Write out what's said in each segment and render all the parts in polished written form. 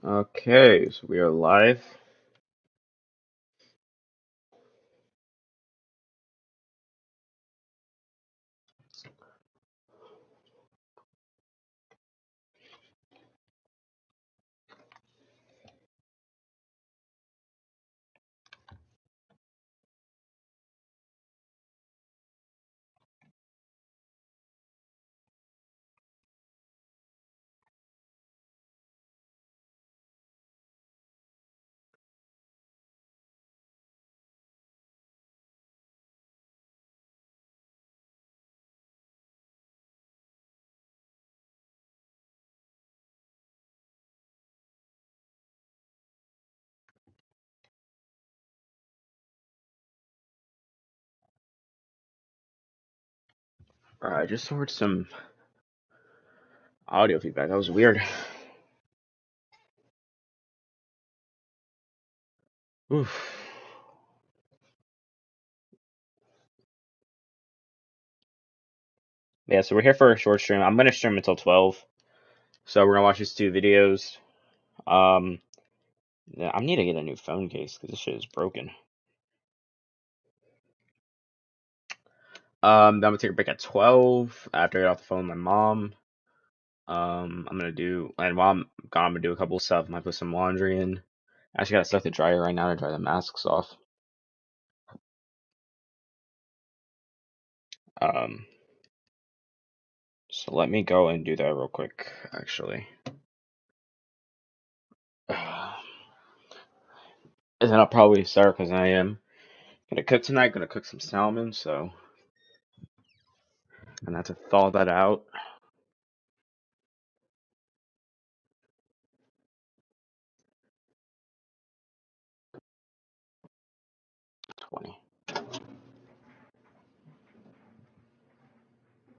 Okay, so we are live. Alright, I just heard some audio feedback. That was weird. Oof. Yeah, so we're here for a short stream. I'm gonna stream until 12. So we're gonna watch these two videos. Yeah, I need to get a new phone case because this shit is broken. Then I'm gonna take a break at 12 after I get off the phone with my mom. I'm gonna do, and while I'm gone, I'm gonna do a couple of stuff. I might put some laundry in. I actually gotta set the dryer right now to dry the masks off. Um, so let me go and do that real quick, actually. And then I'll probably start because I am gonna cook tonight. Gonna cook some salmon, so I'm gonna have to thaw that out. 20.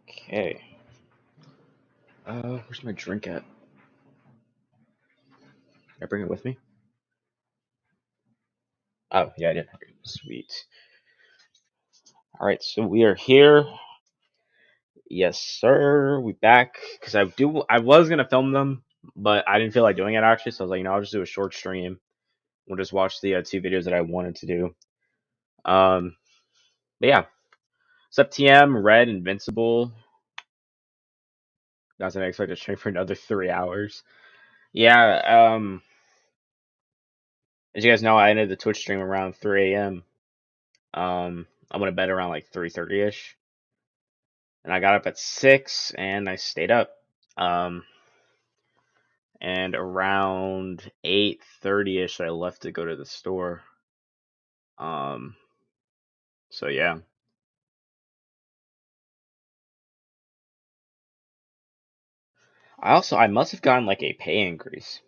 Okay. Where's my drink at? Did I bring it with me? Oh, yeah, I did. Sweet. All right, so we are here. Yes, sir. We back because I was gonna film them, but I didn't feel like doing it actually. So I was like, I'll just do a short stream. We'll just watch the two videos that I wanted to do. But yeah, Sub TM, Red, Invincible. Not that I expect to stream for another 3 hours. Yeah. As you guys know, I ended the Twitch stream around 3 a.m. I went to bed around like 3:30 ish, and I got up at 6, and I stayed up. Um, and around 8:30 ish, I left to go to the store. Um, so yeah. I must have gotten like a pay increase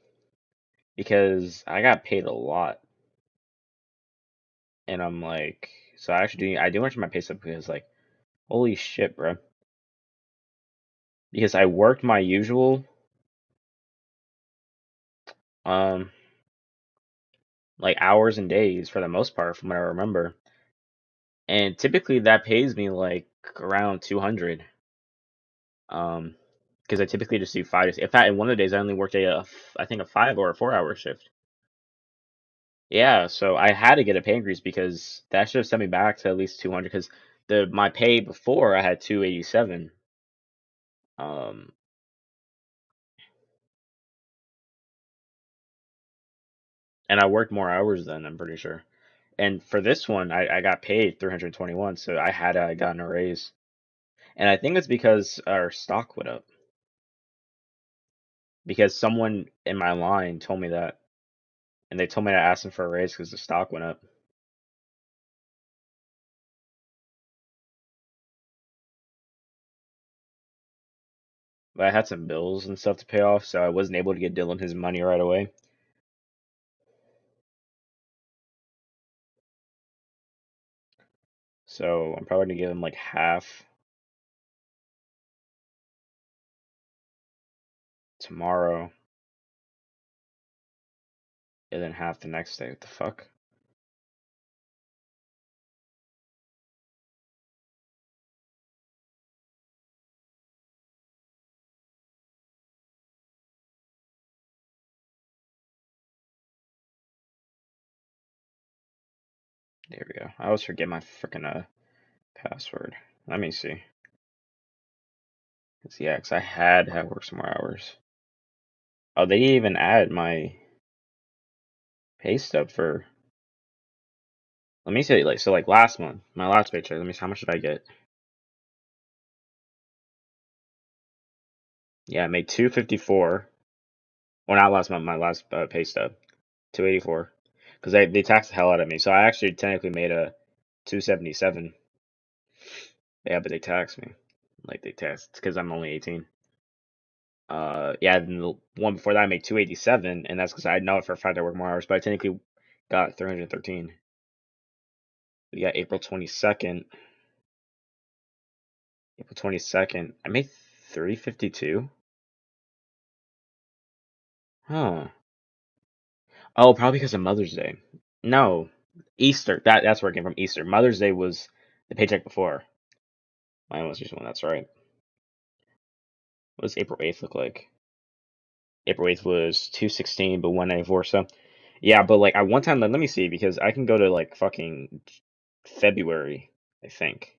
because I got paid a lot, and I'm like, so I do mention my pay stub because like, holy shit, bro. Because I worked my usual um like hours and days for the most part from what I remember. And typically that pays me like around 200. Um, because I typically just do 5 days. In fact, in one of the days I only worked I think a 5 or a 4 hour shift. Yeah, so I had to get a pay increase because that should have sent me back to at least 200 because my pay before I had 287. Um, and I worked more hours then, I'm pretty sure. And for this one, I got paid 321, so I had gotten a raise. And I think it's because our stock went up. Because someone in my line told me that, and they told me to ask them for a raise because the stock went up. But I had some bills and stuff to pay off, so I wasn't able to get Dylan his money right away. So I'm probably gonna give him like half tomorrow, and then half the next day. What the fuck? There we go. I always forget my freaking password. Let me see. Yeah, because I had to work some more hours. Oh, they didn't even add my pay stub for. Let me see, like, so like last month, my last paycheck. Let me see, how much did I get? Yeah, I made 254. Well, not last month, my last pay stub, 284. Because they taxed the hell out of me, so I actually technically made a 277. Yeah, but they taxed me, like they taxed because I'm only 18. Yeah, then the one before that I made 287, and that's because I know it for a fact I work more hours, but I technically got 313. Yeah, April 22nd. April 22nd. I made 352. Huh. Oh, probably because of Mother's Day. No, Easter. That's where it came from. Easter. Mother's Day was the paycheck before. My most recent one. That's right. What does April 8th look like? April 8th was 216, but 194. So yeah, but like at one time, let me see because I can go to like fucking February, I think,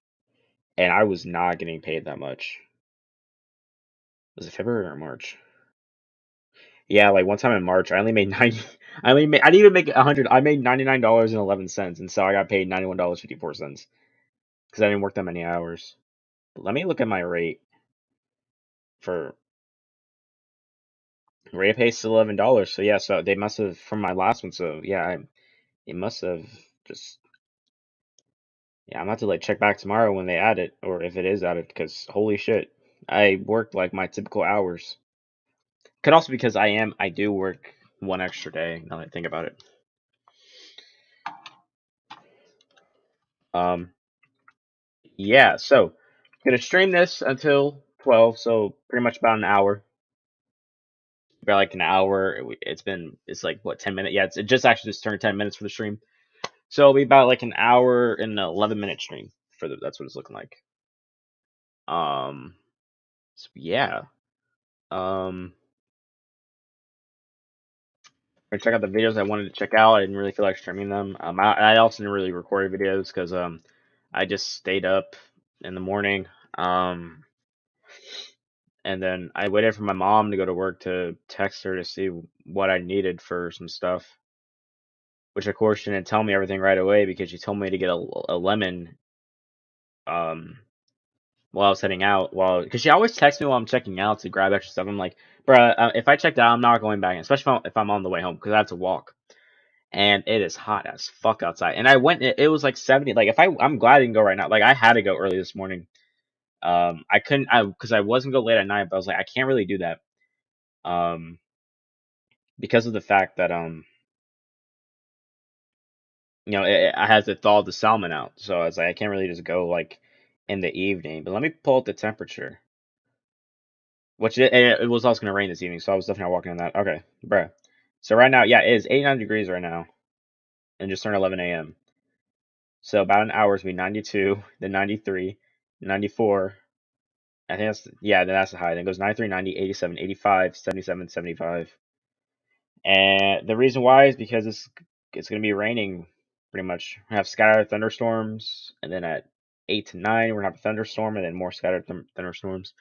and I was not getting paid that much. Was it February or March? Yeah, like one time in March, I only made 90. I didn't even make 100. I made $99.11, and so I got paid $91.54 because I didn't work that many hours. But let me look at my rate for rate of pay is $11. So yeah, so they must have from my last one. So yeah, it must have just yeah. I'm gonna have to like check back tomorrow when they add it, or if it is added, because holy shit, I worked like my typical hours. Could also because I do work one extra day. Now that I think about it. Um, yeah. So gonna stream this until 12. So pretty much about an hour. About like an hour. It's like what 10 minutes. Yeah, it just actually just turned 10 minutes for the stream. So it'll be about like an hour and 11-minute stream for that's what it's looking like. Um, so yeah. Um, I check out the videos I wanted to check out. I didn't really feel like streaming them. I also didn't really record videos because I just stayed up in the morning. Um, and then I waited for my mom to go to work to text her to see what I needed for some stuff. Which of course she didn't tell me everything right away because she told me to get a lemon um while I was heading out. While because she always texts me while I'm checking out to grab extra stuff. I'm like, bruh, if I checked out, I'm not going back in, especially if I'm on the way home because I have to walk. And it is hot as fuck outside. And I went, it was like 70. Like I'm glad I didn't go right now. Like I had to go early this morning. I couldn't, because I wasn't go late at night, but I was like, I can't really do that. Um, because of the fact that I had to thaw the salmon out. So I was like, I can't really just go like in the evening. But let me pull up the temperature. Which it was also gonna rain this evening, so I was definitely not walking on that. Okay, bruh. So right now, yeah, it is 89 degrees right now, and just turned 11 a.m. So about an hour is be 92, then 93, 94. I think yeah, then that's the high. Then it goes 93, 90, 87, 85, 77, 75. And the reason why is because it's going to be raining pretty much. We have scattered thunderstorms, and then at 8 to 9, we're going to have a thunderstorm, and then more scattered thunderstorms.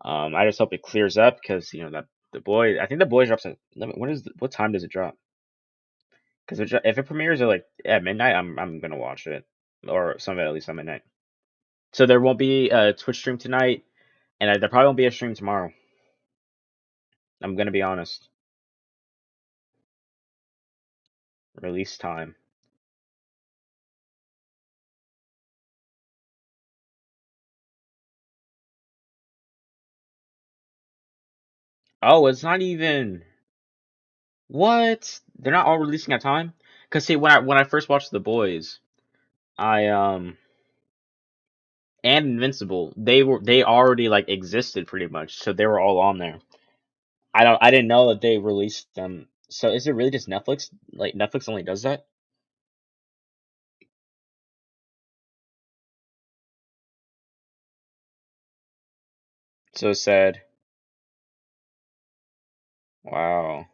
I just hope it clears up because, that I think the boys drops at, what time does it drop? Because if it premieres at like at midnight, I'm going to watch it. Or some of it at least at midnight. So there won't be a Twitch stream tonight, and there probably won't be a stream tomorrow. I'm going to be honest. Release time. Oh, it's not even. What? They're not all releasing at time? Cause see, when I first watched The Boys, I and Invincible, they already like existed pretty much, so they were all on there. I didn't know that they released them. So is it really just Netflix? Like Netflix only does that? So sad. Wow.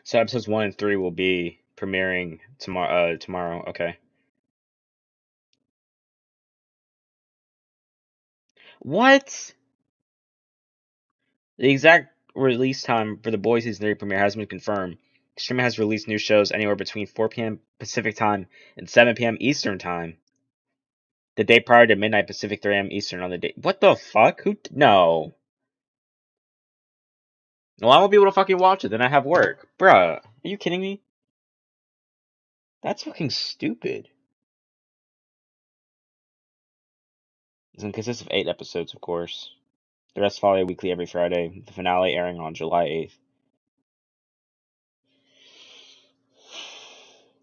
So episodes 1 and 3 will be premiering tomorrow. Tomorrow, okay. What? The exact release time for the Boys Season 3 premiere hasn't been confirmed. The streamer has released new shows anywhere between 4 p.m. Pacific time and 7 p.m. Eastern time. The day prior to midnight Pacific, 3 a.m. Eastern on the day. What the fuck? Who? No. Well, I won't be able to fucking watch it. Then I have work, bruh. Are you kidding me? That's fucking stupid. It consists of 8 episodes, of course. The rest follow weekly every Friday. The finale airing on July 8th.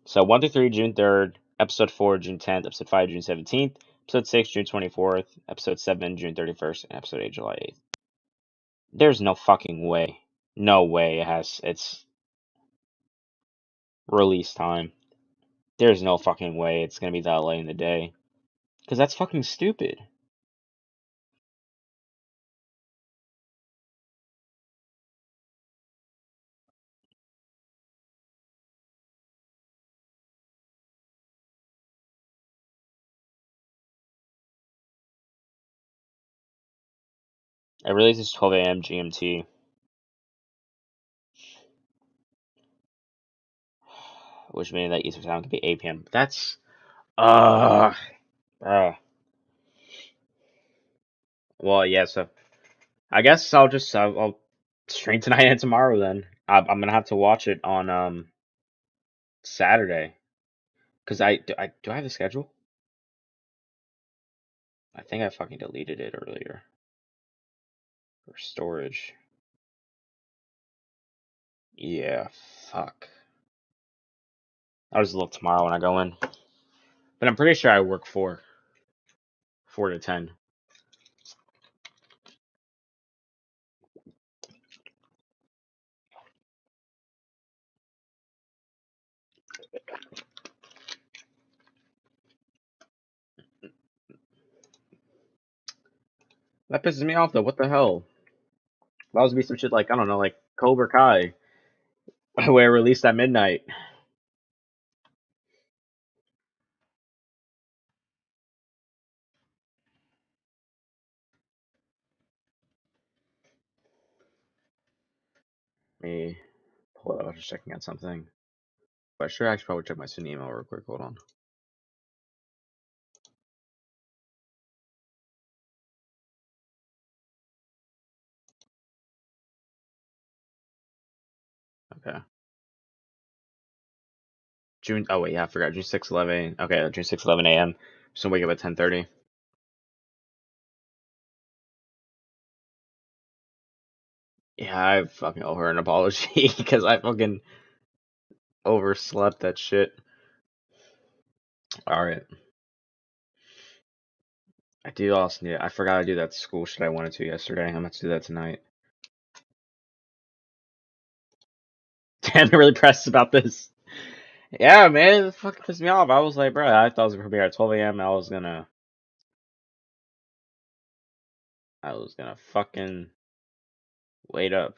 So 1 through 3, June 3rd. Episode 4, June 10th. Episode 5, June 17th. Episode 6, June 24th. Episode 7, June 31st. And episode 8, July 8th. There's no fucking way. No way it has its release time. There's no fucking way it's gonna be that late in the day. Because that's fucking stupid. It releases 12 a.m. GMT. Which means that Eastern time could be 8 p.m. That's uh, uh. Well, yeah. So I guess I'll stream tonight and tomorrow. Then I'm gonna have to watch it on Saturday because do I have the schedule? I think I fucking deleted it earlier for storage. Yeah, fuck. I'll just look tomorrow when I go in. But I'm pretty sure I work 4 to 10. That pisses me off though. What the hell? That was be some shit like I don't know, like Cobra Kai, where it released at midnight. Let me pull it up. I was just checking out something. But sure, I should probably check my Sunny email real quick. Hold on. Okay. June. Oh wait, yeah, I forgot. June 6, 11. Okay, June 6, 11 a.m. So wake up at 10:30. Yeah, I fucking owe her an apology because I fucking overslept that shit. All right. I do also need. I forgot to do that school shit I wanted to yesterday. I'm gonna do that tonight. Damn, I'm really pressed about this. Yeah, man, it fucking pissed me off. I was like, bro, I thought it was gonna be at 12 a.m. I was gonna fucking wait up.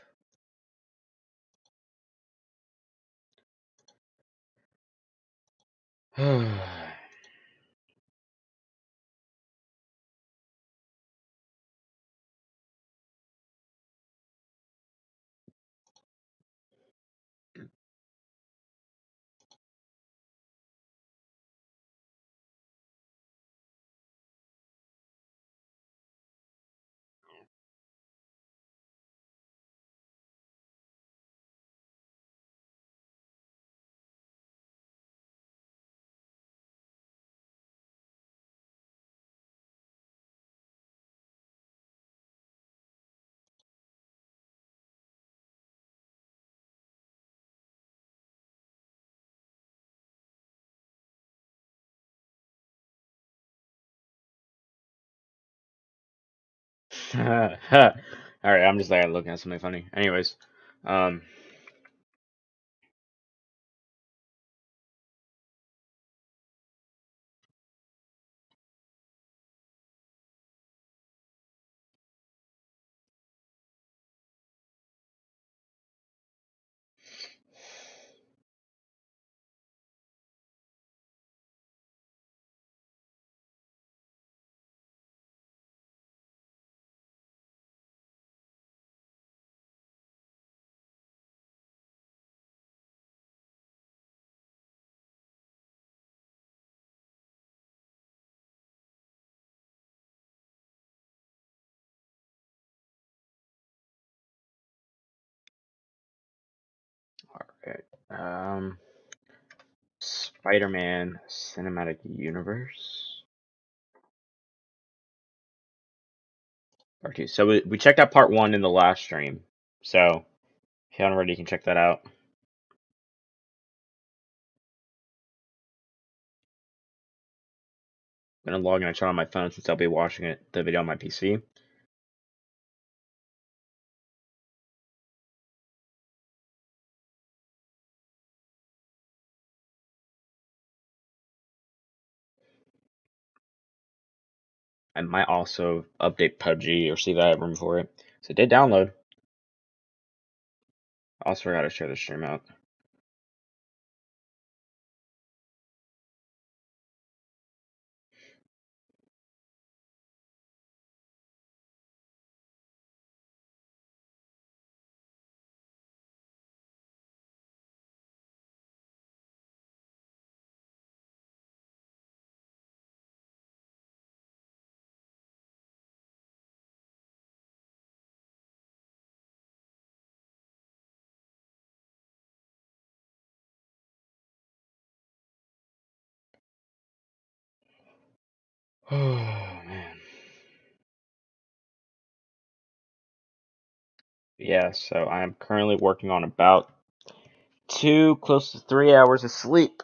All right, I'm just like looking at something funny. Anyways, um, Alright. Spider-Man Cinematic Universe. Part two. So we checked out part one in the last stream. So if you haven't already, you can check that out. I'm gonna log in and turn on my phone since I'll be watching the video on my PC. I might also update PUBG or see if I have room for it. So it did download. I also forgot to share the stream out. Oh man. Yeah, so I am currently working on about close to 3 hours of sleep.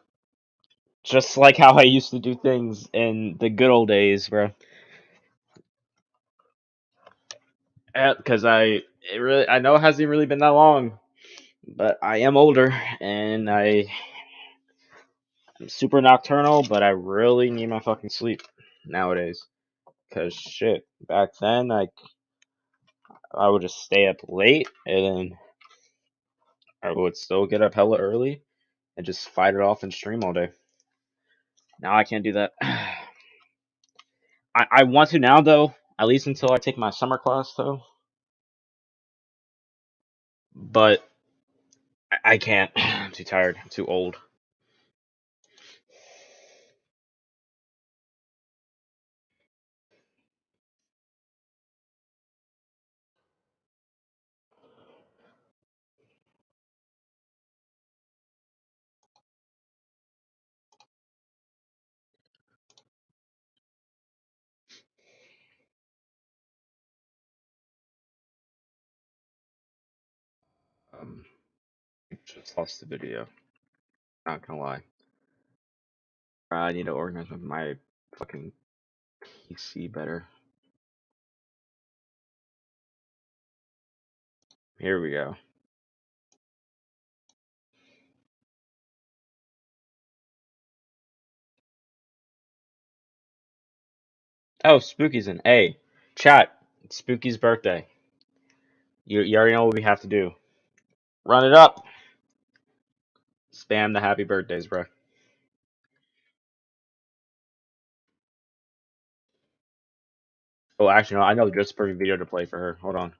Just like how I used to do things in the good old days, bro. Because I know it hasn't really been that long, but I am older and I'm super nocturnal, but I really need my fucking sleep nowadays. Cause shit, back then I would just stay up late and then I would still get up hella early and just fight it off and stream all day. Now I can't do that. I want to now though, at least until I take my summer class though. But I can't. I'm too tired. I'm too old. Um, just lost the video. Not gonna lie. I need to organize my fucking PC better. Here we go. Oh, Spooky's in. Hey, chat. It's Spooky's birthday. You already know what we have to do. Run it up. Spam the happy birthdays, bro. Oh, actually, no. I know just the perfect video to play for her. Hold on.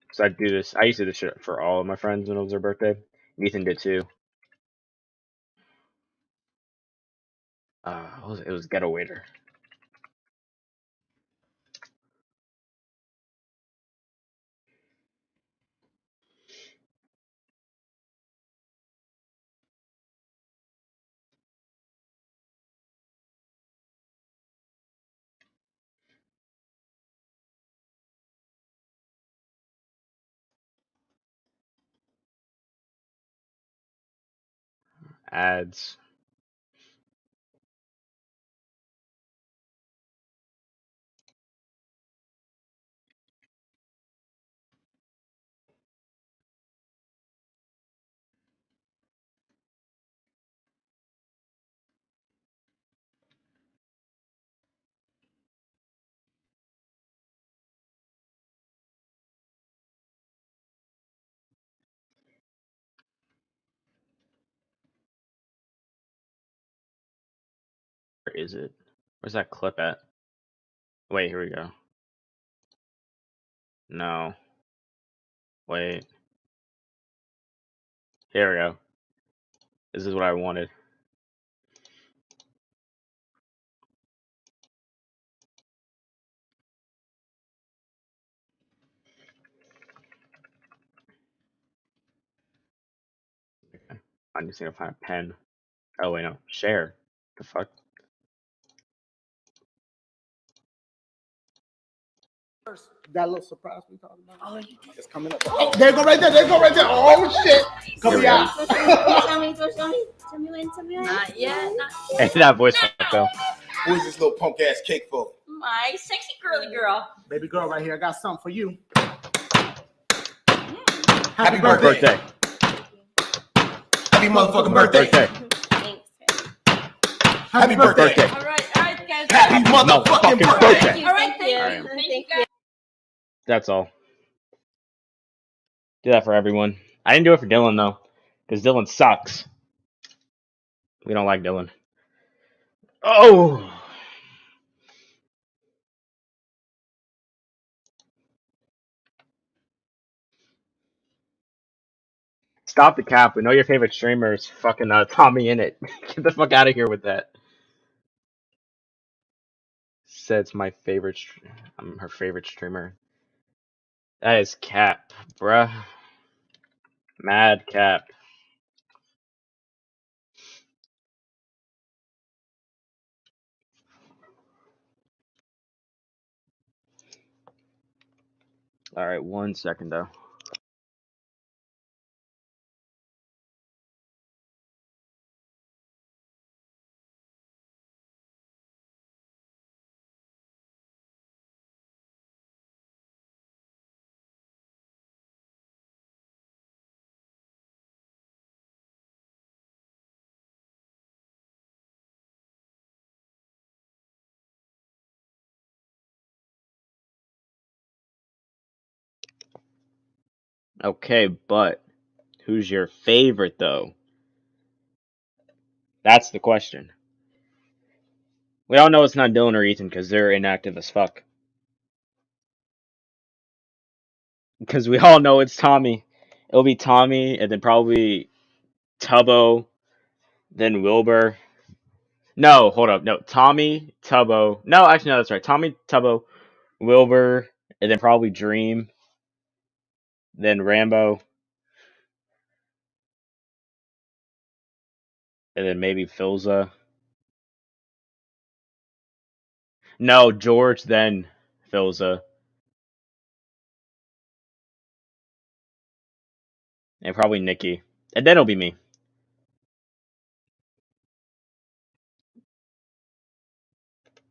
Cause I do this. I used to do this shit for all of my friends when it was their birthday. Ethan did too. It was Ghetto Waiter. Ads. Where is it? Where's that clip at? Wait, here we go. No. Wait. Here we go. This is what I wanted. I just need to find a pen. Oh wait, no. Share. The fuck? That little surprise we talking about. Oh, it's coming up. Oh, there you go right there. There you go right there. Oh shit! Come here. Tell me when. Not yet. Hey, that voice crack though. Who is this little punk ass cake for? My sexy curly girl. Baby girl, right here. I got something for you. Happy birthday. Happy motherfucking birthday. Thanks. Happy birthday. All right, guys. Happy motherfucking birthday. All right, thank Alright. you. Thank you. That's all. Do that for everyone. I didn't do it for Dylan though, because Dylan sucks. We don't like Dylan. Oh. Stop the cap. We know your favorite streamer is fucking Tommy in it. Get the fuck out of here with that. Says my favorite. I'm her favorite streamer. That is cap, bruh. Mad cap. All right, 1 second though. Okay, but who's your favorite though? That's the question. We all know it's not Dylan or Ethan because they're inactive as fuck. Because we all know it's Tommy. It'll be Tommy and then probably Tubbo, then Wilbur. No, hold up. No, Tommy, Tubbo. No, actually, no, that's right. Tommy, Tubbo, Wilbur, and then probably Dream, then Rambo, and then maybe Filza. No, George, then Filza. And probably Nikki. And then it'll be me.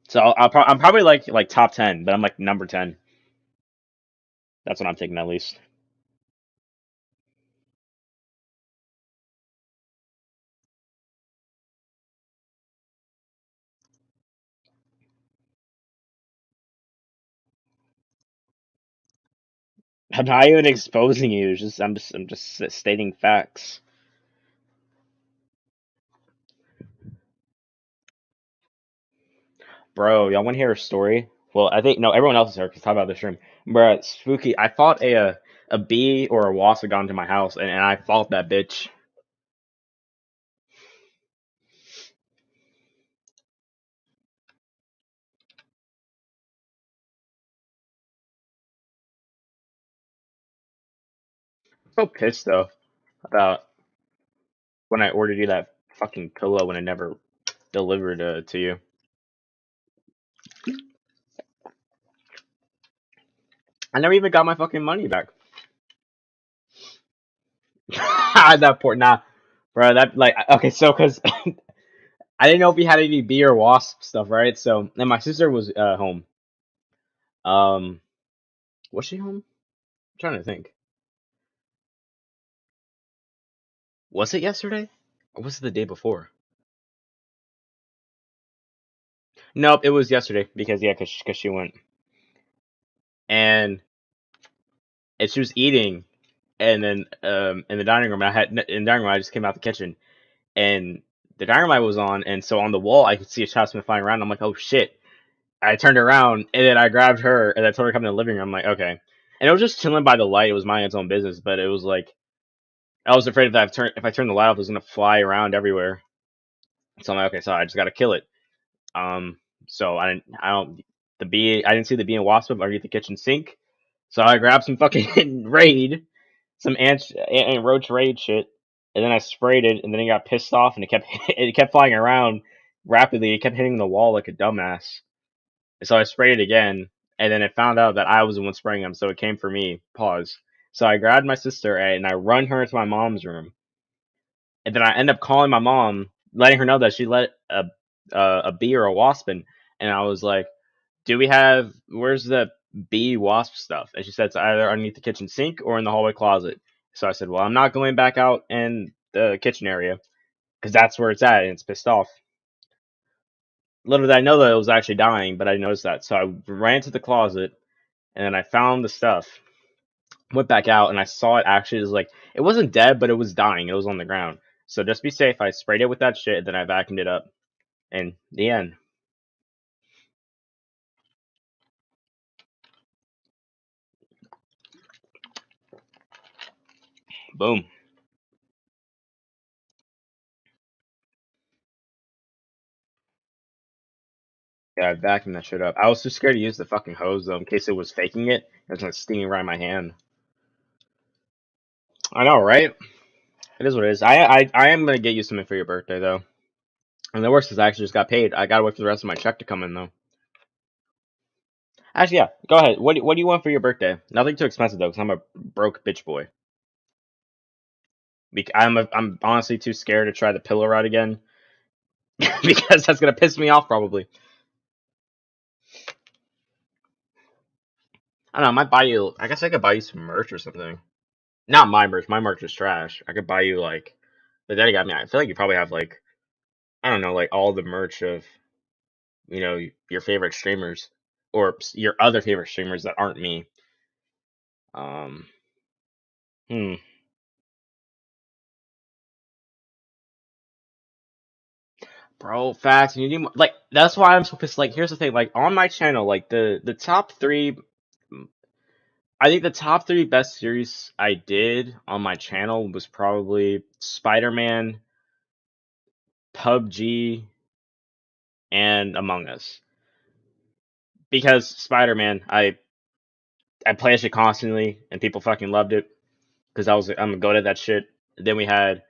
So I'm probably like top 10, but I'm like number 10. That's what I'm thinking at least. I'm not even exposing you. I'm just stating facts. Bro, y'all want to hear a story? Well, I think no, everyone else is here because talk about this room. Bro, spooky. I fought a bee or a wasp that got into my house, and I fought that bitch. I'm so pissed though about when I ordered you that fucking pillow when it never delivered to you. I never even got my fucking money back. That poor nah, bro. That like okay, so because I didn't know if he had any bee or wasp stuff, right? So and my sister was home. Was she home? I'm trying to think. Was it yesterday? Or was it the day before? Nope, it was yesterday because yeah, cause she went and she was eating, and then in the dining room I just came out the kitchen and the dining room light was on, and so on the wall I could see a child Smith flying around. I'm like, oh shit! I turned around and then I grabbed her and I told her to come in the living room. I'm like, okay, and it was just chilling by the light. It was minding its own business, but it was like I was afraid if I turned the light off, it was gonna fly around everywhere. So I'm like, okay, so I just gotta kill it. So I didn't see the bee and wasp underneath the kitchen sink. So I grabbed some fucking raid, some ant roach raid shit, and then I sprayed it, and then it got pissed off, and it kept flying around rapidly. It kept hitting the wall like a dumbass. And so I sprayed it again, and then it found out that I was the one spraying them, so it came for me. Pause. So I grabbed my sister and I run her into my mom's room, and then I end up calling my mom, letting her know that she let a bee or a wasp in, and I was like, where's the bee wasp stuff? And she said it's either underneath the kitchen sink or in the hallway closet. So I said, well, I'm not going back out in the kitchen area because that's where it's at, and it's pissed off. Little did I know that it was actually dying, but I noticed that. So I ran to the closet, and then I found the stuff. Went back out, and I saw it actually was like, it wasn't dead, but it was dying. It was on the ground. So just be safe. I sprayed it with that shit, and then I vacuumed it up. And the end. Boom. Yeah, I vacuumed that shit up. I was too scared to use the fucking hose though, in case it was faking it. It was like stinging right in my hand. I know, right? It is what it is. I am gonna get you something for your birthday though. And the worst is I actually just got paid. I gotta wait for the rest of my check to come in though. Actually, yeah. Go ahead. What do you want for your birthday? Nothing too expensive though, because I'm a broke bitch boy. I'm honestly too scared to try the pillow ride again because that's gonna piss me off probably. I don't know. I might buy you. I guess I could buy you some merch or something. Not my merch. My merch is trash. I could buy you like. But then again, I mean, I feel like you probably have like, I don't know, like all the merch of your favorite streamers or your other favorite streamers that aren't me. Um. Hmm. Bro, facts. You need like that's why I'm so pissed. Like, here's the thing. Like on my channel, like the top three. I think the top three best series I did on my channel was probably Spider-Man, PUBG, and Among Us. Because Spider-Man, I play that shit constantly, and people fucking loved it because I'm good at that shit. Then we had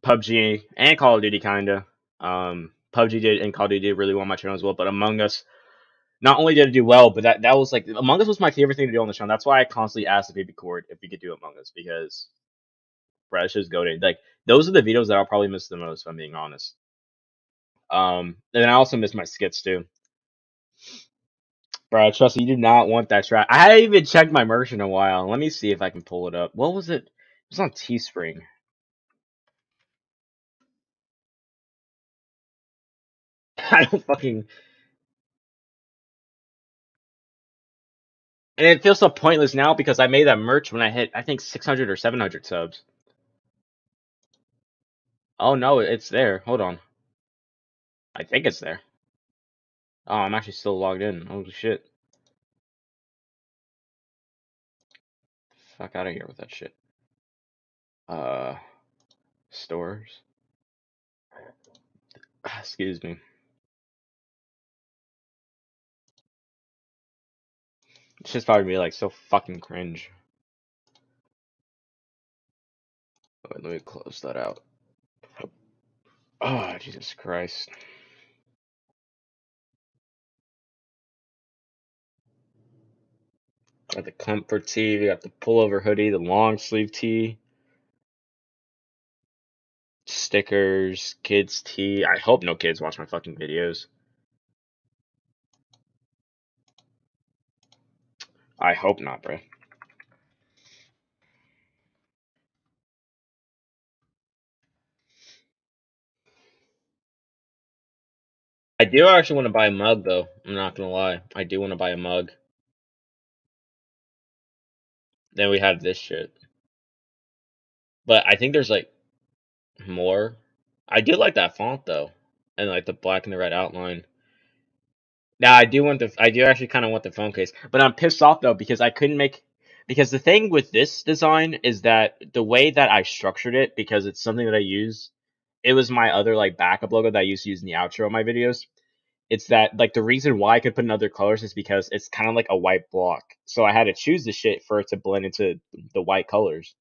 PUBG and Call of Duty, kinda. PUBG did and Call of Duty did really well on my channel as well. But Among Us, not only did it do well, but that was like Among Us was my favorite thing to do on the channel. That's why I constantly asked if Cord if we could do Among Us because bro, it's just goated. Like those are the videos that I'll probably miss the most, if I'm being honest. And then I also miss my skits too. Bro, trust me, you do not want that track. I haven't even checked my merch in a while. Let me see if I can pull it up. What was it? It was on Teespring. I don't fucking. And it feels so pointless now because I made that merch when I hit, I think, 600 or 700 subs. Oh no, it's there. Hold on. I think it's there. Oh, I'm actually still logged in. Holy shit. Fuck out of here with that shit. Stores. Excuse me. It's just probably be like so fucking cringe. Wait, let me close that out. Oh, Jesus Christ. Got the comfort tee, we got the pullover hoodie, the long sleeve tee, stickers, kids tee. I hope no kids watch my fucking videos. I hope not, bro. I do actually want to buy a mug, though. I'm not gonna lie. I do want to buy a mug. Then we have this shit. But I think there's, like, more. I do like that font, though. And, like, the black and the red outline. Now, I do actually kind of want the phone case. But I'm pissed off, though, because I couldn't make... Because the thing with this design is that the way that I structured it, because it's something that I use, it was my other, like, backup logo that I used to use in the outro of my videos. It's that, like, the reason why I could put in other colors is because it's kind of like a white block. So I had to choose the shit for it to blend into the white colors.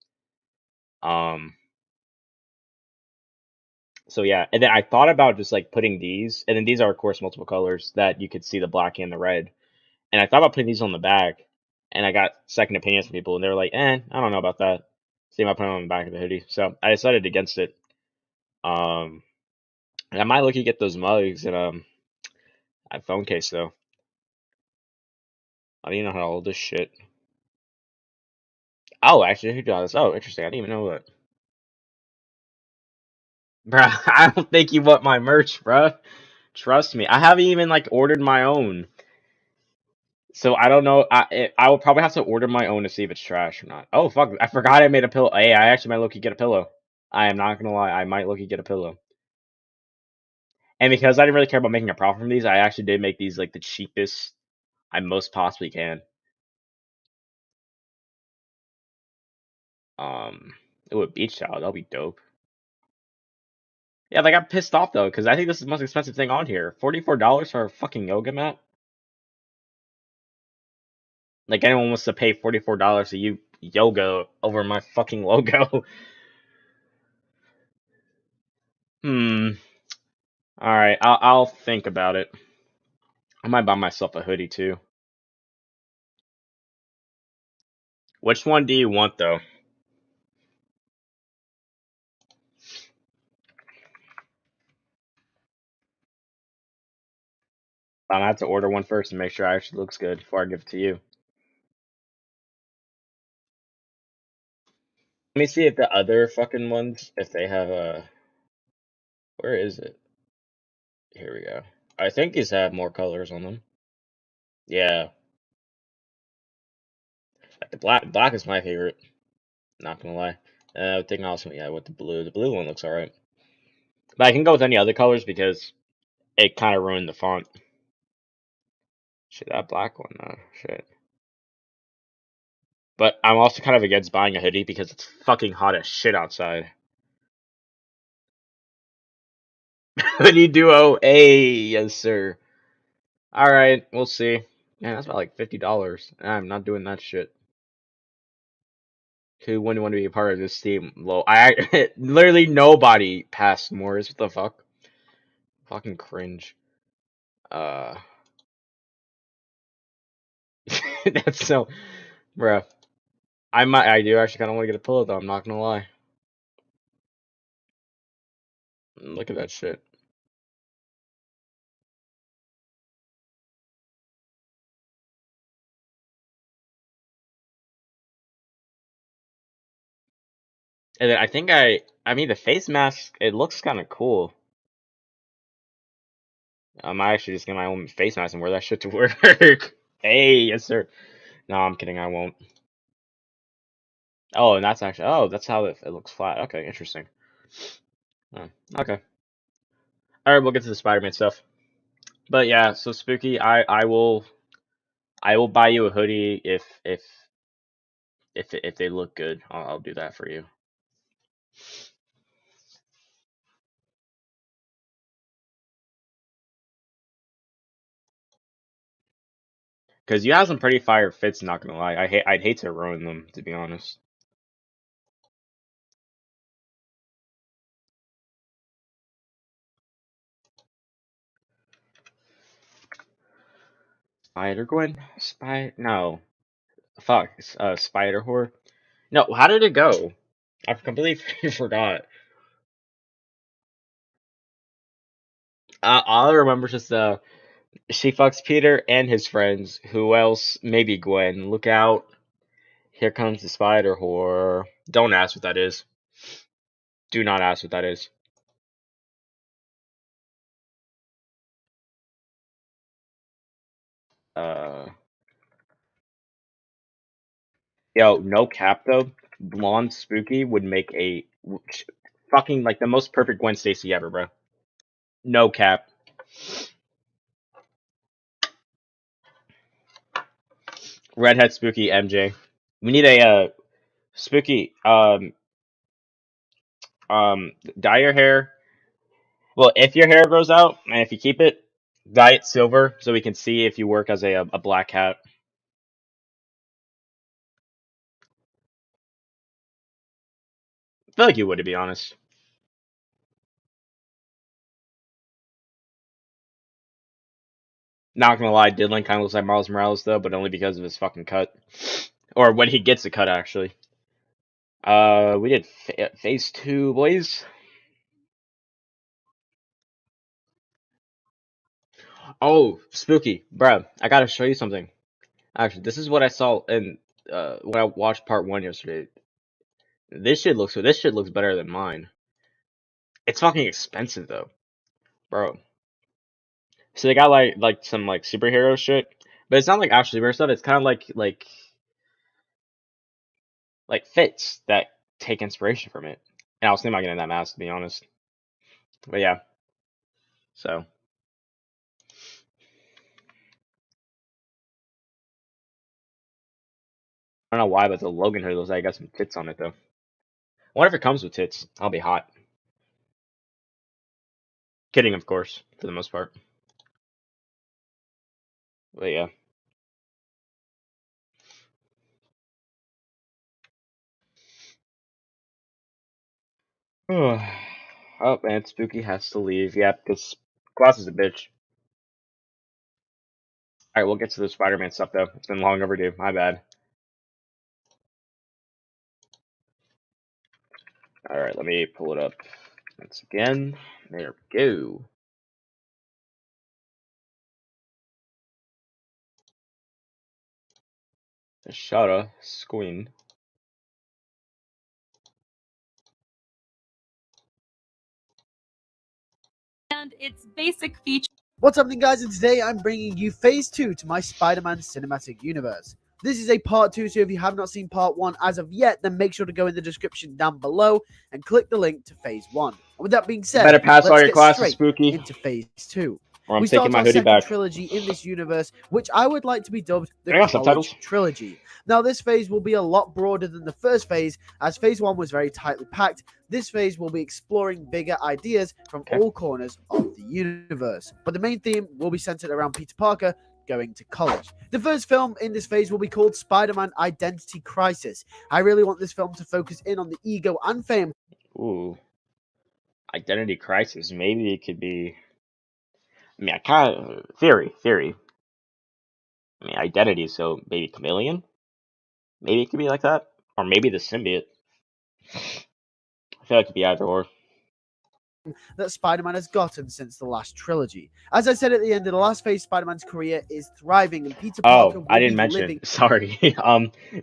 So yeah, and then I thought about just like putting these, and then these are of course multiple colors that you could see the black and the red. And I thought about putting these on the back, and I got second opinions from people, and they were like, I don't know about that. See if I put them on the back of the hoodie. So I decided against it. And I might look to get those mugs and a phone case though. I don't even know how to hold this shit. Oh, actually, who does? Oh, interesting. I didn't even know that. Bruh, I don't think you want my merch, bruh. Trust me. I haven't even like ordered my own. So I don't know. I will probably have to order my own to see if it's trash or not. Oh fuck! I forgot I made a pillow. Hey, I actually might look to get a pillow. I am not gonna lie. I might look to get a pillow. And because I didn't really care about making a profit from these, I actually did make these like the cheapest I most possibly can. Um, Ooh, a beach towel. That'll be dope. Yeah, they got pissed off though, because I think this is the most expensive thing on here. $44 for a fucking yoga mat. Like anyone wants to pay $44 to you yoga over my fucking logo. Hmm. All right, I'll think about it. I might buy myself a hoodie too. Which one do you want though? I'm gonna have to order one first and make sure it actually looks good before I give it to you. Let me see if the other fucking ones, if they have a. Where is it? Here we go. I think these have more colors on them. Yeah, like the black is my favorite. Not gonna lie. I think also yeah with the blue. The blue one looks alright. But I can go with any other colors because it kind of ruined the font. Shit, that black one, shit. But I'm also kind of against buying a hoodie because it's fucking hot as shit outside. Hoodie duo, yes sir. All right, we'll see. Man, that's about like $50. I'm not doing that shit. Who wouldn't want to be a part of this team? Low. Literally nobody passed Morris. What the fuck? Fucking cringe. Uh, that's so, bruh. I do actually kind of want to get a pillow though. I'm not gonna lie. Look at that shit. And then I think I mean the face mask. It looks kind of cool. I'm actually just get my own face mask and wear that shit to work. Hey, yes sir. No, I'm kidding. I won't. Oh, and that's actually. Oh, that's how it looks flat. Okay, interesting. Oh, okay. All right, we'll get to the Spider-Man stuff. But yeah, so Spooky, I will buy you a hoodie if they look good. I'll do that for you. Cause you have some pretty fire fits. Not gonna lie, I'd hate to ruin them to be honest. Spider Gwen, no, fuck, Spider Whore. No, how did it go? I completely forgot. All I remember is just she fucks Peter and his friends. Who else? Maybe Gwen. Look out! Here comes the Spider Whore. Don't ask what that is. Do not ask what that is. Uh, Yo, no cap though. Blonde Spooky would make a fucking like the most perfect Gwen Stacy ever, bro. No cap. Redhead Spooky MJ. We need a Spooky dye your hair. Well, if your hair grows out and if you keep it, dye it silver so we can see if you work as a black cat. I feel like you would, to be honest. Not gonna lie, Dylan kind of looks like Miles Morales though, but only because of his fucking cut, or when he gets a cut actually. We did phase 2, boys. Oh, spooky, bro! I gotta show you something. Actually, this is what I saw in when I watched part 1 yesterday. This shit looks better than mine. It's fucking expensive though, bro. So they got like some like superhero shit, but it's not like actual superhero stuff. It's kind of like fits that take inspiration from it. And I was thinking about getting that mask to be honest. But yeah, so I don't know why, but the Logan hood looks like I got some tits on it though. I wonder if it comes with tits. I'll be hot. Kidding, of course, for the most part. But yeah. Oh man, Spooky has to leave. Yeah, because Glass is a bitch. Alright, we'll get to the Spider-Man stuff though. It's been long overdue. My bad. Alright, let me pull it up once again. There we go. The Shada Squeen. And its basic feature. What's happening, guys? And today I'm bringing you Phase 2 to my Spider-Man Cinematic Universe. This is a Part 2, so if you have not seen Part 1 as of yet, then make sure to go in the description down below and click the link to Phase 1. And with that being said, Better pass all let's your get classes, straight Spooky. into Phase 2. Or I'm We taking start my our hoodie second back. trilogy in this universe, which I would like to be dubbed the I got College subtitles. Trilogy. Now, this phase will be a lot broader than the first phase, as Phase 1 was very tightly packed. This phase will be exploring bigger ideas from all corners of the universe. But the main theme will be centered around Peter Parker going to college. The first film in this phase will be called Spider-Man Identity Crisis. I really want this film to focus in on the ego and fame. Ooh. Identity Crisis. Maybe it could be... I mean, I kind of... Theory. I mean, identity, so maybe Chameleon? Maybe it could be like that? Or maybe the symbiote. I feel like it could be either or. That Spider-Man has gotten since the last trilogy. As I said at the end of the last phase, Spider-Man's career is thriving and Peter Parker will I didn't be mention. living... Sorry.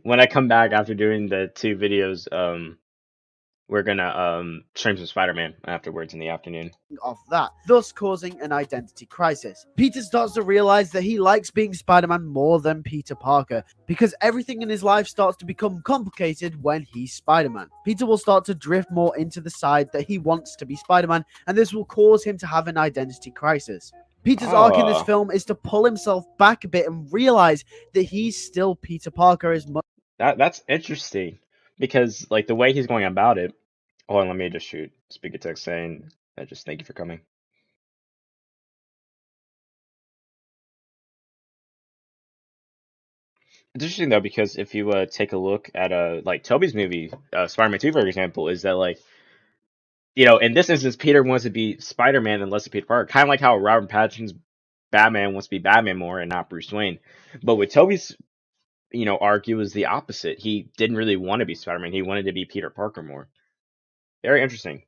When I come back after doing the 2 videos, we're gonna stream some Spider-Man afterwards in the afternoon. Of that, thus causing an identity crisis. Peter starts to realize that he likes being Spider-Man more than Peter Parker, because everything in his life starts to become complicated when he's Spider-Man. Peter will start to drift more into the side that he wants to be Spider-Man, and this will cause him to have an identity crisis. Peter's arc in this film is to pull himself back a bit and realize that he's still Peter Parker as much. That's interesting, because like the way he's going about it. Hold on, let me just speak a text saying just thank you for coming. It's interesting though, because if you take a look at like Tobey's movie, Spider-Man 2, for example, is that like, you know, in this instance, Peter wants to be Spider-Man and less than Peter Parker, kind of like how Robert Pattinson's Batman wants to be Batman more and not Bruce Wayne. But with Tobey's, you know, arc, it was the opposite. He didn't really want to be Spider-Man. He wanted to be Peter Parker more. Very interesting.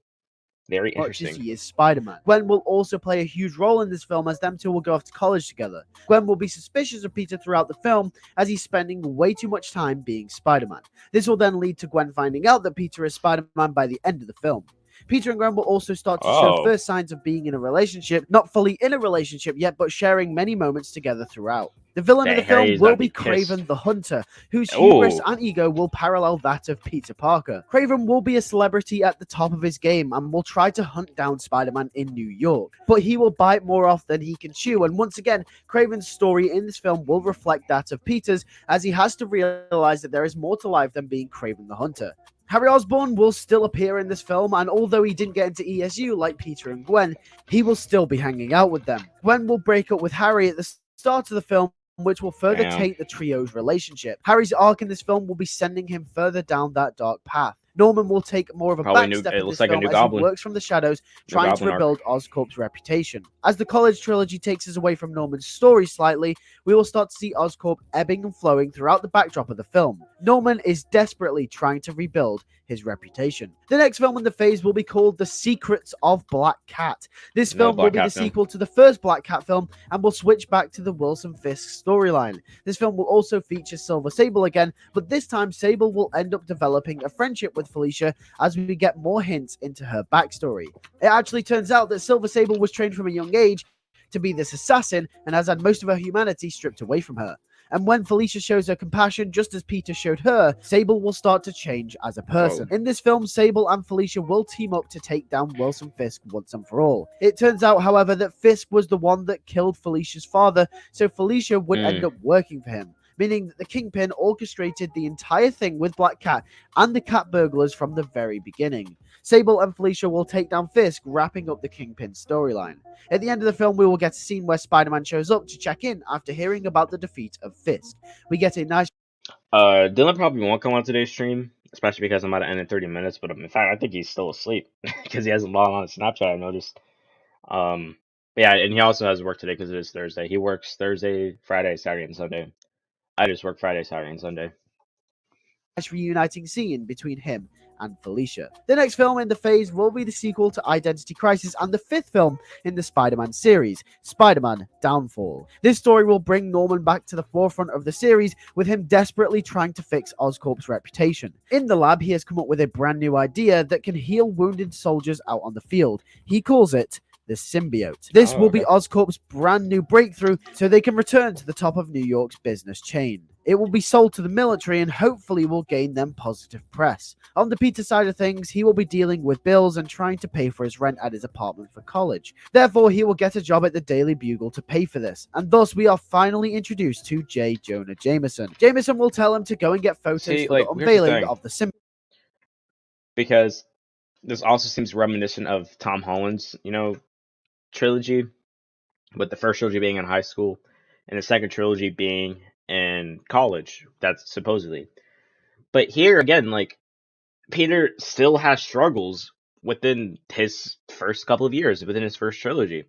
Very interesting. He is Spider-Man. Gwen will also play a huge role in this film, as them two will go off to college together. Gwen will be suspicious of Peter throughout the film, as he's spending way too much time being Spider-Man. This will then lead to Gwen finding out that Peter is Spider-Man by the end of the film. Peter and Gwen will also start to show first signs of being in a relationship, not fully in a relationship yet, but sharing many moments together throughout. The villain of the film will be Kraven the Hunter, whose hubris and ego will parallel that of Peter Parker. Kraven will be a celebrity at the top of his game and will try to hunt down Spider-Man in New York, but he will bite more off than he can chew, and once again, Kraven's story in this film will reflect that of Peter's, as he has to realize that there is more to life than being Kraven the Hunter. Harry Osborn will still appear in this film, and although he didn't get into ESU like Peter and Gwen, he will still be hanging out with them. Gwen will break up with Harry at the start of the film, which will further taint the trio's relationship. Harry's arc in this film will be sending him further down that dark path. Norman will take more of a Probably backstep it in looks this like a film new as Goblin. he works from the shadows, New trying to Goblin arc. rebuild Oscorp's reputation. As the college trilogy takes us away from Norman's story slightly, we will start to see Oscorp ebbing and flowing throughout the backdrop of the film. Norman is desperately trying to rebuild his reputation. The next film in the phase will be called The Secrets of Black Cat. This Another film will Black be Cat the film. sequel to the first Black Cat film and will switch back to the Wilson Fisk storyline. This film will also feature Silver Sable again, but this time Sable will end up developing a friendship with Felicia as we get more hints into her backstory. It actually turns out that Silver Sable was trained from a young age to be this assassin and has had most of her humanity stripped away from her. And when Felicia shows her compassion, just as Peter showed her, Sable will start to change as a person. In this film, Sable and Felicia will team up to take down Wilson Fisk once and for all. It turns out, however, that Fisk was the one that killed Felicia's father, so Felicia would end up working for him, meaning that the Kingpin orchestrated the entire thing with Black Cat and the cat burglars from the very beginning. Sable and Felicia will take down Fisk, wrapping up the Kingpin storyline. At the end of the film, we will get a scene where Spider-Man shows up to check in after hearing about the defeat of Fisk. We get a nice... Dylan probably won't come on today's stream, especially because I'm about to end in 30 minutes, but in fact, I think he's still asleep because he hasn't logged on to Snapchat, I noticed. But yeah, and he also has work today because it is Thursday. He works Thursday, Friday, Saturday, and Sunday. I just work Friday, Saturday, and Sunday. Reuniting scene between him and Felicia. The next film in the phase will be the sequel to Identity Crisis and the fifth film in the Spider-Man series, Spider-Man Downfall. This story will bring Norman back to the forefront of the series, with him desperately trying to fix Oscorp's reputation. In the lab, he has come up with a brand new idea that can heal wounded soldiers out on the field. He calls it the symbiote. This will be Oscorp's brand new breakthrough, so they can return to the top of New York's business chain. It will be sold to the military and hopefully will gain them positive press. On the Peter side of things, he will be dealing with bills and trying to pay for his rent at his apartment for college. Therefore, he will get a job at the Daily Bugle to pay for this. And thus, we are finally introduced to J. Jonah Jameson. Jameson will tell him to go and get photos for the unveiling of the symbiote. Because this also seems reminiscent of Tom Holland's, trilogy, with the first trilogy being in high school and the second trilogy being in college. That's supposedly. But here again, Peter still has struggles within his first couple of years, within his first trilogy.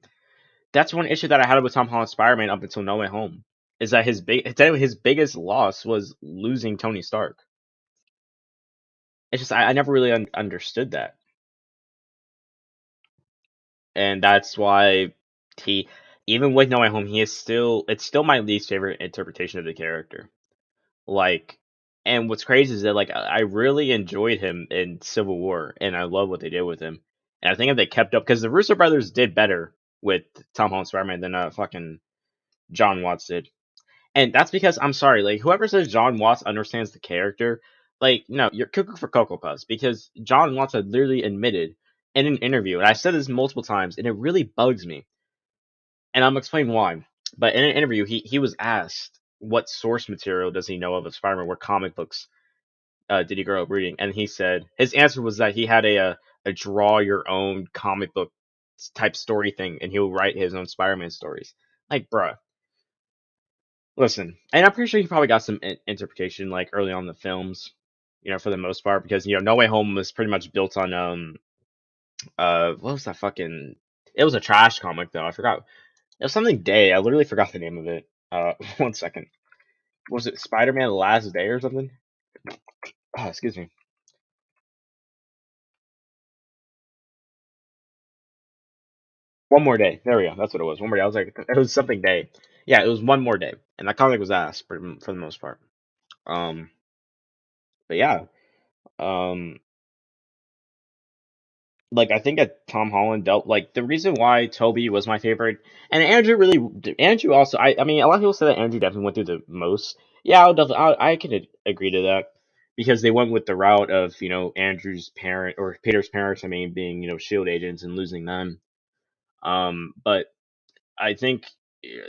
That's one issue that I had with Tom Holland's Spider-Man up until No Way Home, is that his biggest loss was losing Tony Stark. It's just I never really understood that. And that's why even with No Way Home, it's still my least favorite interpretation of the character. And what's crazy is that I really enjoyed him in Civil War, and I love what they did with him. And I think if they kept up, because the Russo brothers did better with Tom Holland's Spider-Man than fucking John Watts did. And that's because, I'm sorry, whoever says John Watts understands the character, no, you're cuckoo for Cocoa Puffs, because John Watts had literally admitted in an interview, and I've said this multiple times, and it really bugs me, and I'm explaining why. But in an interview, he was asked what source material does he know of Spider-Man, what comic books did he grow up reading, and he said his answer was that he had a draw your own comic book type story thing, and he'll write his own Spider-Man stories. Bruh. Listen, and I'm pretty sure he probably got some interpretation early on in the films, for the most part, because No Way Home was pretty much built on what was that fucking? It was a trash comic though. I forgot. It was something Day. I literally forgot the name of it. 1 second. Was it Spider-Man: The Last Day or something? Oh, excuse me. One More Day. There we go. That's what it was. One More Day. I was like, it was something Day. Yeah, it was One More Day, and that comic was ass for the most part. But yeah, I think that Tom Holland dealt the reason why Toby was my favorite, and Andrew also. I mean, a lot of people say that Andrew definitely went through the most. Yeah, I can agree to that, because they went with the route of Andrew's parent, or Peter's parents, I mean, being Shield agents and losing them. But I think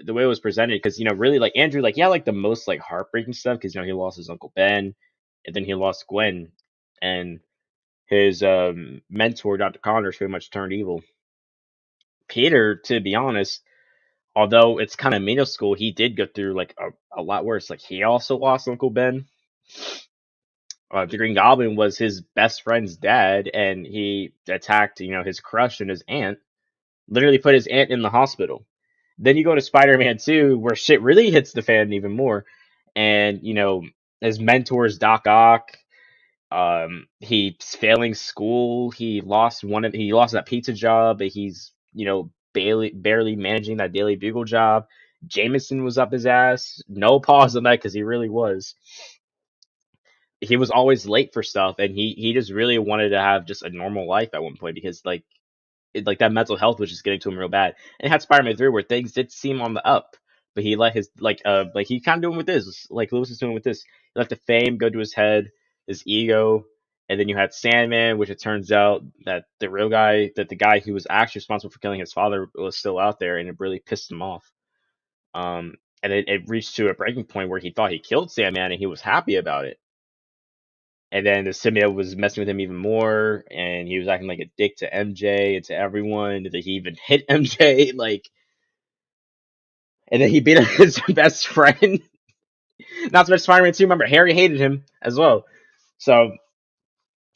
the way it was presented, because really Andrew the most heartbreaking stuff, because he lost his Uncle Ben, and then he lost Gwen, and his mentor, Dr. Connors, pretty much turned evil. Peter, to be honest, although it's kind of middle school, he did go through a lot worse. He also lost Uncle Ben. the Green Goblin was his best friend's dad, and he attacked, his crush and his aunt. Literally put his aunt in the hospital. Then you go to Spider-Man 2, where shit really hits the fan even more, and his mentor's Doc Ock. He's failing school. He lost that pizza job, but he's barely managing that Daily Bugle job. Jameson was up his ass. No pause on that because he really was. He was always late for stuff, and he just really wanted to have just a normal life at one point because that mental health was just getting to him real bad. And it had Spider-Man 3 where things did seem on the up, but he let his he kind of doing with this, like Lewis is doing with this. He let the fame go to his head, his ego, and then you had Sandman, which it turns out that the guy who was actually responsible for killing his father was still out there, and it really pissed him off. And it reached to a breaking point where he thought he killed Sandman, and he was happy about it. And then the symbiote was messing with him even more, and he was acting like a dick to MJ and to everyone. That he even hit MJ, and then he beat up his best friend. Not to mention Spider-Man 2. Remember, Harry hated him as well. So,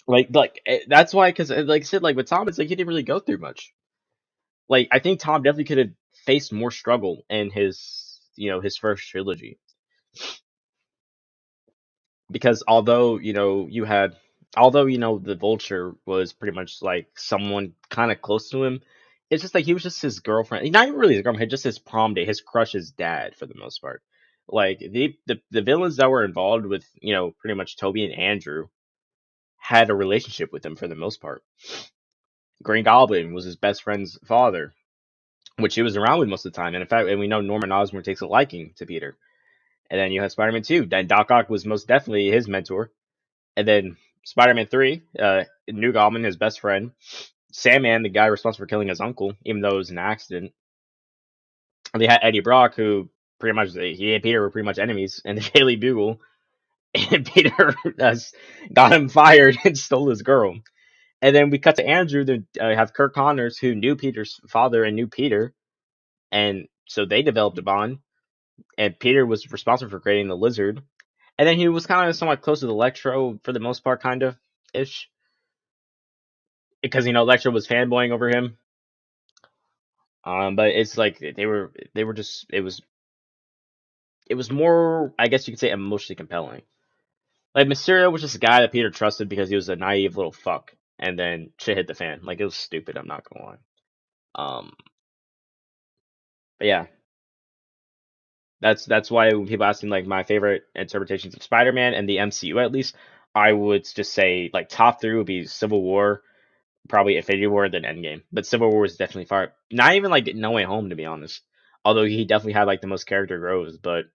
that's why, because like I said, with Tom, it's he didn't really go through much. I think Tom definitely could have faced more struggle in his first trilogy. Because although the Vulture was pretty much someone kind of close to him, it's just he was just his girlfriend, not even really his girlfriend, just his prom date, his crush's dad for the most part. The villains that were involved with pretty much Toby and Andrew had a relationship with him for the most part. Green Goblin was his best friend's father, which he was around with most of the time, and in fact, we know Norman Osborn takes a liking to Peter. And then you have Spider-Man 2. Then Doc Ock was most definitely his mentor. And then Spider-Man 3, New Goblin, his best friend. Sandman, the guy responsible for killing his uncle, even though it was an accident. And they had Eddie Brock, who pretty much, he and Peter were pretty much enemies in the Daily Bugle. And Peter got him fired and stole his girl. And then we cut to Andrew, then have Kirk Connors, who knew Peter's father and knew Peter. And so they developed a bond. And Peter was responsible for creating the Lizard. And then he was kind of somewhat close to Electro for the most part, kind of ish. Because Electro was fanboying over him. But it's they were just it was more, I guess you could say, emotionally compelling. Mysterio was just a guy that Peter trusted because he was a naive little fuck, and then shit hit the fan. It was stupid, I'm not gonna lie. But yeah. That's why when people ask me my favorite interpretations of Spider-Man and the MCU, at least, I would just say top 3 would be Civil War, probably Infinity War, then Endgame. But Civil War was definitely far. Not even No Way Home, to be honest. Although he definitely had the most character growth, but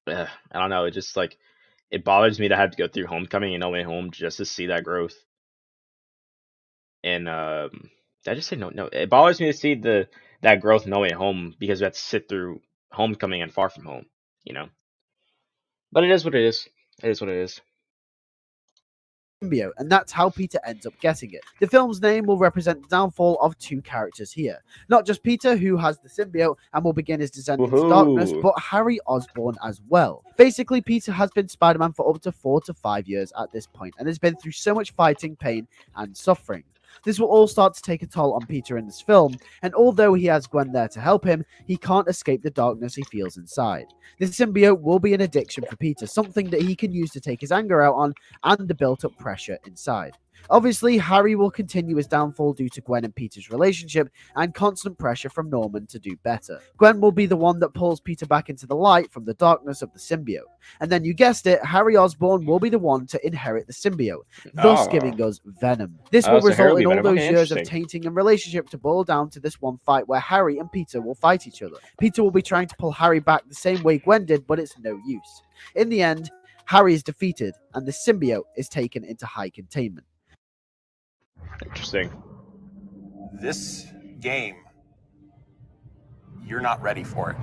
I don't know. It just it bothers me to have to go through Homecoming and No Way Home just to see that growth. And did I just say no? No, it bothers me to see that growth in No Way Home because we have to sit through Homecoming and Far From Home, But it is what it is. It is what it is. Symbiote, and that's how Peter ends up getting it. The film's name will represent the downfall of 2 characters here. Not just Peter, who has the symbiote and will begin his descent into darkness, but Harry Osborn as well. Basically, Peter has been Spider-Man for up to 4 to 5 years at this point, and has been through so much fighting, pain, and suffering. This will all start to take a toll on Peter in this film, and although he has Gwen there to help him, he can't escape the darkness he feels inside. This symbiote will be an addiction for Peter, something that he can use to take his anger out on and the built-up pressure inside. Obviously, Harry will continue his downfall due to Gwen and Peter's relationship and constant pressure from Norman to do better. Gwen will be the one that pulls Peter back into the light from the darkness of the symbiote. And then you guessed it, Harry Osborn will be the one to inherit the symbiote, thus giving us Venom. This will result in all those years of tainting and relationship to boil down to this one fight where Harry and Peter will fight each other. Peter will be trying to pull Harry back the same way Gwen did, but it's no use. In the end, Harry is defeated and the symbiote is taken into high containment. Interesting. This game, you're not ready for it.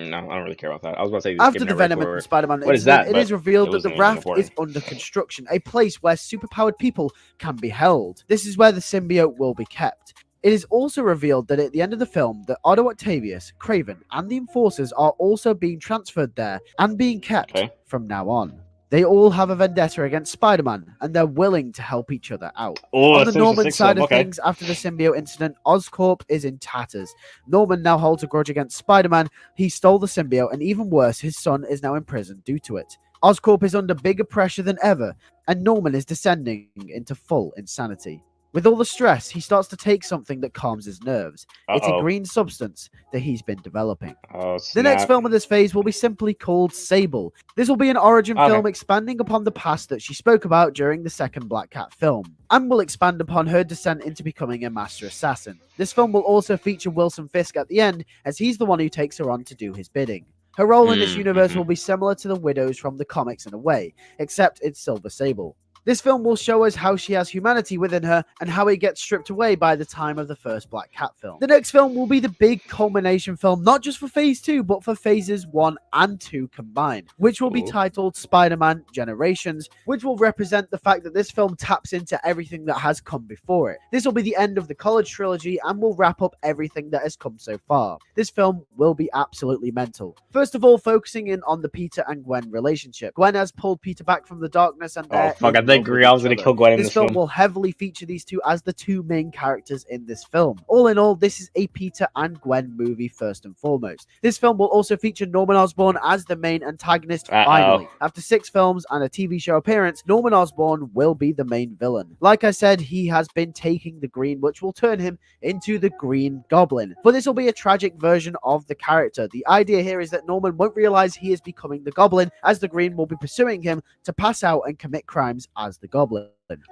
No, I don't really care about that. I was about to say after the Venom and Spider-Man incident, it is revealed that the Raft is under construction, a place where superpowered people can be held. This is where the symbiote will be kept. It is also revealed that at the end of the film, that Otto Octavius, Kraven, and the Enforcers are also being transferred there and being kept from now on. They all have a vendetta against Spider-Man, and they're willing to help each other out. Oh, On the Sinister Norman Six side film, of okay. things, after the symbiote incident, Oscorp is in tatters. Norman now holds a grudge against Spider-Man. He stole the symbiote, and even worse, his son is now in prison due to it. Oscorp is under bigger pressure than ever, and Norman is descending into full insanity. With all the stress, he starts to take something that calms his nerves. It's a green substance that he's been developing. Oh, The next snap. film of this phase will be simply called Sable. This will be an origin Okay. film expanding upon the past that she spoke about during the second Black Cat film, and will expand upon her descent into becoming a master assassin. This film will also feature Wilson Fisk at the end, as he's the one who takes her on to do his bidding. Her role in this universe will be similar to the Widows from the comics in a way, except it's Silver Sable. This film will show us how she has humanity within her and how it gets stripped away by the time of the first Black Cat film. The next film will be the big culmination film, not just for Phase 2, but for Phases 1 and 2 combined, which will be titled Spider-Man Generations, which will represent the fact that this film taps into everything that has come before it. This will be the end of the college trilogy and will wrap up everything that has come so far. This film will be absolutely mental. First of all, focusing in on the Peter and Gwen relationship. Gwen has pulled Peter back from the darkness and Oh, fuck, I think I was gonna kill Gwen in this film. Will heavily feature these two as the two main characters in this film. All in all, this is a Peter and Gwen movie first and foremost. This film will also feature Norman Osborn as the main antagonist finally. After 6 films and a TV show appearance, Norman Osborn will be the main villain. Like I said, he has been taking the green, which will turn him into the Green Goblin. But this will be a tragic version of the character. The idea here is that Norman won't realize he is becoming the Goblin, as the Green will be pursuing him to pass out and commit crimes as the Goblin.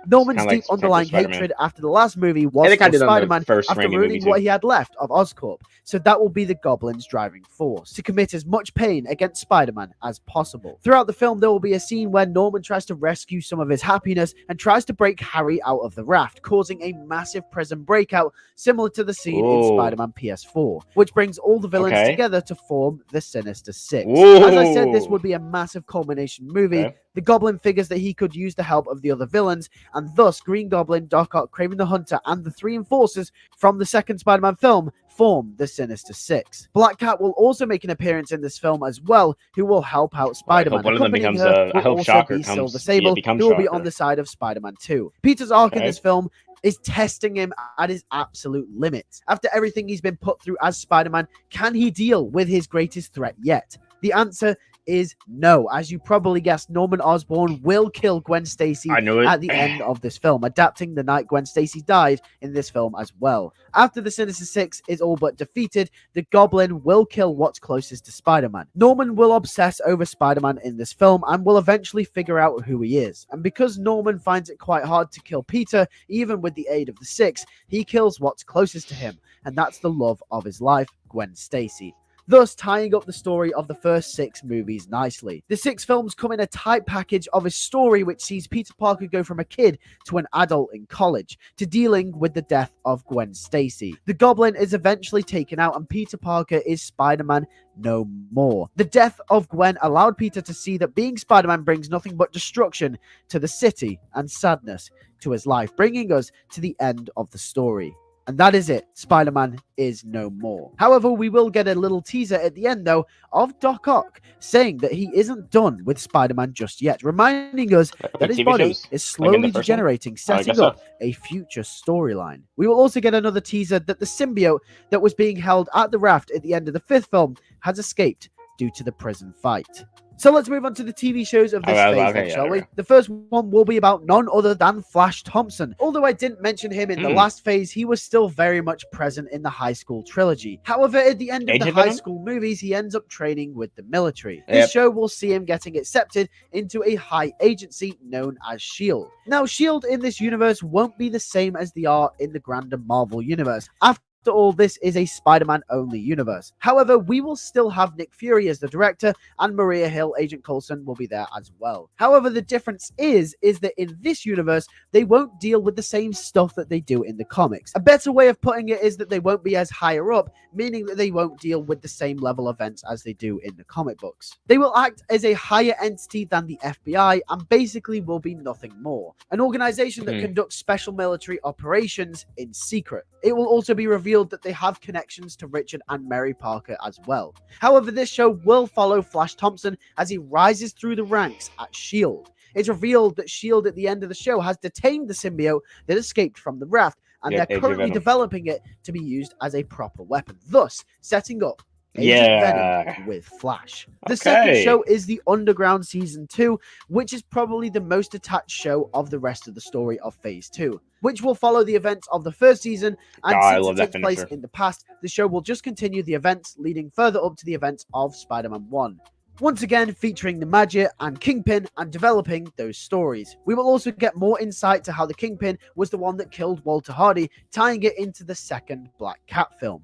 Norman's deep underlying hatred after the last movie was for Spider-Man after ruining what he had left of Oscorp, so that will be the Goblin's driving force, to commit as much pain against Spider-Man as possible. Throughout the film, there will be a scene where Norman tries to rescue some of his happiness and tries to break Harry out of the raft, causing a massive prison breakout similar to the scene in Spider-Man PS4, which brings all the villains together to form the Sinister Six. As I said, this would be a massive culmination movie. The Goblin figures that he could use the help of the other villains, and thus Green Goblin, Doc Ock, Kraven the Hunter, and the 3 Enforcers from the second Spider-Man film form the Sinister Six. Black Cat will also make an appearance in this film as well, who will help out Spider-Man. One of them becomes I hope Shocker comes, Silver Sable, who will be on the side of Spider-Man 2. Peter's arc in this film is testing him at his absolute limits. After everything he's been put through as Spider-Man, can he deal with his greatest threat yet? The answer is no. As you probably guessed, Norman Osborn will kill Gwen Stacy at the end of this film, adapting the night Gwen Stacy died in this film as well. After the Sinister Six is all but defeated, the Goblin will kill what's closest to Spider-Man. Norman will obsess over Spider-Man in this film and will eventually figure out who he is. And because Norman finds it quite hard to kill Peter, even with the aid of the Six, he kills what's closest to him, and that's the love of his life, Gwen Stacy, thus tying up the story of the first 6 movies nicely. The 6 films come in a tight package of a story which sees Peter Parker go from a kid to an adult in college, to dealing with the death of Gwen Stacy. The Goblin is eventually taken out and Peter Parker is Spider-Man no more. The death of Gwen allowed Peter to see that being Spider-Man brings nothing but destruction to the city and sadness to his life, bringing us to the end of the story. And that is it. Spider-Man is no more. However, we will get a little teaser at the end, though, of Doc Ock saying that he isn't done with Spider-Man just yet, reminding us that his body is slowly degenerating, setting up a future storyline. We will also get another teaser that the symbiote that was being held at the raft at the end of the 5th film has escaped due to the prison fight. So let's move on to the TV shows of this phase, shall we? The first one will be about none other than Flash Thompson. Although I didn't mention him in the last phase, he was still very much present in the high school trilogy. However, at the end of the high school movies, he ends up training with the military. This show will see him getting accepted into a high agency known as S.H.I.E.L.D. Now, S.H.I.E.L.D. in this universe won't be the same as they are in the grander Marvel universe. After all, this is a Spider-Man only universe. However, we will still have Nick Fury as the director, and Maria Hill, Agent Coulson, will be there as well. However, the difference is that in this universe, they won't deal with the same stuff that they do in the comics. A better way of putting it is that they won't be as higher up, meaning that they won't deal with the same level events as they do in the comic books. They will act as a higher entity than the FBI, and basically will be nothing more. An organization that conducts special military operations in secret. It will also be revealed revealed that they have connections to Richard and Mary Parker as well. However, this show will follow Flash Thompson as he rises through the ranks at S.H.I.E.L.D. It's revealed that S.H.I.E.L.D. at the end of the show has detained the symbiote that escaped from the raft, and Yeah, they're Agent currently Venom. developing it to be used as a proper weapon, thus setting up Agent Yeah. Venom with Flash. The second Okay. show is The Underground Season 2, which is probably the most attached show of the rest of the story of Phase 2, which will follow the events of the first season, and God, I since love it that takes place finisher. in the past, the show will just continue the events leading further up to the events of Spider-Man 1. Once again, featuring the Maggia and Kingpin and developing those stories. We will also get more insight to how the Kingpin was the one that killed Walter Hardy, tying it into the second Black Cat film.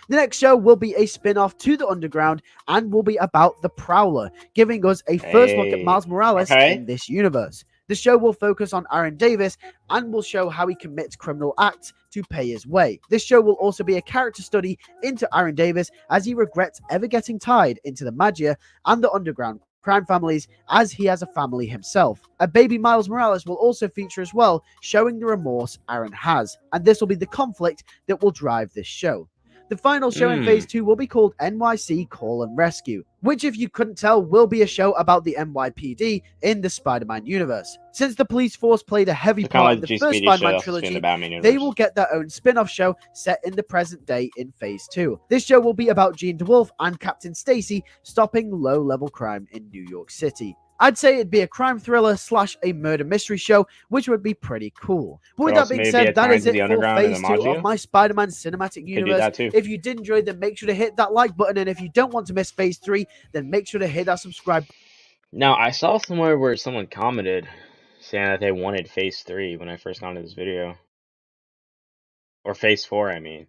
The next show will be a spin-off to The Underground and will be about the Prowler, giving us a first look at Hey. Miles Morales Okay. in this universe. The show will focus on Aaron Davis and will show how he commits criminal acts to pay his way. This show will also be a character study into Aaron Davis as he regrets ever getting tied into the Maggia and the Underground crime families, as he has a family himself. A baby Miles Morales will also feature as well, showing the remorse Aaron has, and this will be the conflict that will drive this show. The final show in Phase 2 will be called NYC Call and Rescue, which, if you couldn't tell, will be a show about the NYPD in the Spider-Man universe. Since the police force played a heavy So kind of part like in the the GSPD first show Spider-Man that's supposed to be in trilogy, the Batman universe. they will get their own spin-off show set in the present day in Phase 2. This show will be about Jean DeWolf and Captain Stacy stopping low-level crime in New York City. I'd say it'd be a crime thriller / a murder mystery show, which would be pretty cool. But with Could that also being maybe said, a that tie is into it the for Underground and Phase the 2 Maggia. of my Spider-Man cinematic Could do universe. that too. If you did enjoy, then make sure to hit that like button, and if you don't want to miss Phase 3, then make sure to hit that subscribe. Now, I saw somewhere where someone commented saying that they wanted Phase 3 when I first got into this video. Or Phase 4, I mean.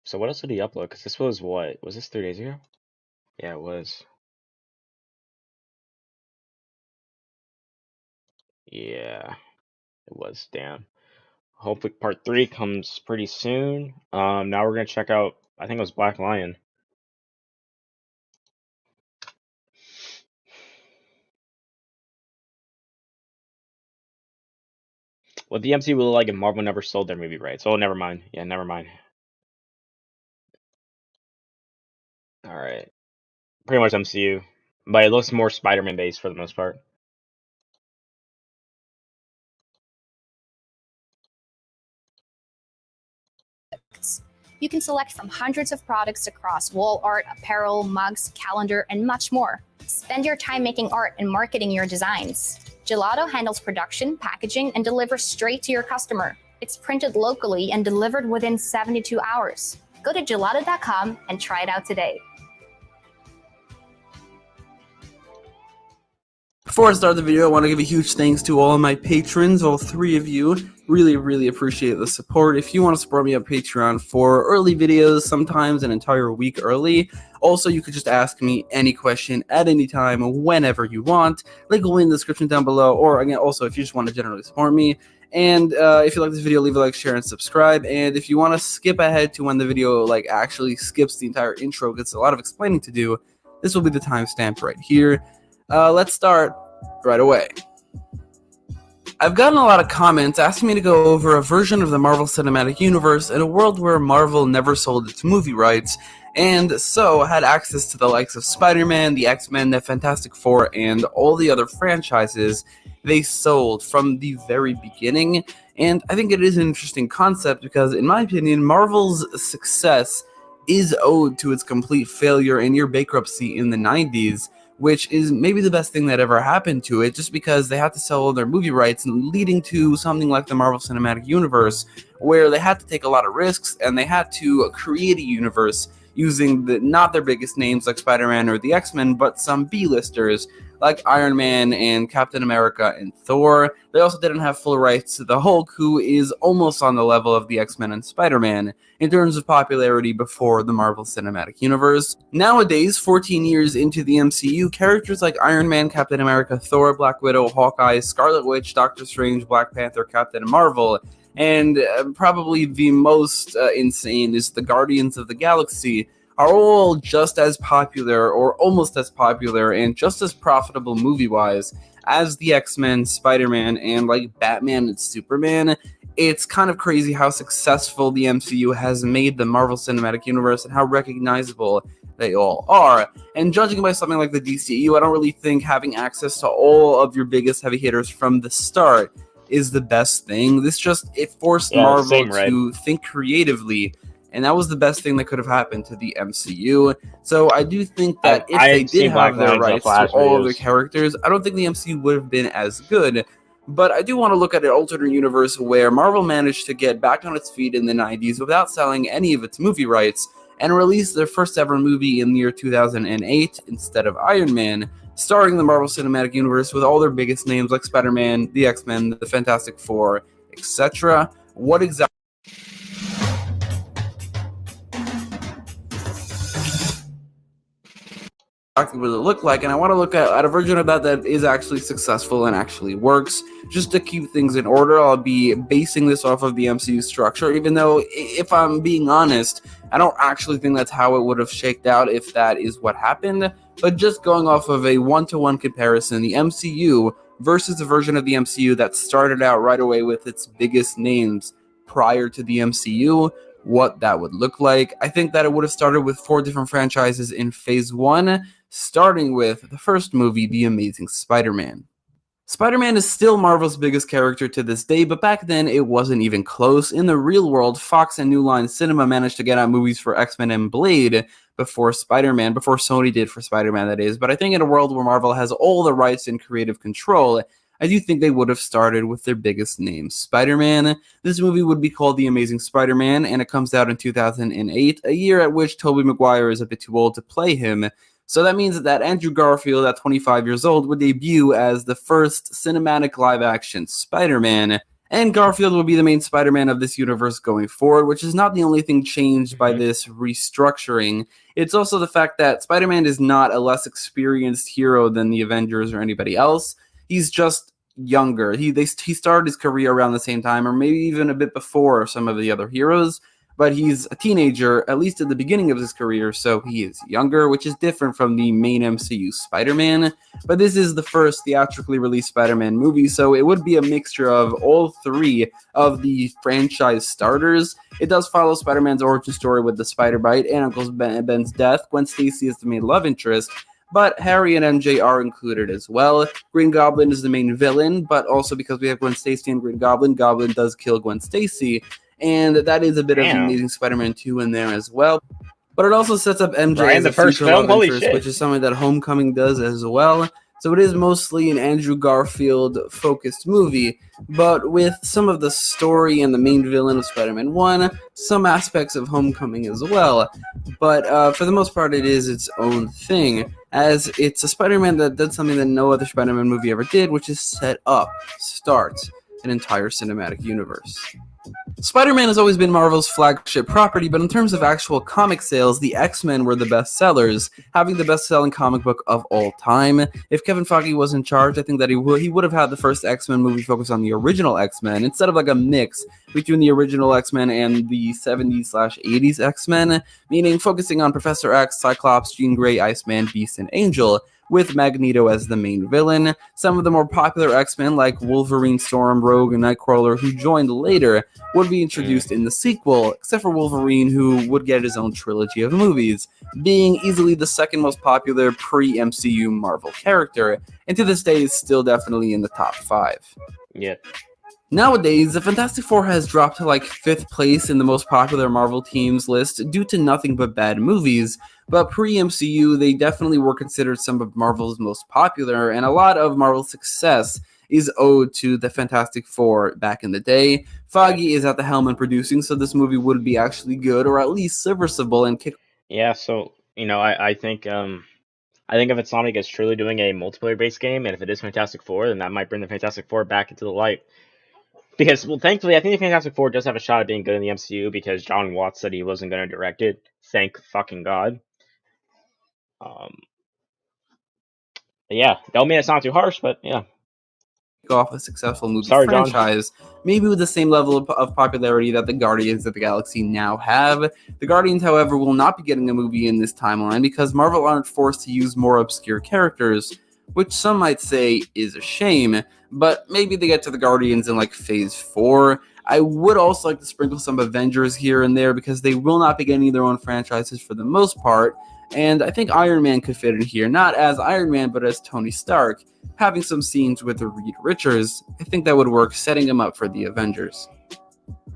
So what else did he upload? Because this was what? Was this 3 days ago? Yeah, it was. Yeah, it was. Damn. Hopefully part 3 comes pretty soon. Now we're gonna check out, I think it was Black Lion. What the MCU will like if Marvel never sold their movie rights. Oh, never mind. Yeah, never mind. Alright. Pretty much MCU. But it looks more Spider-Man based for the most part. You can select from hundreds of products across wall art, apparel, mugs, calendar, and much more. Spend your time making art and marketing your designs. Gelato handles production, packaging, and delivers straight to your customer. It's printed locally and delivered within 72 hours. Go to gelato.com and try it out today. Before I start the video, I want to give a huge thanks to all of my patrons, all 3 of you. Really appreciate the support. If you want to support me on Patreon for early videos, sometimes an entire week early. Also, you could just ask me any question at any time, whenever you want. Link will be in the description down below, or again, also if you just want to generally support me. And if you like this video, leave a like, share, and subscribe. And if you want to skip ahead to when the video actually skips the entire intro, gets a lot of explaining to do, this will be the timestamp right here. Let's start right away. I've gotten a lot of comments asking me to go over a version of the Marvel Cinematic Universe in a world where Marvel never sold its movie rights, and so had access to the likes of Spider-Man, the X-Men, the Fantastic Four, and all the other franchises they sold from the very beginning. And I think it is an interesting concept because, in my opinion, Marvel's success is owed to its complete failure and near bankruptcy in the 90s, which is maybe the best thing that ever happened to it, just because they had to sell their movie rights, and leading to something like the Marvel Cinematic Universe, where they had to take a lot of risks, and they had to create a universe using not their biggest names like Spider-Man or the X-Men, but some B-listers like Iron Man and Captain America and Thor. They also didn't have full rights to the Hulk, who is almost on the level of the X-Men and Spider-Man in terms of popularity before the Marvel Cinematic Universe. Nowadays, 14 years into the MCU, characters like Iron Man, Captain America, Thor, Black Widow, Hawkeye, Scarlet Witch, Doctor Strange, Black Panther, Captain Marvel, and probably the most insane is the Guardians of the Galaxy, are all just as popular, or almost as popular, and just as profitable movie-wise as the X-Men, Spider-Man, and Batman and Superman. it's kind of crazy how successful the MCU has made the Marvel Cinematic Universe and how recognizable they all are. And judging by something like the DCU, I don't really think having access to all of your biggest heavy hitters from the start is the best thing. It forced Marvel to think creatively, and that was the best thing that could have happened to the MCU. So I do think that if they did have their rights to all of their characters, I don't think the MCU would have been as good. But I do want to look at an alternate universe where Marvel managed to get back on its feet in the 90s without selling any of its movie rights and release their first ever movie in the year 2008 instead of Iron Man, starring the Marvel Cinematic Universe with all their biggest names like Spider-Man, the X-Men, the Fantastic Four, etc. What exactly would it look like? And I want to look at a version of that is actually successful and actually works. Just to keep things in order, I'll be basing this off of the MCU structure, even though, if I'm being honest, I don't actually think that's how it would have shaked out if that is what happened. But just going off of a one-to-one comparison, the MCU versus a version of the MCU that started out right away with its biggest names prior to the MCU, what that would look like. I think that it would have started with 4 different franchises in phase 1, starting with the first movie, The Amazing Spider-Man. Spider-Man is still Marvel's biggest character to this day, but back then it wasn't even close. In the real world, Fox and New Line Cinema managed to get out movies for X-Men and Blade before Spider-Man, before Sony did for Spider-Man, that is. But I think in a world where Marvel has all the rights and creative control, I do think they would have started with their biggest name, Spider-Man. This movie would be called The Amazing Spider-Man, and it comes out in 2008, a year at which Tobey Maguire is a bit too old to play him. So that means that Andrew Garfield, at 25 years old, would debut as the first cinematic live-action Spider-Man, and Garfield will be the main Spider-Man of this universe going forward, which is not the only thing changed by this restructuring. It's also the fact that Spider-Man is not a less experienced hero than the Avengers or anybody else. He's just younger. He started his career around the same time, or maybe even a bit before some of the other heroes, but he's a teenager, at least at the beginning of his career, so he is younger, which is different from the main MCU Spider-Man. But this is the first theatrically released Spider-Man movie, so it would be a mixture of all 3 of the franchise starters. It does follow Spider-Man's origin story with the spider bite and Uncle Ben's death. Gwen Stacy is the main love interest, but Harry and MJ are included as well. Green Goblin is the main villain, but also because we have Gwen Stacy and Green Goblin, Goblin does kill Gwen Stacy, and that is a bit of Amazing Spider-Man 2 in there as well. But it also sets up MJ as the first film, which is something that Homecoming does as well. So it is mostly an Andrew Garfield-focused movie, but with some of the story and the main villain of Spider-Man 1, some aspects of Homecoming as well. But for the most part, it is its own thing, as it's a Spider-Man that did something that no other Spider-Man movie ever did, which is start an entire cinematic universe. Spider-Man has always been Marvel's flagship property, but in terms of actual comic sales, the X-Men were the best sellers, having the best-selling comic book of all time. If Kevin Feige was in charge, I think that he would have had the first X-Men movie focus on the original X-Men, instead of like a mix between the original X-Men and the 70s/80s X-Men, meaning focusing on Professor X, Cyclops, Jean Grey, Iceman, Beast, and Angel, with Magneto as the main villain. Some of the more popular X-Men, like Wolverine, Storm, Rogue, and Nightcrawler, who joined later, would be introduced in the sequel, except for Wolverine, who would get his own trilogy of movies, being easily the second most popular pre-MCU Marvel character, and to this day is still definitely in the top 5. Yep. Nowadays, the Fantastic Four has dropped to like 5th place in the most popular Marvel teams list due to nothing but bad movies, but pre-MCU, they definitely were considered some of Marvel's most popular, and a lot of Marvel's success is owed to the Fantastic Four back in the day. Feige is at the helm and producing, so this movie would be actually good, or at least serviceable, and kick. Yeah, so, I think if it's Sonic is truly doing a multiplayer-based game, and if it is Fantastic Four, then that might bring the Fantastic Four back into the light. Because, well, thankfully, I think the Fantastic Four does have a shot at being good in the MCU, because John Watts said he wasn't going to direct it. Thank fucking God. Yeah, don't mean it's not too harsh, but yeah. Off a successful movie franchise, maybe with the same level of popularity that the Guardians of the Galaxy now have. The Guardians, however, will not be getting a movie in this timeline because Marvel aren't forced to use more obscure characters, which some might say is a shame, but maybe they get to the Guardians in like phase 4. I would also like to sprinkle some Avengers here and there because they will not be getting their own franchises for the most part. And I think Iron Man could fit in here, not as Iron Man, but as Tony Stark, having some scenes with Reed Richards. I think that would work, setting him up for the Avengers.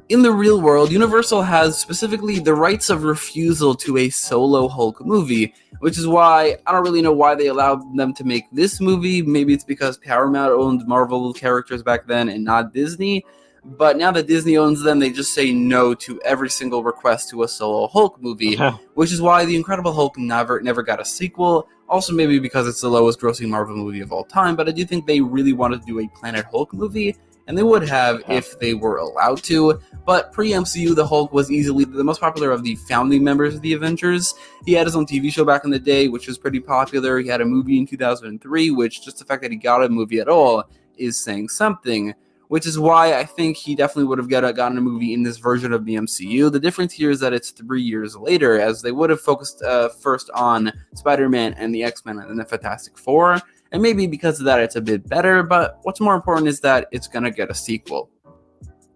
In the real world, Universal has specifically the rights of refusal to a solo Hulk movie, which is why I don't really know why they allowed them to make this movie. Maybe it's because Paramount owned Marvel characters back then and not Disney. But now that Disney owns them, they just say no to every single request to a solo Hulk movie, which is why The Incredible Hulk never got a sequel. Also, maybe because it's the lowest grossing Marvel movie of all time, but I do think they really wanted to do a Planet Hulk movie, and they would have if they were allowed to. But pre-MCU, the Hulk was easily the most popular of the founding members of the Avengers. He had his own TV show back in the day, which was pretty popular. He had a movie in 2003, which just the fact that he got a movie at all is saying something. Which is why I think he definitely would have gotten a movie in this version of the MCU. The difference here is that it's 3 years later, as they would have focused first on Spider-Man and the X-Men and the Fantastic Four. And maybe because of that, it's a bit better, but what's more important is that it's going to get a sequel.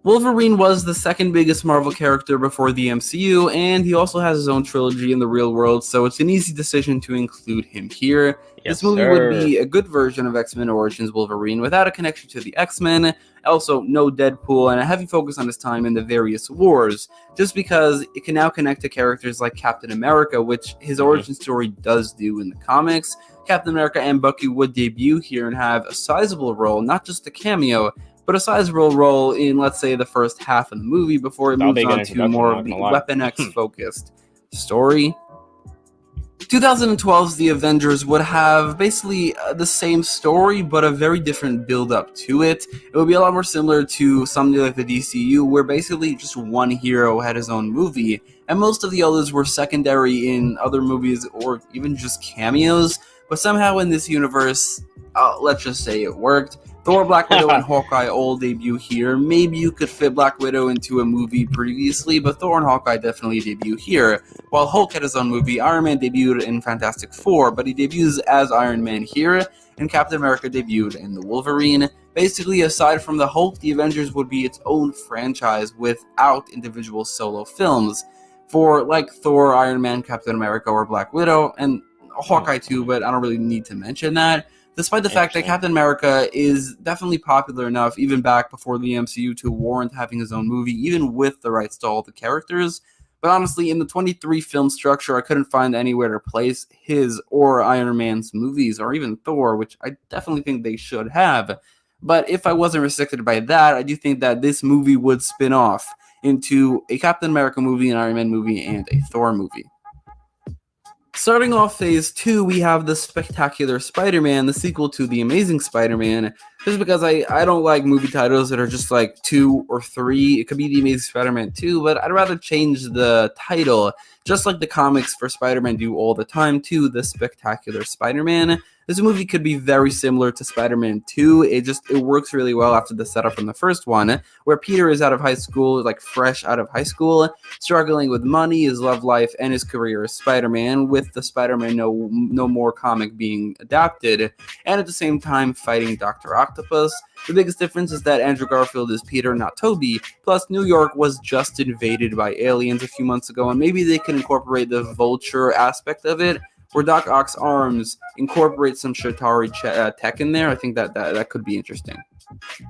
Wolverine was the second biggest Marvel character before the MCU, and he also has his own trilogy in the real world, so it's an easy decision to include him here. This movie would be a good version of X-Men Origins Wolverine without a connection to the X-Men, also no Deadpool, and a heavy focus on his time in the various wars, just because it can now connect to characters like Captain America, which his origin story does do in the comics. Captain America and Bucky would debut here and have a sizable role, not just a cameo, but a sizable role in, let's say, the first half of the movie before it moves on to more of the Weapon X-focused story. 2012's The Avengers would have basically the same story, but a very different build-up to it. It would be a lot more similar to something like the DCU, where basically just one hero had his own movie, and most of the others were secondary in other movies or even just cameos. But somehow in this universe, let's just say it worked. Thor, Black Widow, and Hawkeye all debut here. Maybe you could fit Black Widow into a movie previously, but Thor and Hawkeye definitely debut here. While Hulk had his own movie, Iron Man debuted in Fantastic Four, but he debuts as Iron Man here, and Captain America debuted in The Wolverine. Basically, aside from the Hulk, the Avengers would be its own franchise without individual solo films. For, like, Thor, Iron Man, Captain America, or Black Widow, and Hawkeye too, but I don't really need to mention that. Despite the fact that Captain America is definitely popular enough, even back before the MCU, to warrant having his own movie, even with the rights to all the characters. But honestly, in the 23 film structure, I couldn't find anywhere to place his or Iron Man's movies, or even Thor, which I definitely think they should have. But if I wasn't restricted by that, I do think that this movie would spin off into a Captain America movie, an Iron Man movie, and a Thor movie. Starting off Phase 2, we have The Spectacular Spider-Man, the sequel to The Amazing Spider-Man, just because I don't like movie titles that are just like 2 or 3. It could be The Amazing Spider-Man 2, but I'd rather change the title, just like the comics for Spider-Man do all the time, to The Spectacular Spider-Man. This movie could be very similar to Spider-Man 2. It works really well after the setup from the first one, where Peter is out of high school, like fresh out of high school, struggling with money, his love life, and his career as Spider-Man, with the Spider-Man No More comic being adapted, and at the same time fighting Dr. Octopus. The biggest difference is that Andrew Garfield is Peter, not Tobey, plus New York was just invaded by aliens a few months ago, and maybe they can incorporate the Vulture aspect of it, where Doc Ock's arms incorporate some Chitauri tech in there. I think that could be interesting.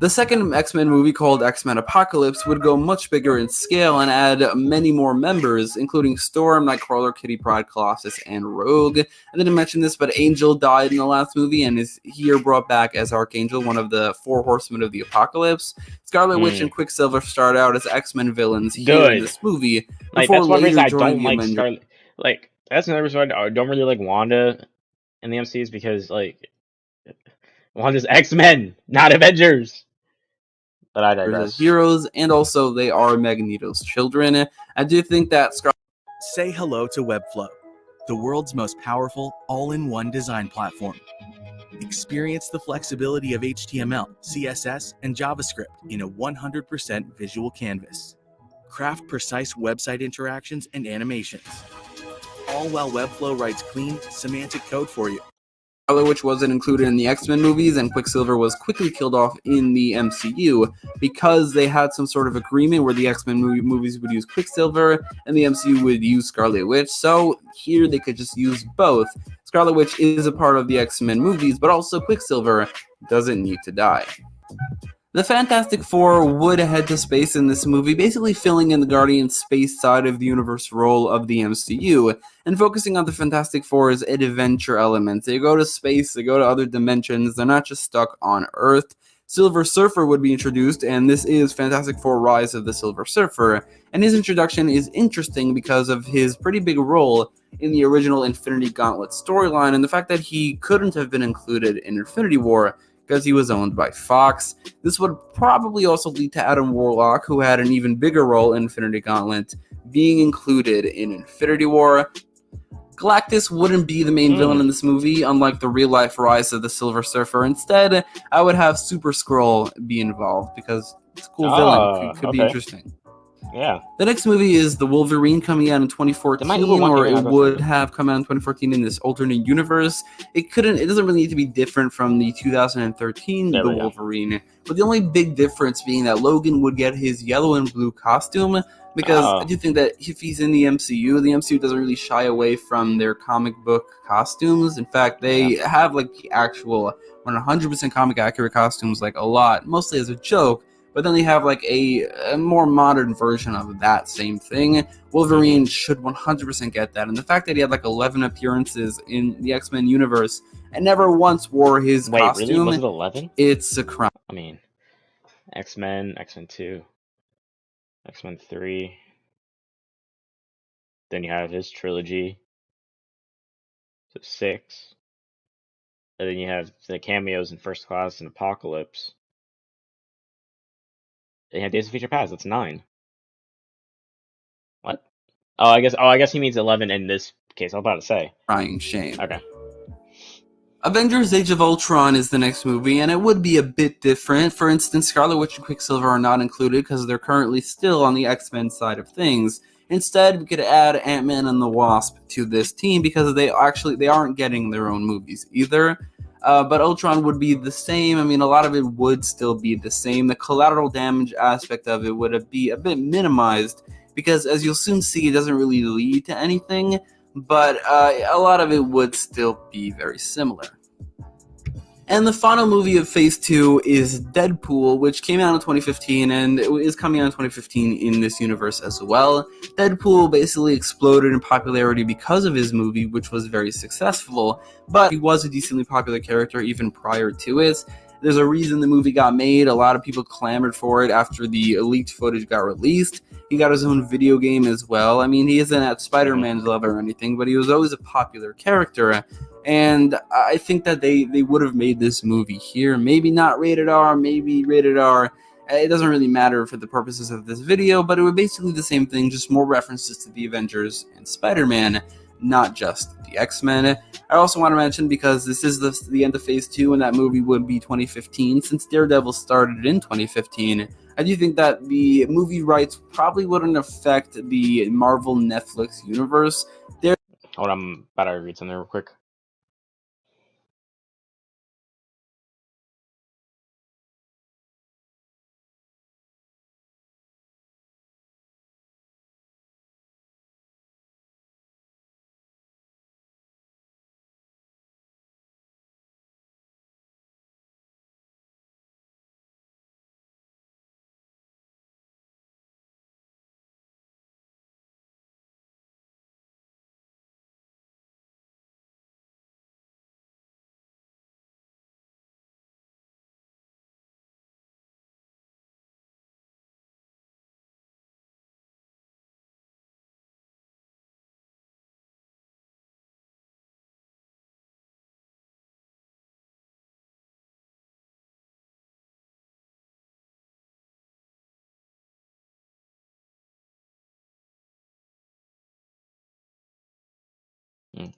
The second X-Men movie, called X-Men Apocalypse, would go much bigger in scale and add many more members, including Storm, Nightcrawler, Kitty Pryde, Colossus, and Rogue. I didn't mention this, but Angel died in the last movie and is here brought back as Archangel, one of the 4 horsemen of the Apocalypse. Scarlet Witch and Quicksilver start out as X-Men villains here in this movie. Like, that's one reason I don't like Scarlet. Like, that's another reason I don't really like Wanda in the MCs, because, like, Wanda's X-Men, not Avengers. But I digress. Heroes, and also they are Magneto's children. I do think that Say hello to Webflow, the world's most powerful all-in-one design platform. Experience the flexibility of HTML, CSS, and JavaScript in a 100% visual canvas. Craft precise website interactions and animations, all while Webflow writes clean, semantic code for you. Scarlet Witch wasn't included in the X-Men movies, and Quicksilver was quickly killed off in the MCU because they had some sort of agreement where the X-Men movies would use Quicksilver and the MCU would use Scarlet Witch. So here they could just use both. Scarlet Witch is a part of the X-Men movies, but also Quicksilver doesn't need to die. The Fantastic Four would head to space in this movie, basically filling in the Guardian space side of the universe role of the MCU, and focusing on the Fantastic Four's adventure elements. They go to space, they go to other dimensions, they're not just stuck on Earth. Silver Surfer would be introduced, and this is Fantastic Four Rise of the Silver Surfer, and his introduction is interesting because of his pretty big role in the original Infinity Gauntlet storyline, and the fact that he couldn't have been included in Infinity War because he was owned by Fox. This would probably also lead to Adam Warlock, who had an even bigger role in Infinity Gauntlet, being included in Infinity War. Galactus wouldn't be the main villain in this movie, unlike the real-life Rise of the Silver Surfer. Instead, I would have Super Skrull be involved, because it's a cool villain. Could be interesting. Yeah. The next movie is The Wolverine, coming out in 2014, or it would have come out in 2014 in this alternate universe. It doesn't really need to be different from the 2013 The Wolverine, but the only big difference being that Logan would get his yellow and blue costume, because I do think that if he's in the MCU doesn't really shy away from their comic book costumes. In fact, they have like the actual 100% comic accurate costumes, like a lot, mostly as a joke. But then they have like a more modern version of that same thing. Wolverine should 100% get that. And the fact that he had like 11 appearances in the X-Men universe and never once wore his costume. Really? Was it 11? It's a crime. I mean, X-Men, X-Men 2, X-Men 3. Then you have his trilogy. So 6. And then you have the cameos in First Class and Apocalypse. They had Days of Future Past. That's 9. What? I guess he means 11 in this case. I was about to say. Crying shame. Okay. Avengers: Age of Ultron is the next movie, and it would be a bit different. For instance, Scarlet Witch and Quicksilver are not included because they're currently still on the X-Men side of things. Instead, we could add Ant-Man and the Wasp to this team because they aren't getting their own movies either. But Ultron would be the same. I mean, a lot of it would still be the same. The collateral damage aspect of it would be a bit minimized because, as you'll soon see, it doesn't really lead to anything. But a lot of it would still be very similar. And the final movie of Phase 2 is Deadpool, which came out in 2015, and it is coming out in 2015 in this universe as well. Deadpool basically exploded in popularity because of his movie, which was very successful, but he was a decently popular character even prior to it. There's a reason the movie got made. A lot of people clamored for it after the leaked footage got released. He got his own video game as well. I mean, he isn't at Spider-Man's level or anything, but he was always a popular character. And I think that they would have made this movie here. Maybe not rated R, maybe rated R. It doesn't really matter for the purposes of this video, but it would basically the same thing, just more references to the Avengers and Spider-Man, not just the X-Men. I also want to mention, because this is the end of Phase 2, and that movie would be 2015, since Daredevil started in 2015, I do think that the movie rights probably wouldn't affect the Marvel Netflix universe. Hold on, I'm about to read something real quick.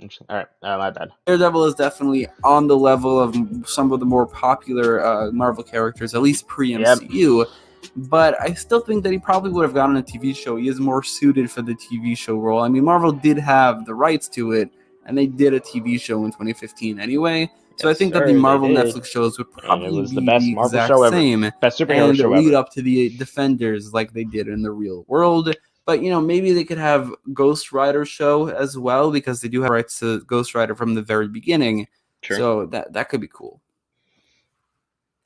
Interesting. All right, my bad. Daredevil is definitely on the level of some of the more popular Marvel characters, at least pre-MCU. Yep. But I still think that he probably would have gotten a TV show. He is more suited for the TV show role. I mean, Marvel did have the rights to it, and they did a TV show in 2015 anyway. So I Yes, think that sir, the they Marvel did. Netflix shows would And it probably was be the best the Marvel exact show ever. same Best superhero and show lead ever. up to the Defenders like they did in the real world. But, you know, maybe they could have Ghost Rider show as well, because they do have rights to Ghost Rider from the very beginning. Sure. So that could be cool.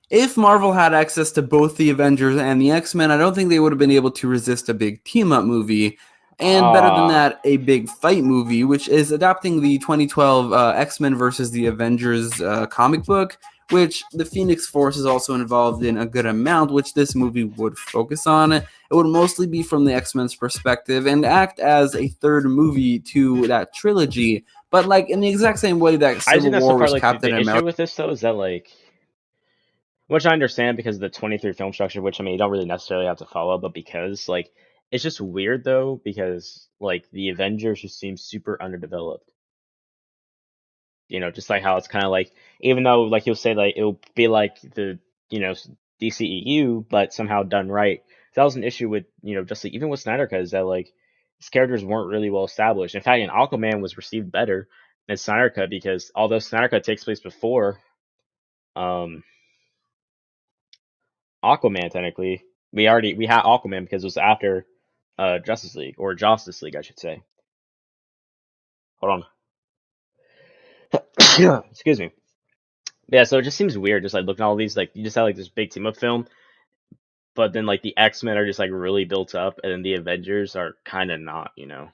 If Marvel had access to both the Avengers and the X-Men, I don't think they would have been able to resist a big team-up movie. And better than that, a big fight movie, which is adapting the 2012 X-Men versus the Avengers comic book, which the Phoenix Force is also involved in a good amount, which this movie would focus on. It would mostly be from the X-Men's perspective and act as a third movie to that trilogy, but like in the exact same way that I think Civil that's War the part, was like, Captain the issue America. with this, though, is that, like, which I understand because of the 23 film structure, which, I mean, you don't really necessarily have to follow, but because, like, it's just weird, though, because, like, the Avengers just seem super underdeveloped. You know, just like how it's kind of like, even though, like, you'll say, like, it'll be like the, you know, DCEU, but somehow done right. That was an issue with, you know, just like, even with Snyder Cut, is that, like, his characters weren't really well established. In fact, Aquaman was received better than Snyder Cut because although Snyder Cut takes place before Aquaman, technically, we had Aquaman because it was after Justice League, or Justice League, I should say. Hold on. Excuse me. Yeah, so it just seems weird, just like looking at all these, like, you just have like this big team up film, but then like the X-Men are just like really built up, and then the Avengers are kind of not, you know.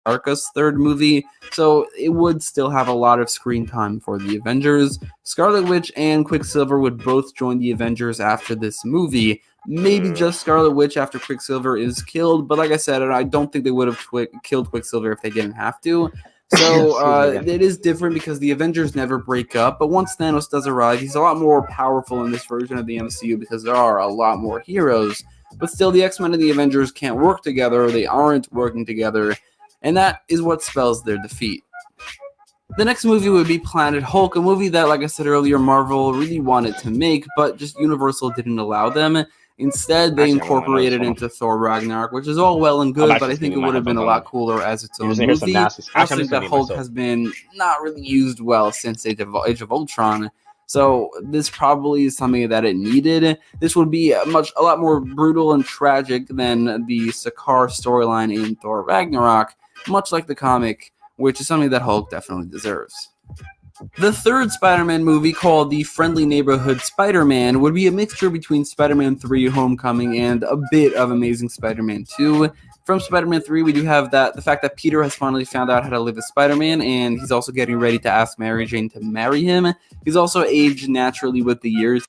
America's third movie, so it would still have a lot of screen time for the Avengers. Scarlet Witch and Quicksilver would both join the Avengers after this movie. Maybe just Scarlet Witch after Quicksilver is killed, but like I said, I don't think they would have killed Quicksilver if they didn't have to. So it is different because the Avengers never break up, but once Thanos does arrive, he's a lot more powerful in this version of the MCU because there are a lot more heroes. But still, the X-Men and the Avengers can't work together, or they aren't working together, and that is what spells their defeat. The next movie would be Planet Hulk, a movie that, like I said earlier, Marvel really wanted to make, but just Universal didn't allow them. Instead, they incorporated into Thor Ragnarok, which is all well and good, but I think it would have been a lot cooler as its own movie. I think that Hulk has been not really used well since Age of Ultron. So this probably is something that it needed. This would be a lot more brutal and tragic than the Sakaar storyline in Thor Ragnarok, much like the comic, which is something that Hulk definitely deserves. The third Spider-Man movie, called The Friendly Neighborhood Spider-Man, would be a mixture between Spider-Man 3 Homecoming and a bit of Amazing Spider-Man 2. From Spider-Man 3, we do have the fact that Peter has finally found out how to live as Spider-Man, and he's also getting ready to ask Mary Jane to marry him. He's also aged naturally with the years.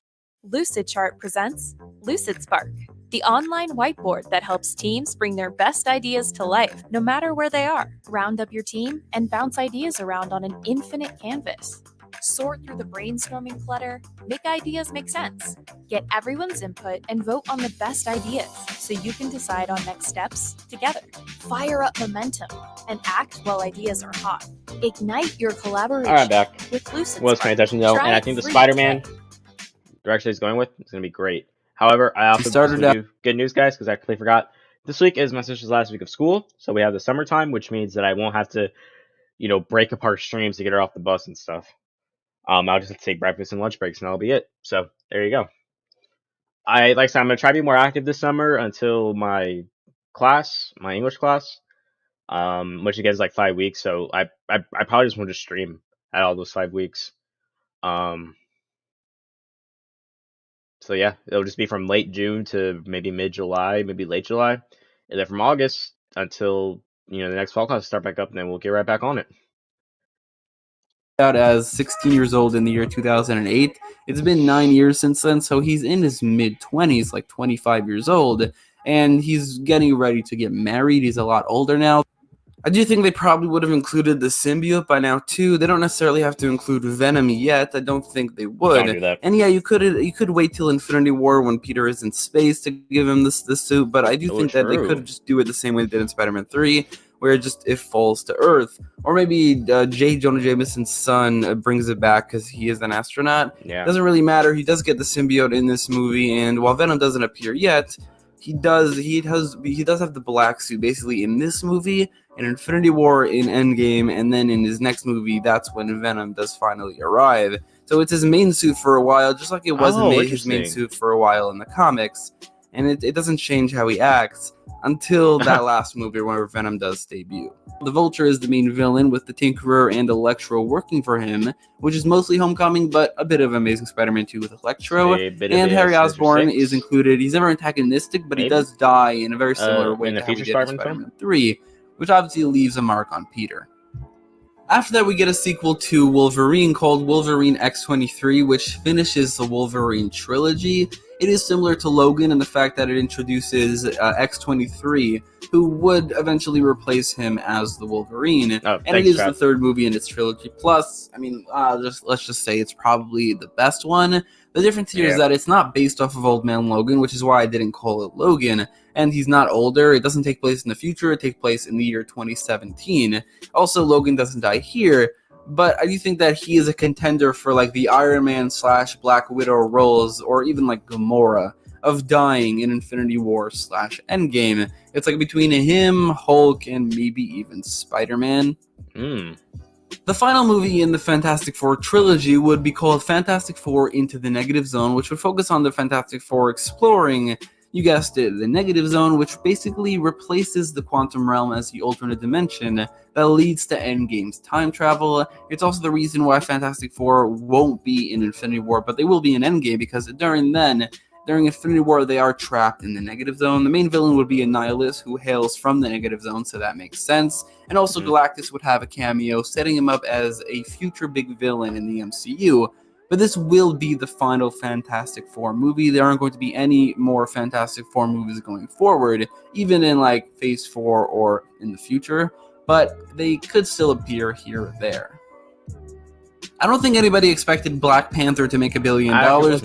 Lucidchart presents Lucid Spark, the online whiteboard that helps teams bring their best ideas to life, no matter where they are. Round up your team and bounce ideas around on an infinite canvas. Sort through the brainstorming clutter, make ideas make sense. Get everyone's input and vote on the best ideas so you can decide on next steps together. Fire up momentum and act while ideas are hot. Ignite your collaboration. All right, back. With Lucid Was paying attention though, and I think the Spider-Man direction he's going with is going to be great. However, I also started good news, guys, because I completely forgot. This week is my sister's last week of school, so we have the summertime, which means that I won't have to, you know, break apart streams to get her off the bus and stuff. I'll just have to take breakfast and lunch breaks, and that'll be it. So there you go. Like I said, I'm gonna try to be more active this summer until my English class, which again is like 5 weeks. So I probably just want to stream at all those 5 weeks. So yeah, it'll just be from late June to maybe mid-July, maybe late July, and then from August until, you know, the next fall class start back up, and then we'll get right back on it. Out as 16 years old in the year 2008. It's been 9 years since then, so he's in his mid-20s, like 25 years old, and he's getting ready to get married. He's a lot older now. I do think they probably would have included the symbiote by now too. They don't necessarily have to include Venom yet. I don't think they would. Don't do that. And yeah, you could wait till Infinity War when Peter is in space to give him this suit, but I do think that they could just do it the same way they did in Spider-Man 3, where it falls to Earth. Or maybe J. Jonah Jameson's son brings it back because he is an astronaut. Yeah. Doesn't really matter. He does get the symbiote in this movie, and while Venom doesn't appear yet, he does have the black suit basically in this movie, in Infinity War, in Endgame, and then in his next movie, that's when Venom does finally arrive. So it's his main suit for a while, just like it was his main Interesting. suit for a while in the comics, and it doesn't change how he acts until that last movie where Venom does debut. The Vulture is the main villain, with the Tinkerer and Electro working for him, which is mostly Homecoming, but a bit of Amazing Spider-Man 2 with Electro. A bit of And a Harry Sinister Osborn Six. is included. He's never antagonistic, but he Maybe. does die in a very similar way In the to how we future did in Spider-Man film? Spider-Man 3, which obviously leaves a mark on Peter. After that, we get a sequel to Wolverine called Wolverine X-23, which finishes the Wolverine trilogy. It is similar to Logan in the fact that it introduces X-23, who would eventually replace him as the Wolverine. Oh, And it is the third movie in its trilogy. Plus, I mean, let's just say it's probably the best one. The difference here is that it's not based off of Old Man Logan, which is why I didn't call it Logan. And he's not older. It doesn't take place in the future. It takes place in the year 2017. Also, Logan doesn't die here. But I do think that he is a contender for like the Iron Man / Black Widow roles, or even like Gamora, of dying in Infinity War / Endgame. It's like between him, Hulk, and maybe even Spider-Man. The final movie in the Fantastic Four trilogy would be called Fantastic Four Into the Negative Zone, which would focus on the Fantastic Four exploring, you guessed it, the Negative Zone, which basically replaces the Quantum Realm as the alternate dimension that leads to Endgame's time travel. It's also the reason why Fantastic Four won't be in Infinity War, but they will be in Endgame, because during Infinity War, they are trapped in the Negative Zone. The main villain would be Annihilus, who hails from the Negative Zone, so that makes sense. And also Galactus would have a cameo, setting him up as a future big villain in the MCU. But this will be the final Fantastic Four movie. There aren't going to be any more Fantastic Four movies going forward, even in like Phase 4 or in the future. But they could still appear here or there. I don't think anybody expected Black Panther to make $1 billion,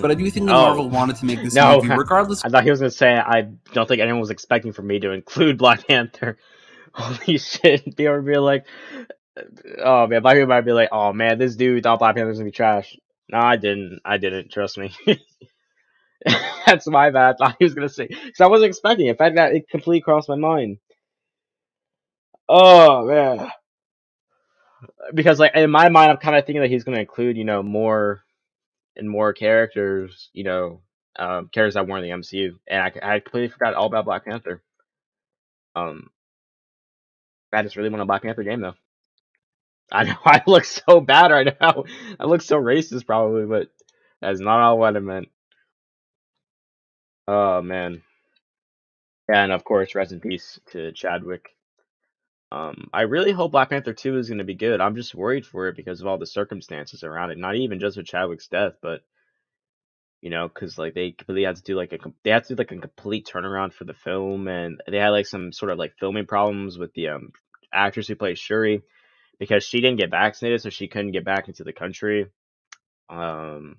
but I do think that Marvel wanted to make this movie regardless. I thought he was going to say, I don't think anyone was expecting for me to include Black Panther. Holy shit. They would be like, oh man, Black Panther might be like, oh man, this dude thought Black Panther was going to be trash. No, I didn't, trust me. That's my bad. I thought he was going to say, because I wasn't expecting it. In fact, that it completely crossed my mind. Oh man. Because like in my mind, I'm kind of thinking that he's going to include, more characters, characters that weren't in the MCU, and I completely forgot all about Black Panther. I just really want a Black Panther game though. I know I look so bad right now. I look so racist probably, but that's not all what I meant. Oh man. Yeah, and of course, rest in peace to Chadwick. I really hope Black Panther 2 is going to be good. I'm just worried for it because of all the circumstances around it. Not even just with Chadwick's death, but because like they completely had to do like a complete turnaround for the film, and they had like some sort of like filming problems with the actress who plays Shuri, because she didn't get vaccinated, so she couldn't get back into the country for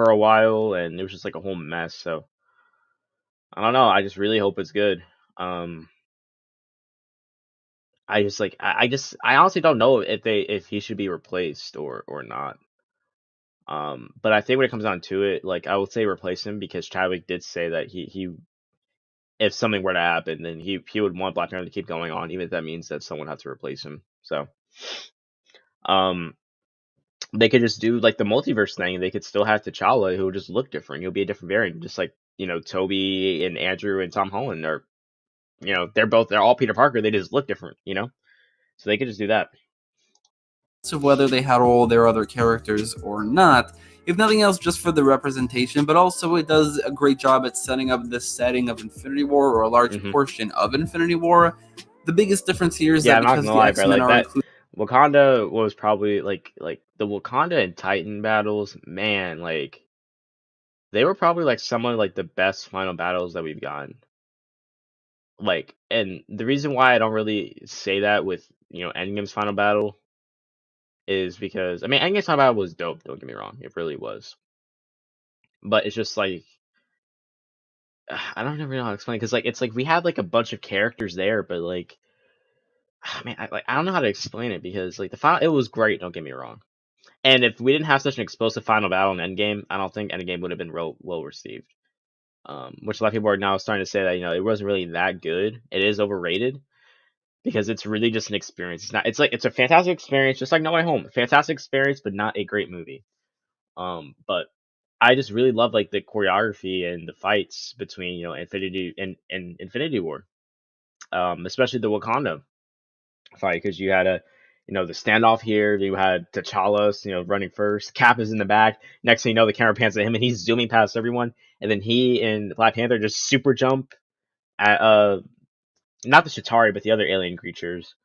a while, and it was just like a whole mess. So I don't know. I just really hope it's good. I honestly don't know if he should be replaced or not. But I think when it comes down to it, like I would say replace him, because Chadwick did say that he if something were to happen, then he would want Black Panther to keep going on, even if that means that someone has to replace him. So they could just do like the multiverse thing. They could still have T'Challa, who would just look different. He'll be a different variant, just like Toby and Andrew and Tom Holland are. They're all Peter Parker. They just look different. So they could just do that. Of whether they had all their other characters or not, if nothing else, just for the representation, but also it does a great job at setting up the setting of Infinity War, or a large portion of Infinity War. The biggest difference here is that because the X-Men are included, Wakanda was probably like the Wakanda and Titan battles, man, like they were probably like some of like the best final battles that we've gotten. Like, and the reason why I don't really say that with Endgame's final battle is because Endgame's final battle was dope, don't get me wrong, it really was, but it's just like I don't really know how to explain it, because like it's like we had like a bunch of characters there, but like I don't know how to explain it, because like the final, it was great, don't get me wrong, and if we didn't have such an explosive final battle in Endgame, I don't think Endgame would have been well received. which a lot of people are now starting to say that it wasn't really that good. It is overrated because it's really just an experience. It's not. It's like it's a fantastic experience, just like No Way Home. Fantastic experience, but not a great movie. But I just really love like the choreography and the fights between Infinity and Infinity War. Especially the Wakanda fight because you had the standoff here. You had T'Challa, running first. Cap is in the back. Next thing you know, the camera pans at him and he's zooming past everyone. And then he and Black Panther just super jump at not the Chitauri, but the other alien creatures.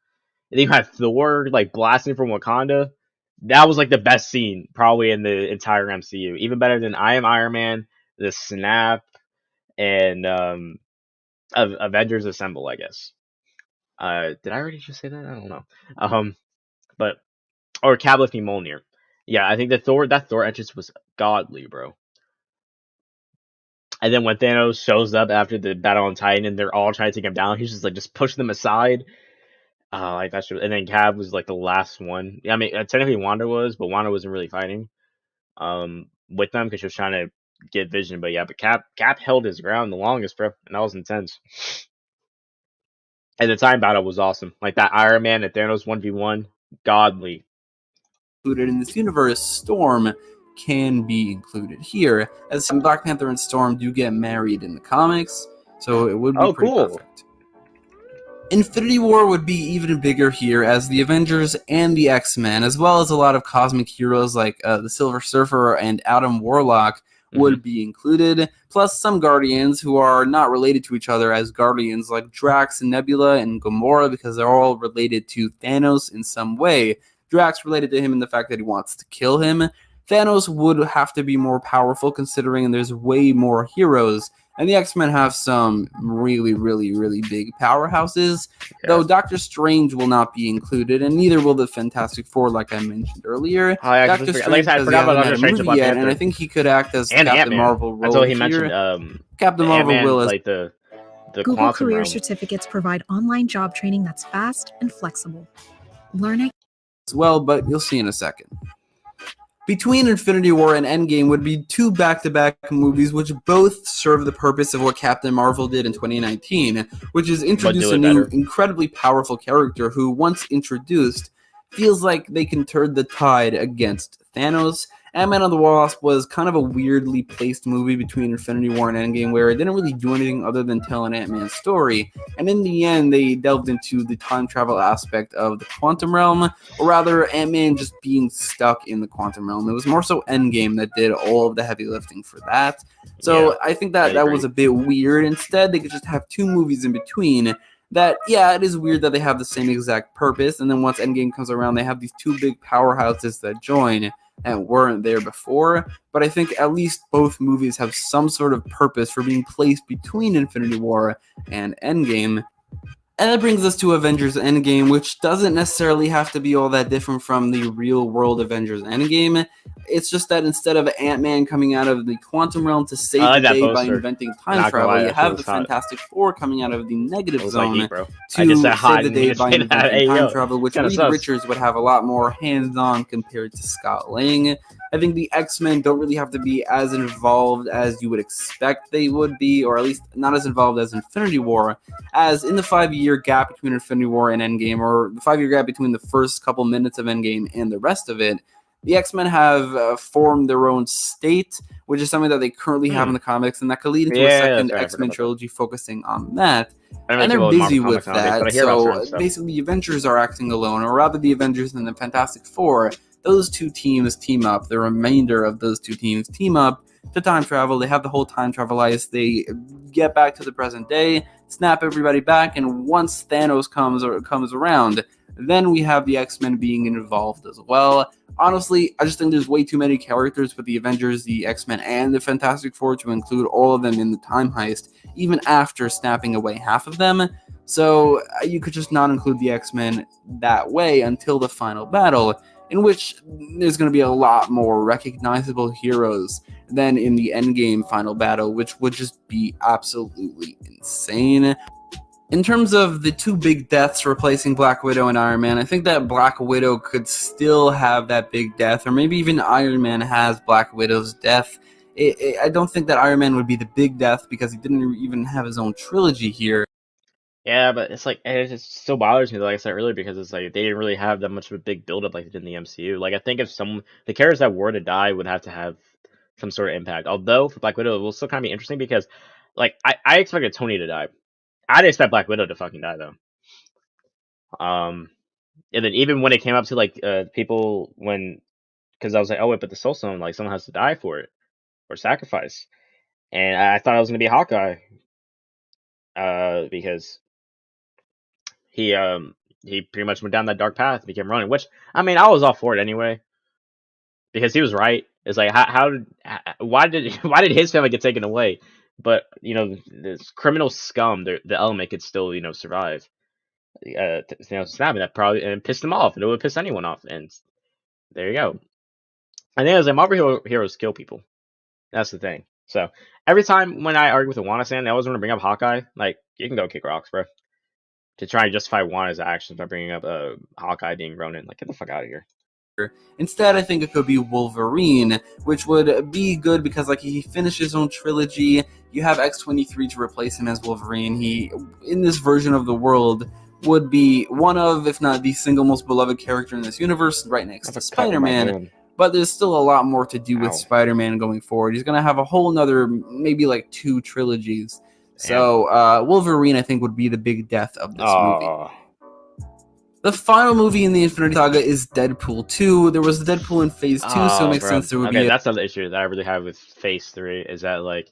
And then you had Thor like blasting from Wakanda. That was like the best scene probably in the entire MCU. Even better than I Am Iron Man, the snap, and Avengers Assemble, I guess. Did I already just say that? I don't know. But or Cap lifting Mjolnir. Yeah, I think that Thor entrance was godly, bro. And then when Thanos shows up after the battle on Titan and they're all trying to take him down, he's just pushing them aside. Like that shit. And then Cap was like the last one. Yeah, I mean, technically Wanda was, but Wanda wasn't really fighting with them because she was trying to get Vision. But yeah, but Cap held his ground the longest, bro, and that was intense. And the time battle was awesome. Like that Iron Man and Thanos 1v1, godly. Included in this universe, Storm can be included here, as Black Panther and Storm do get married in the comics, so it would be pretty perfect. Infinity War would be even bigger here, as the Avengers and the X-Men, as well as a lot of cosmic heroes like the Silver Surfer and Adam Warlock, would be included, plus some Guardians who are not related to each other as Guardians, like Drax and Nebula and Gamora, because they're all related to Thanos in some way. Drax related to him in the fact that he wants to kill him. Thanos would have to be more powerful considering there's way more heroes, and the X-Men have some really, really, really big powerhouses, though Doctor Strange will not be included, and neither will the Fantastic Four, like I mentioned earlier. Doctor Strange, I forgot about Doctor Strange yet, and I think he could act as Captain Ant-Man. Marvel role. That's all he here. mentioned. Captain Marvel Ant-Man, will as like the Google Career realm. Certificates provide online job training that's fast and flexible. Learn it as well, but you'll see in a second. Between Infinity War and Endgame would be two back-to-back movies which both serve the purpose of what Captain Marvel did in 2019, which is introduce a new, incredibly powerful character who, once introduced, feels like they can turn the tide against Thanos. Ant-Man and the Wasp was kind of a weirdly placed movie between Infinity War and Endgame where it didn't really do anything other than tell an Ant-Man story, and in the end they delved into the time travel aspect of the quantum realm, or rather Ant-Man just being stuck in the quantum realm. It was more so Endgame that did all of the heavy lifting for that, so I think that was a bit weird. Instead, they could just have two movies in between that, yeah, it is weird that they have the same exact purpose, and then once Endgame comes around, they have these two big powerhouses that join and weren't there before, but I think at least both movies have some sort of purpose for being placed between Infinity War and Endgame. And that brings us to Avengers Endgame, which doesn't necessarily have to be all that different from the real-world Avengers Endgame. It's just that instead of Ant-Man coming out of the quantum realm to save the day by inventing time travel, you have the Fantastic Four coming out of the negative zone to save the day by inventing time travel, which Reed Richards would have a lot more hands-on compared to Scott Lang. I think the X-Men don't really have to be as involved as you would expect they would be, or at least not as involved as Infinity War, as in the 5-year gap between Infinity War and Endgame, or the 5-year gap between the first couple minutes of Endgame and the rest of it. The X-Men have formed their own state, which is something that they currently have in the comics, and that could lead into a second X-Men trilogy focusing on that. And they're busy with that, so basically the Avengers are acting alone, or rather the Avengers and the Fantastic Four. Those two teams team up. The remainder of those two teams team up to time travel. They have the whole time travel ice. They get back to the present day, snap everybody back, and once Thanos comes around, then we have the X-Men being involved as well. Honestly, I just think there's way too many characters with the Avengers, the X-Men, and the Fantastic Four to include all of them in the time heist, even after snapping away half of them. So you could just not include the X-Men that way until the final battle, in which there's going to be a lot more recognizable heroes than in the Endgame final battle, which would just be absolutely insane. In terms of the two big deaths replacing Black Widow and Iron Man, I think that Black Widow could still have that big death, or maybe even Iron Man has Black Widow's death I don't think that Iron Man would be the big death because he didn't even have his own trilogy here. Yeah, but it's like it just still bothers me, like I said earlier, because it's like they didn't really have that much of a big build-up like they did in the MCU. Like I think if the characters that were to die would have to have some sort of impact. Although for Black Widow, it will still kind of be interesting because, like, I expected Tony to die. I didn't expect Black Widow to fucking die though. And then even when it came up to like people because I was like, oh wait, but the Soul Stone, like someone has to die for it or sacrifice, and I thought it was gonna be Hawkeye, because he pretty much went down that dark path, became running. Which I mean, I was all for it anyway because he was right. It's like why did his family get taken away? But you know, this criminal scum, the element could still survive. Snapping that probably and pissed him off, and it would piss anyone off. And there you go. I think it was like Marvel heroes kill people. That's the thing. So every time when I argue with a Wanna-san, they always want to bring up Hawkeye. Like, you can go kick rocks, bro. To try and justify Wanda's actions by bringing up Hawkeye being Ronin. Like, get the fuck out of here. Instead, I think it could be Wolverine, which would be good because like he finished his own trilogy. You have X-23 to replace him as Wolverine. He, in this version of the world, would be one of, if not the single most beloved character in this universe, right next to Spider-Man. But there's still a lot more to do with Spider-Man going forward. He's going to have a whole nother, maybe like 2 trilogies. So Wolverine, I think, would be the big death of this movie. The final movie in the Infinity Saga is Deadpool 2. There was Deadpool in Phase 2, so it makes sense there would be that's another issue that I really have with Phase 3, is that, like,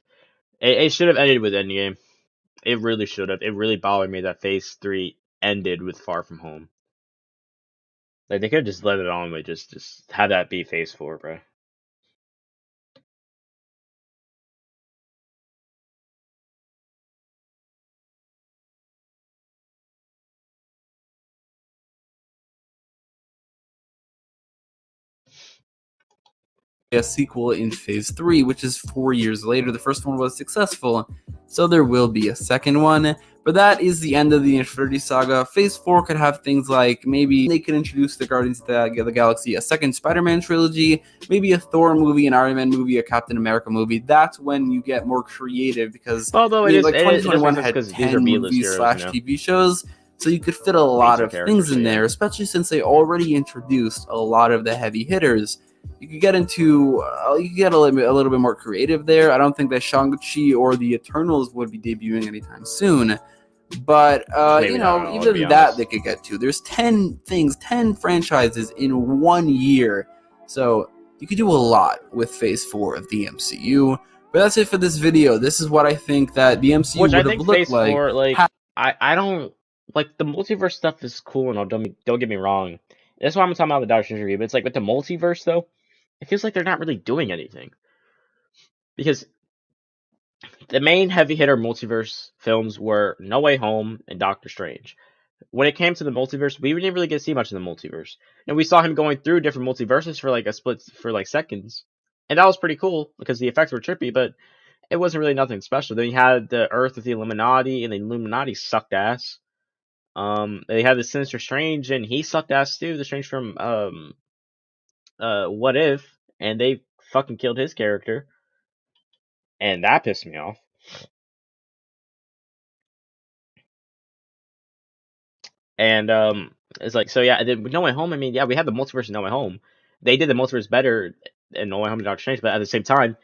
it should have ended with Endgame. It really should have. It really bothered me that Phase 3 ended with Far From Home. Like, they could have just let it on with just have that be Phase 4, bro. a sequel in Phase 3, which is 4 years later. The first one was successful, so there will be a second one. But that is the end of the Infinity Saga. Phase 4 could have things like maybe they could introduce the Guardians of the Galaxy, a second Spider-Man trilogy, maybe a Thor movie, an Iron Man movie, a Captain America movie. That's when you get more creative because although I mean, 2021 had 10 movies / TV shows. So you could fit a lot of things in there, especially since they already introduced a lot of the heavy hitters. You could get into, you could get a little bit more creative there. I don't think that Shang-Chi or the Eternals would be debuting anytime soon. But, even that they could get to. There's 10 franchises in 1 year. So you could do a lot with Phase 4 of the MCU. But that's it for this video. This is what I think that the MCU would have looked Phase 4, I don't, like, the multiverse stuff is cool and all, don't get me wrong. That's why I'm talking about the Doctor Strange review. But it's like with the multiverse, though, it feels like they're not really doing anything. Because the main heavy hitter multiverse films were No Way Home and Doctor Strange. When it came to the multiverse, we didn't really get to see much of the multiverse. And we saw him going through different multiverses for like a split for like seconds. And that was pretty cool because the effects were trippy, but it wasn't really nothing special. Then you had the Earth with the Illuminati, and the Illuminati sucked ass. They had the Sinister Strange, and he sucked ass too. The Strange from What If, and they fucking killed his character, and that pissed me off. And it's like, so yeah, then with No Way Home, I mean, yeah, we had the multiverse in No Way Home. They did the multiverse better in No Way Home and Doctor Strange, but at the same time,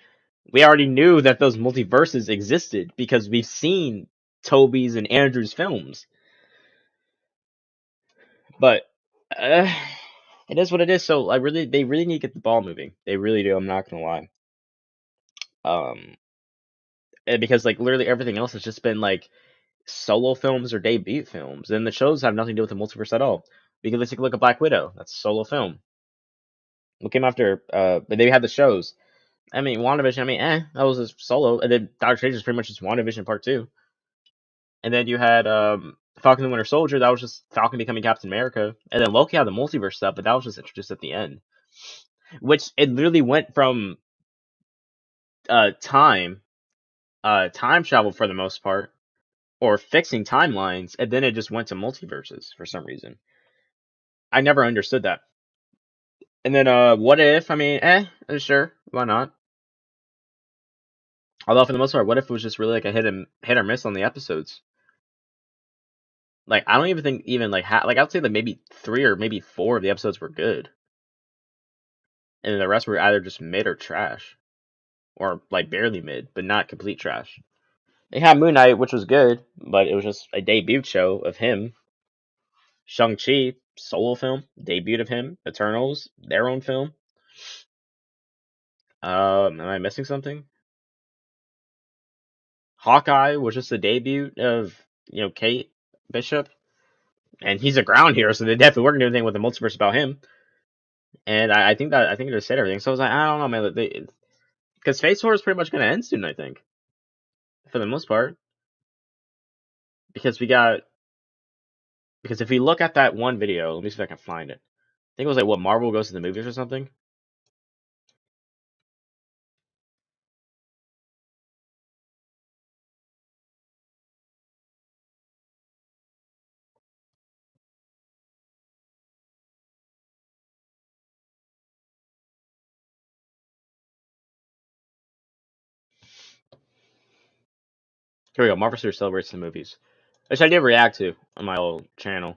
we already knew that those multiverses existed because we've seen Toby's and Andrew's films. But it is what it is. So they really need to get the ball moving. They really do. I'm not gonna lie. Because like literally everything else has just been like solo films or debut films, and the shows have nothing to do with the multiverse at all. Because let's take a look at Black Widow. That's a solo film. What came after? But they had the shows. I mean, WandaVision. I mean, that was a solo, and then Doctor Strange is pretty much just WandaVision Part 2. And then you had Falcon and the Winter Soldier. That was just Falcon becoming Captain America. And then Loki had the multiverse stuff, but that was just introduced at the end. Which it literally went from time travel for the most part, or fixing timelines, and then it just went to multiverses for some reason. I never understood that. And then What If? I mean, sure, why not? Although for the most part, what if it was just really like a hit or miss on the episodes? Like I don't even think even like like I'd say that maybe 3 or maybe 4 of the episodes were good, and the rest were either just mid or trash, or like barely mid, but not complete trash. They had Moon Knight, which was good, but it was just a debut show of him. Shang-Chi, solo film, debut of him. Eternals, their own film. Am I missing something? Hawkeye was just the debut of, Kate Bishop. And he's a ground hero, so they definitely weren't doing anything with the multiverse about him. And I think it just said everything. So I was like, I don't know, man. Because Phase 4 is pretty much going to end soon, I think. For the most part. Because if we look at that one video, let me see if I can find it. I think it was like, what, Marvel goes to the movies or something? Here we go. Marvel Studios celebrates the movies. Which I did react to on my old channel.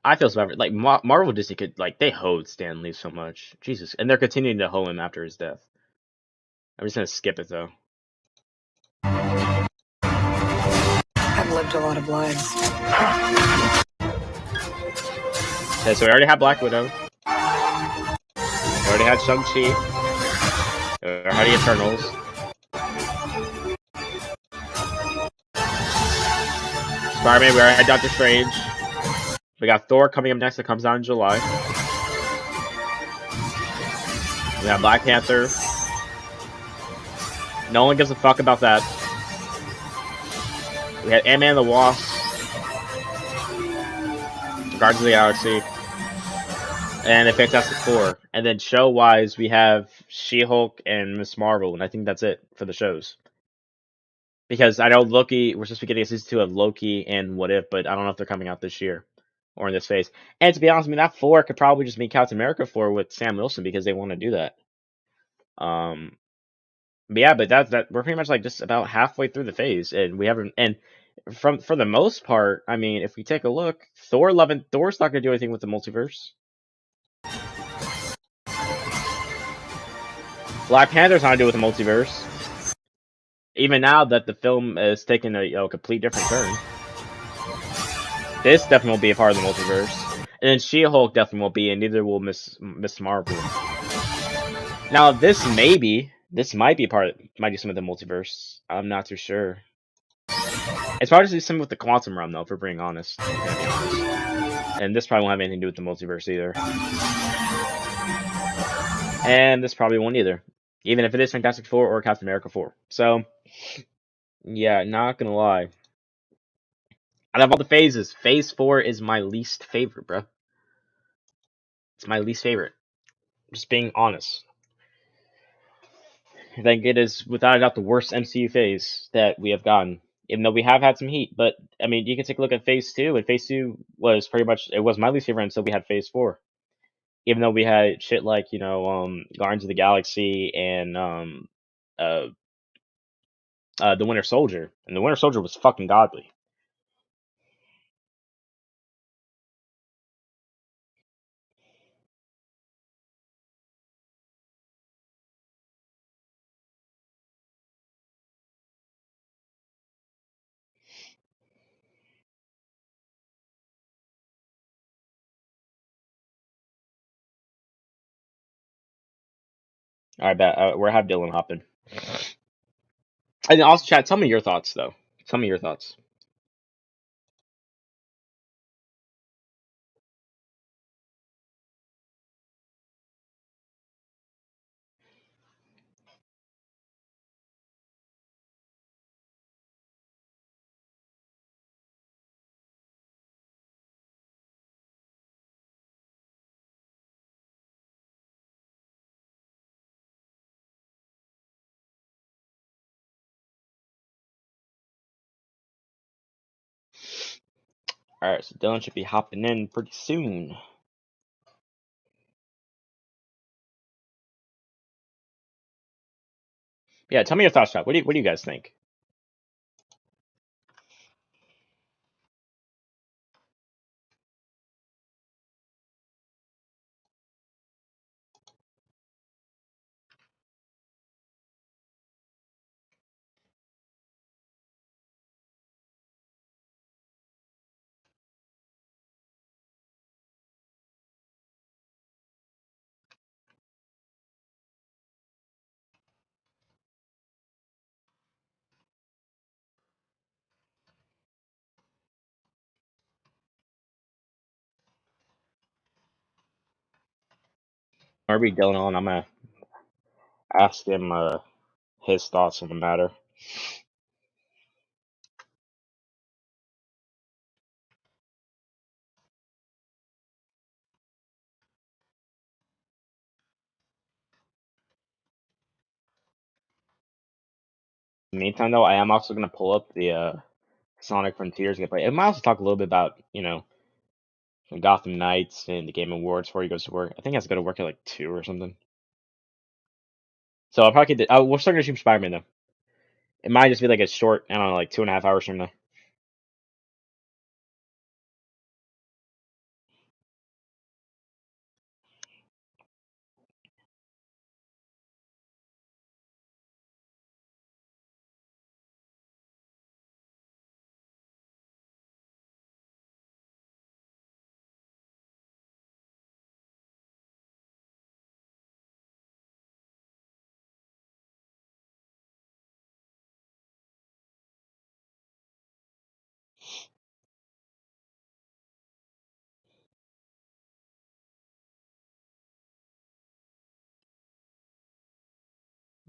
I feel so bad. Like Marvel Disney could they hoed Stan Lee so much. Jesus, and they're continuing to hoe him after his death. I'm just gonna skip it though. I've lived a lot of lives. Okay, so we already had Black Widow. We already had Shang-Chi. We already had the Eternals. Spider-Man, we already had Doctor Strange. We got Thor coming up next that comes out in July. We have Black Panther. No one gives a fuck about that. We had Ant-Man and the Wasp. Guardians of the Galaxy. And the Fantastic Four. And then show-wise, we have She-Hulk and Ms. Marvel, and I think that's it for the shows. Because I know Loki, we're supposed to be getting a season 2 of Loki and What If, but I don't know if they're coming out this year. Or in this phase. And to be honest, I mean, that 4 could probably just be Captain America 4 with Sam Wilson, because they want to do that. But yeah, but we're pretty much like just about halfway through the phase, and we haven't. And for the most part, I mean, if we take a look, Thor's not gonna do anything with the multiverse. Black Panther's not gonna do with the multiverse. Even now that the film is taking a complete different turn, this definitely won't be a part of the multiverse, and then She-Hulk definitely won't be, and neither will Miss Marvel. Now this might be might be some of the multiverse. I'm not too sure. It's probably just something with the quantum realm, though, if we're being honest. And this probably won't have anything to do with the multiverse either. And this probably won't either. Even if it is Fantastic Four or Captain America 4. So, yeah, not gonna lie. Out of all the phases, Phase 4 is my least favorite, bro. It's my least favorite. Just being honest. I think it is, without a doubt, the worst MCU phase that we have gotten. Even though we have had some heat. But, I mean, you can take a look at Phase 2, and Phase 2 was pretty much, it was my least favorite until we had Phase 4. Even though we had shit like, Guardians of the Galaxy and, The Winter Soldier. And The Winter Soldier was fucking godly. Alright, bet. We'll have Dylan hop in. And also, chat, tell me your thoughts, though. Tell me your thoughts. Alright, so Dylan should be hopping in pretty soon. Yeah, tell me your thoughts, Chuck. What do you guys think? I'll read Dylan on. I'm gonna ask him his thoughts on the matter. In the meantime, though, I am also gonna pull up the Sonic Frontiers gameplay. I might also talk a little bit about the Gotham Knights and the Game Awards before he goes to work. I think he has to go to work at like 2 or something. So I'll probably get. We're still gonna shoot Spider-Man though. It might just be like a short, I don't know, like 2.5 hours from now.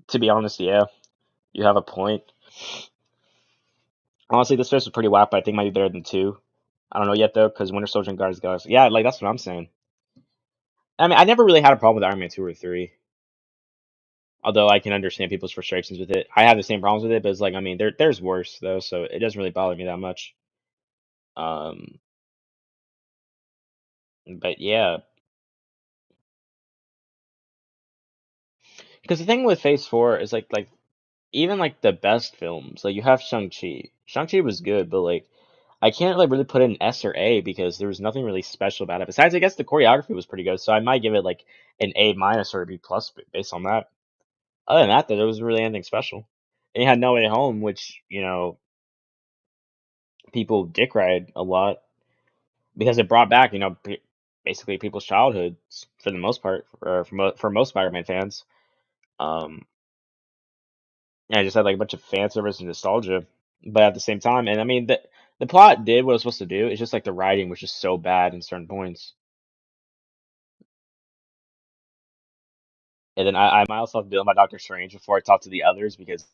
To be honest, yeah, you have a point. Honestly, this fist was pretty whack, but I think it might be better than 2. I don't know yet though, because Winter Soldier and Guardians of the Galaxy. Yeah, like that's what I'm saying. I mean, I never really had a problem with Iron Man 2 or 3. Although I can understand people's frustrations with it. I have the same problems with it, but it's like, I mean, there's worse though, so it doesn't really bother me that much. But yeah, because the thing with Phase 4 is like even like the best films, like you have Shang-Chi. Shang-Chi was good, but like I can't like really put it in S or A because there was nothing really special about it. Besides, I guess the choreography was pretty good, so I might give it like an A minus or a B plus based on that. Other than that, though, there wasn't really anything special. And you had No Way Home, which people dick ride a lot because it brought back basically people's childhoods for the most part, for most Spider-Man fans. Yeah, I just had like a bunch of fan service and nostalgia, but at the same time, and I mean the plot did what it was supposed to do. It's just like the writing was just so bad in certain points. And then I might also have to deal with Doctor Strange before I talk to the others because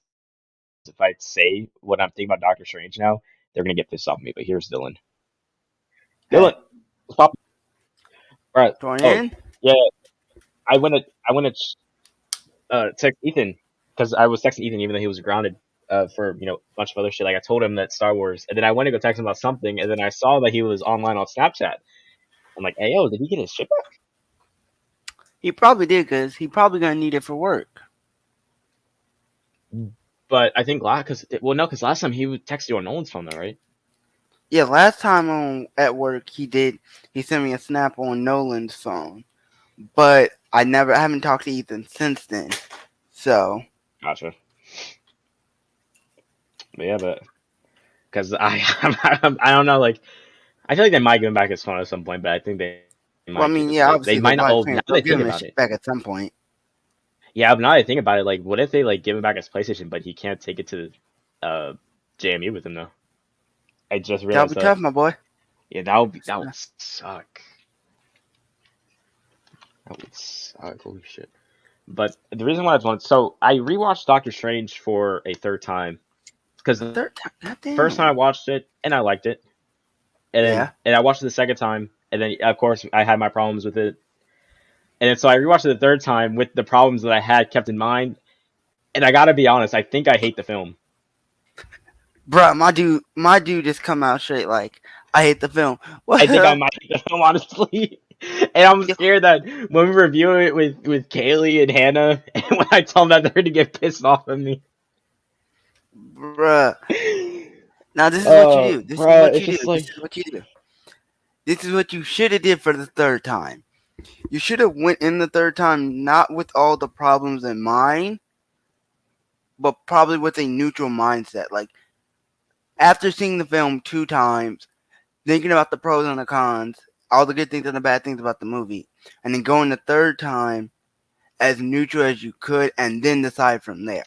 if I say what I'm thinking about Doctor Strange now, they're gonna get pissed off at me. But here's Dylan. Dylan, stop. All right. Join Oh, in? yeah. I went to text Ethan because I was texting Ethan even though he was grounded for a bunch of other shit. Like I told him that Star Wars, and then I went to go text him about something, and then I saw that he was online on Snapchat. I'm like, hey yo, did he get his shit back? He probably did because he probably gonna need it for work. But I think because last time he would text you on Nolan's phone though, right? Yeah, last time at work he sent me a snap on Nolan's phone, but I haven't talked to Ethan since then. So gotcha. But yeah, because I don't know, like I feel like they might give him back his phone at some point, but I think they might. Well, I mean, yeah, obviously they might not. Now they give think him about his it back at some point. Yeah, but now I think about it, like, what if they like give him back his PlayStation, but he can't take it to JMU with him though? I just realized That'll be tough, my boy. Yeah, that would suck. That would suck. Holy shit! But the reason why I rewatched Doctor Strange for a third time because the first time I watched it and I liked it, and then I watched it the second time, and then of course I had my problems with it. And then so I rewatched it the third time with the problems that I had kept in mind. And I gotta be honest, I think I hate the film. Bruh, my dude just come out straight like, I hate the film. I think I might hate the film, honestly. And I'm scared that when we review it with Kaylee and Hannah, and when I tell them that, they're gonna get pissed off at me. Bruh. Now this is what you do. This is Bruh, what it's you do. just like This is what you do. This is what you should have did for the third time. You should have went in the third time not with all the problems in mind, but probably with a neutral mindset. Like after seeing the film 2 times, thinking about the pros and the cons, all the good things and the bad things about the movie, and then going the third time as neutral as you could, and then decide from there.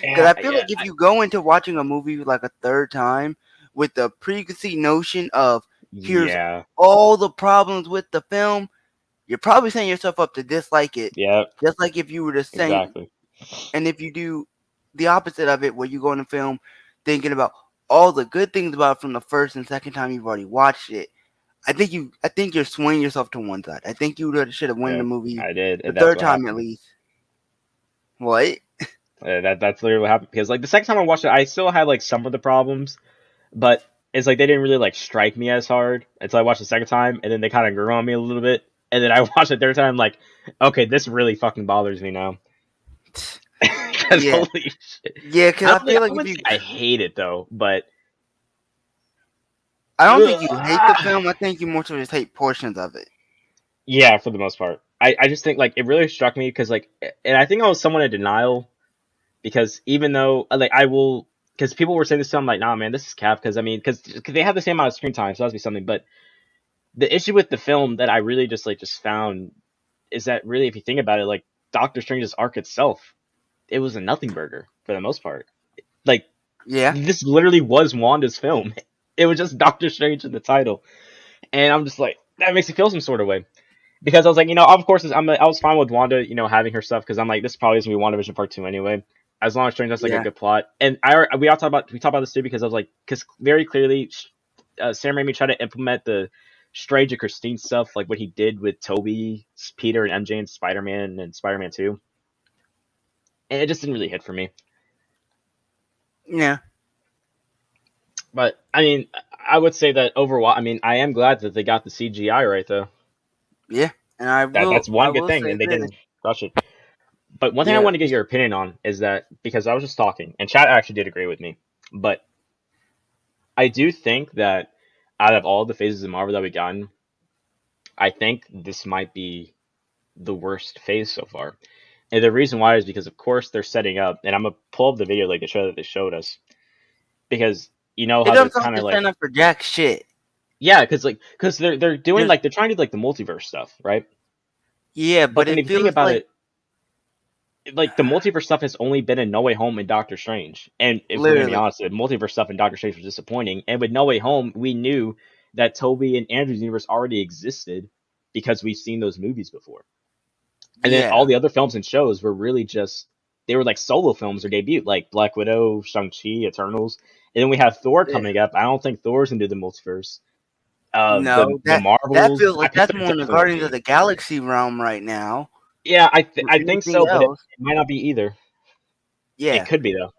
Because I feel like if you go into watching a movie like a third time with the preconceived notion of here's all the problems with the film, you're probably setting yourself up to dislike it. Yeah. Just like if you were to say, exactly. and if you do the opposite of it, where you go in the film thinking about all the good things about it from the first and second time you've already watched it, I think you're swinging yourself to one side. I think you should have won the movie. I did. The That's third what time happened. at least. What? That's literally what happened. Because like the second time I watched it, I still had like some of the problems, but it's like they didn't really like strike me as hard until I watched the second time, and then they kind of grew on me a little bit. And then I watched it third time, I'm like, okay, this really fucking bothers me now. Yeah. Holy shit. Yeah, because I feel like if you, I hate it though, but I don't think you hate the film. I think you more so just hate portions of it. yeah, for the most part. I just think like it really struck me because like, and I think I was somewhat in denial because even though like I will, because people were saying this to me, I'm like, nah, man, this is cap. Because I mean, because they have the same amount of screen time, so that must be something. But the issue with the film that I really just found is that really, if you think about it, like Doctor Strange's arc itself, it was a nothing burger for the most part. Like, yeah, this literally was Wanda's film. It was just Doctor Strange in the title, and I'm just like, that makes me feel some sort of way. Because I was like, of course, I was fine with Wanda, having her stuff, because I'm like, this probably is gonna be WandaVision Part 2 anyway. As long as Strange has like a good plot, and we talked about this too, because I was like, because very clearly, Sam Raimi tried to implement the Strange and Christine stuff, like what he did with Toby, Peter, and MJ in Spider-Man and Spider-Man 2, and it just didn't really hit for me. Yeah. But I mean, I would say that overall, I mean, I am glad that they got the CGI right though. Yeah, and that's one good thing, and they didn't rush it. But one thing I want to get your opinion on is that, because I was just talking, and chat actually did agree with me, but I do think that out of all the phases of Marvel that we've gotten, I think this might be the worst phase so far. And the reason why is because, of course, they're setting up, and I'm going to pull up the video like the show that they showed us, because how they're kind of like... up for jack shit. Yeah, because they're doing like, they're trying to do like the multiverse stuff, right? Yeah, but if you think about it, like the multiverse stuff has only been in No Way Home and Doctor Strange. And if we're gonna be honest, the multiverse stuff in Doctor Strange was disappointing. And with No Way Home, we knew that Toby and Andrew's universe already existed because we've seen those movies before. And then all the other films and shows were really they were like solo films or debut, like Black Widow, Shang-Chi, Eternals. And then we have Thor coming up. I don't think Thor's into the multiverse. No, the Marvels, that feels like that's more in the Guardians of the Galaxy realm right now. Yeah, I think so, but it might not be either. Yeah, it could be though.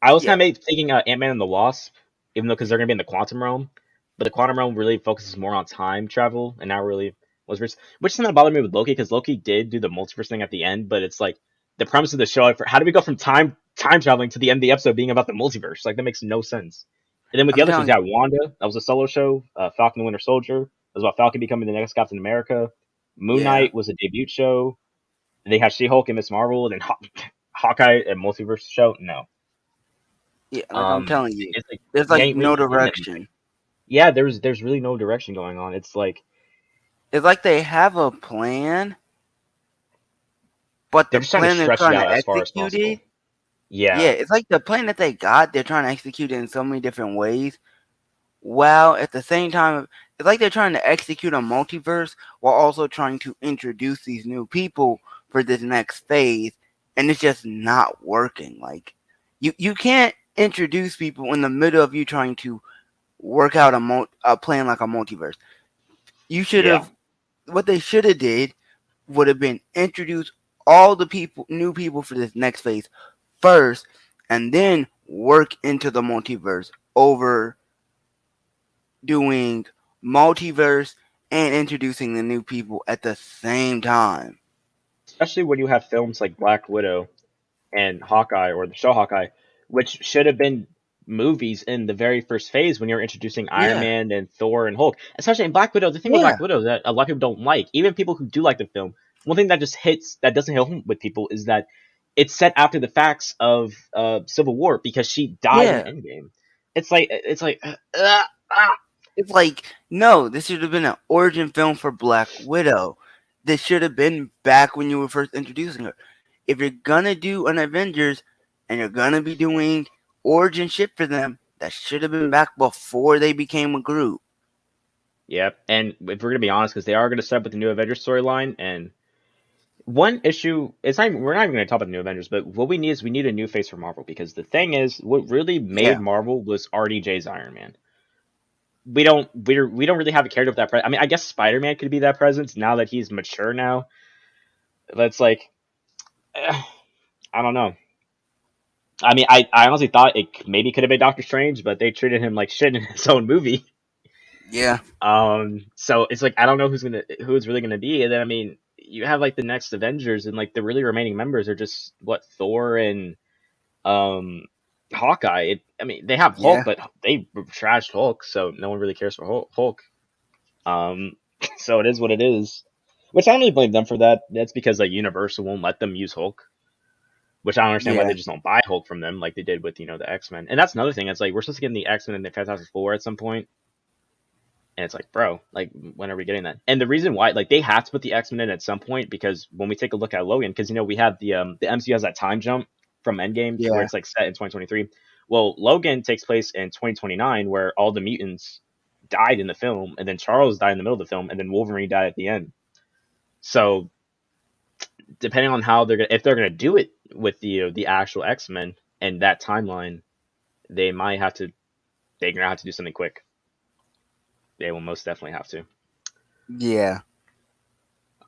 I was kind of thinking Ant-Man and the Wasp, even though because they're gonna be in the quantum realm, but the quantum realm really focuses more on time travel, and not really which is something that bothered me with Loki, because Loki did do the multiverse thing at the end, but it's like the premise of the show. How do we go from time traveling to the end of the episode being about the multiverse? Like that makes no sense. And then with the other shows, Wanda, that was a solo show. Falcon the Winter Soldier, that was about Falcon becoming the next Captain America. Moon Knight was a debut show. And they had She-Hulk and Miss Marvel, and then Hawkeye and multiverse show. No. Yeah, I'm telling you, like, there's like no direction. Yeah, there's really no direction going on. It's like they have a plan, but the plan they're trying to execute it. Yeah, it's like the plan that they got, they're trying to execute it in so many different ways. While at the same time, it's like they're trying to execute a multiverse while also trying to introduce these new people for this next phase, and it's just not working. Like, you can't introduce people in the middle of you trying to work out a plan like a multiverse. You should have, what they should have did would have been introduce all the new people for this next phase first, and then work into the multiverse over doing multiverse and introducing the new people at the same time. Especially when you have films like Black Widow and Hawkeye, or the show Hawkeye, which should have been movies in the very first phase when you're introducing Iron Yeah. Man and Thor and Hulk. Especially in Black Widow, the thing with Yeah. Black Widow that a lot of people don't like, even people who do like the film, one thing that just that doesn't hit home with people is that it's set after the facts of Civil War because she died Yeah. in Endgame. It's like It's like, no, this should have been an origin film for Black Widow. This should have been back when you were first introducing her. If you're gonna do an Avengers and you're gonna be doing origin shit for them, that should have been back before they became a group. Yep, and if we're gonna be honest, because they are gonna start with the new Avengers storyline, and one issue, we're not even gonna talk about the new Avengers, but what we need is we need a new face for Marvel, because the thing is, what really made Yeah. Marvel was RDJ's Iron Man. We don't really have a character with that. I mean, I guess Spider-Man could be that presence now that he's mature now. But it's like, I don't know. I mean, I honestly thought it maybe could have been Doctor Strange, but they treated him like shit in his own movie. Yeah. So it's like I don't know who it's really gonna be. And then I mean, you have like the next Avengers, and like the really remaining members are just what, Thor and Hawkeye. I mean, they have Hulk, Yeah. but they trashed Hulk, so no one really cares for Hulk. So it is what it is. Which I don't really blame them for that. That's because like Universal won't let them use Hulk. Which I don't understand why Yeah. they just don't buy Hulk from them like they did with, the X-Men. And that's another thing. It's like we're supposed to get the X-Men and the Fantastic Four at some point. And it's like, bro, like when are we getting that? And the reason why, like, they have to put the X-Men in at some point, because when we take a look at Logan, because we have the MCU has that time jump from Endgame to where Yeah. it's like set in 2023. Well, Logan takes place in 2029, where all the mutants died in the film, and then Charles died in the middle of the film, and then Wolverine died at the end. So depending on how if they're gonna do it with the actual X-Men and that timeline, they're gonna have to do something quick. They will most definitely have to. Yeah.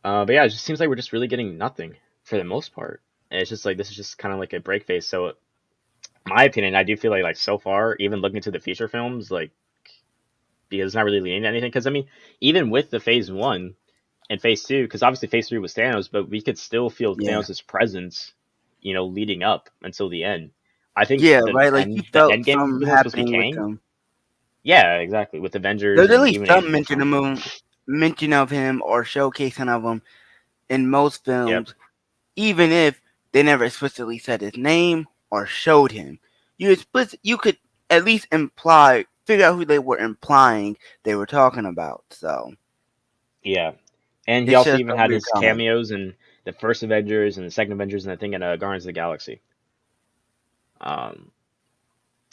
But yeah, it just seems like we're just really getting nothing for the most part. And it's just like, this is just kind of like a break phase. So, my opinion, I do feel like so far, even looking to the future films, like, because it's not really leading to anything. Because I mean, even with the Phase 1 and Phase 2, because obviously Phase 3 was Thanos, but we could still feel Yeah. Thanos' presence, leading up until the end. I think Yeah, right. Like you felt Endgame something movie was supposed to be happening with Kang. them. Yeah, exactly. With Avengers, There's at and least even some Age of Ultron. mention of him or showcasing of him in most films, Yep. even if they never explicitly said his name or showed him. You could at least figure out who they were implying they were talking about. So Yeah, and he it's also just even a had weird his comment. cameos in the first Avengers and the second Avengers, and I think in Guardians of the Galaxy.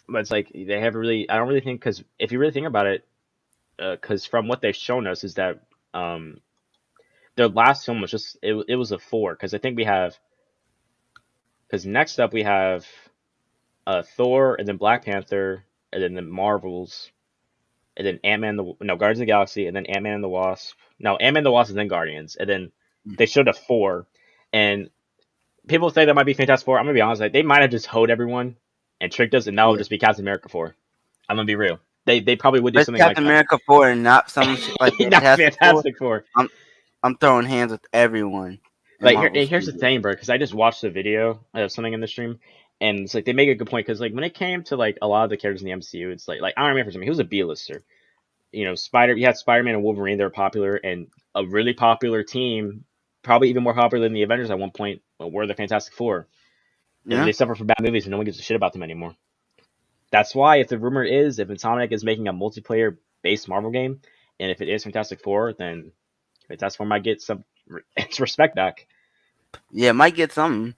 But it's like they have really. I don't really think, because if you really think about it, because from what they've shown us is that their last film was just it was a 4, because I think we have, because next up we have Thor, and then Black Panther, and then the Marvels, and then Guardians of the Galaxy, and then Ant-Man and the Wasp. No, Ant-Man and the Wasp, and then Guardians, and then they showed a 4, and people say that might be Fantastic Four. I'm gonna be honest, like, they might have just hoed everyone and tricked us, and that would just be Captain America 4. I'm gonna be real. They probably would do Let's something like Captain that. America 4 and not some shit like Not Fantastic Fantastic 4. I'm throwing hands with everyone. in Like, Marvel here's the Studios. thing, bro, because I just watched a video of something in the stream, and it's like they make a good point, because like when it came to like a lot of the characters in the MCU, it's like Iron Man, for example, he was a B-lister. You had Spider-Man and Wolverine, they were popular, and a really popular team, probably even more popular than the Avengers at one point, were the Fantastic Four. Yeah. They suffer from bad movies, and no one gives a shit about them anymore. That's why, if the rumor is, if Insomniac is making a multiplayer-based Marvel game, and if it is Fantastic Four, then Fantastic Four might get its respect back. Yeah, might get something.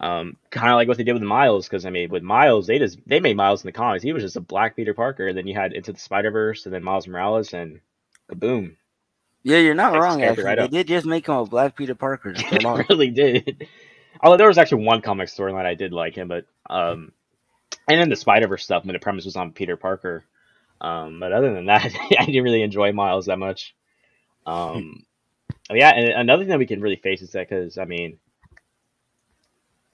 Kind of like what they did with Miles, because I mean, with Miles, they made Miles in the comics. He was just a black Peter Parker, and then you had Into the Spider-Verse, and then Miles Morales, and kaboom. Yeah, you're not Fixed his wrong. character Actually, right they up. did just make him a Black Peter Parker to start They off. really did. Although there was actually one comic storyline I did like him, but and then the Spider-Verse stuff, when the premise was on Peter Parker. But other than that, I didn't really enjoy Miles that much. Yeah, and another thing that we can really face is that, because I mean,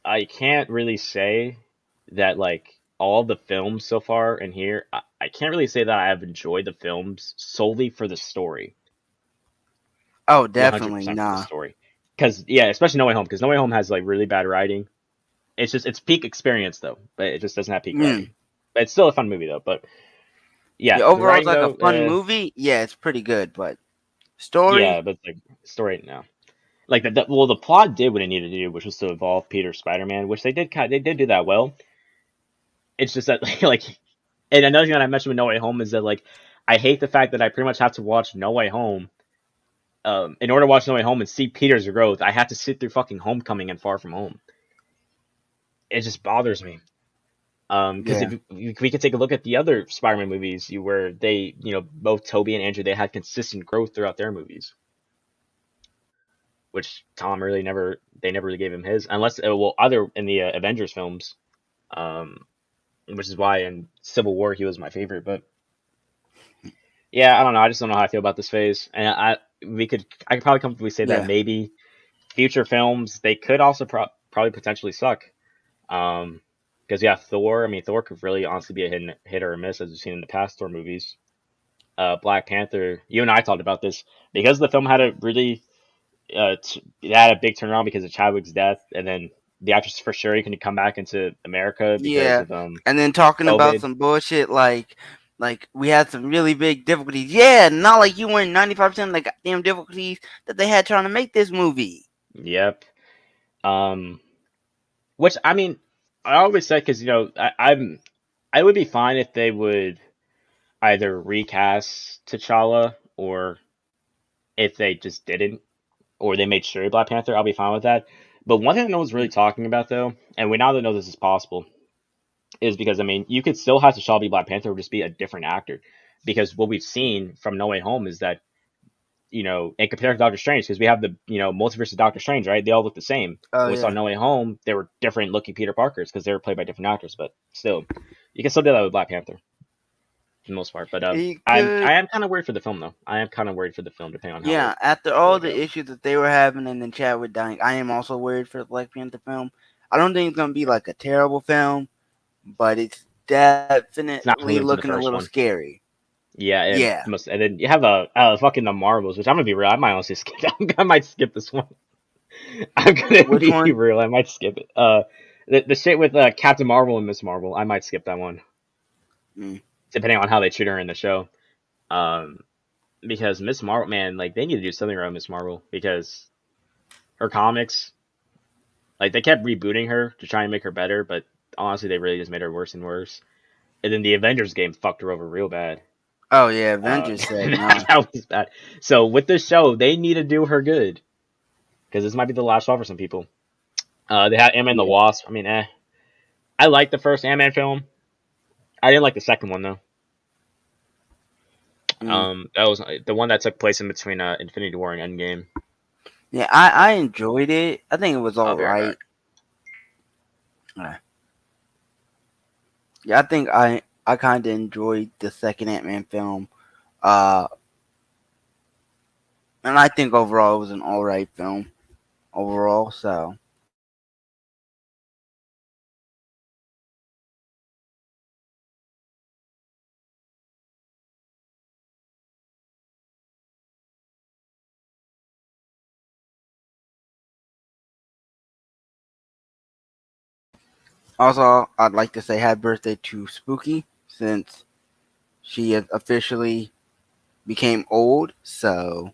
I can't really say that like all the films so far in here, I can't really say that I have enjoyed the films solely for the story. Oh, 100% definitely for the nah. story. Because yeah, especially No Way Home. Because No Way Home has like really bad writing. It's peak experience though, but it just doesn't have peak writing. But it's still a fun movie though. But yeah, Yeah, the overall, it's writing like a though, fun movie. Yeah, it's pretty good, but story. yeah, but like story no. Like the plot did what it needed to do, which was to evolve Peter Spider-Man, which they did do that well. It's just that like, and another thing that I mentioned with No Way Home is that like I hate the fact that I pretty much have to watch No Way Home. In order to watch No Way Home and see Peter's growth, I have to sit through fucking Homecoming and Far From Home. It just bothers me. Because Yeah. if we could take a look at the other Spider-Man movies, where they, both Tobey and Andrew, they had consistent growth throughout their movies, which Tom really they never really gave him his, unless other in the Avengers films, which is why in Civil War he was my favorite. But yeah, I don't know. I just don't know how I feel about this phase, and I could probably comfortably say that Yeah. maybe future films they could also probably potentially suck. Because yeah, Thor. I mean, Thor could really honestly be a hit or a miss, as we've seen in the past Thor movies. Black Panther. You and I talked about this because the film had a really, it had a big turnaround because of Chadwick's death, and then the actress for sure couldn't come back into America because Yeah, of and then talking about COVID. some bullshit like we had some really big difficulties. Yeah, not like you were in 95% of the goddamn difficulties that they had trying to make this movie. Yep. Which I mean, I always said because I would be fine if they would either recast T'Challa or if they just didn't, or they made sure Black Panther. I'll be fine with that. But one thing no one's really talking about though, and we now know this is possible, is because I mean you could still have T'Challa be Black Panther or just be a different actor, because what we've seen from No Way Home is that and compared to Doctor Strange, because we have the multiverse of Doctor Strange, right? They all look the same. Oh When we saw yeah. No Way Home, they were different looking Peter Parkers because they were played by different actors, but still, you can still do that with Black Panther for the most part. But He I could. am kind of worried for the film though. I am kind of worried for the film depending on how Yeah, it after all will the go. issues that they were having and then Chadwick dying, I am also worried for the Black Panther film. I don't think it's gonna be like a terrible film, but it's It's not definitely included from the looking a first little one. scary. Yeah, Yeah. and then you have fucking the Marvels, which I'm gonna be real. I might honestly skip. I might skip this one. I'm gonna Which be one? real. I might skip it. The shit with Captain Marvel and Miss Marvel, I might skip that one, depending on how they treat her in the show. Because Miss Marvel, man, like they need to do something around Miss Marvel because her comics, like they kept rebooting her to try and make her better, but honestly, they really just made her worse and worse. And then the Avengers game fucked her over real bad. Oh yeah, Avengers said no. That was bad. So with this show, they need to do her good because this might be the last straw for some people. They had Ant-Man and the Yeah. Wasp. I mean, I liked the first Ant-Man film. I didn't like the second one though. That was the one that took place in between Infinity War and Endgame. Yeah, I enjoyed it. I think it was all I'll be right right. Yeah, I think I kind of enjoyed the second Ant-Man film. And I think overall it was an alright film. Overall, so. Also, I'd like to say happy birthday to Spooky since she has officially became old, so.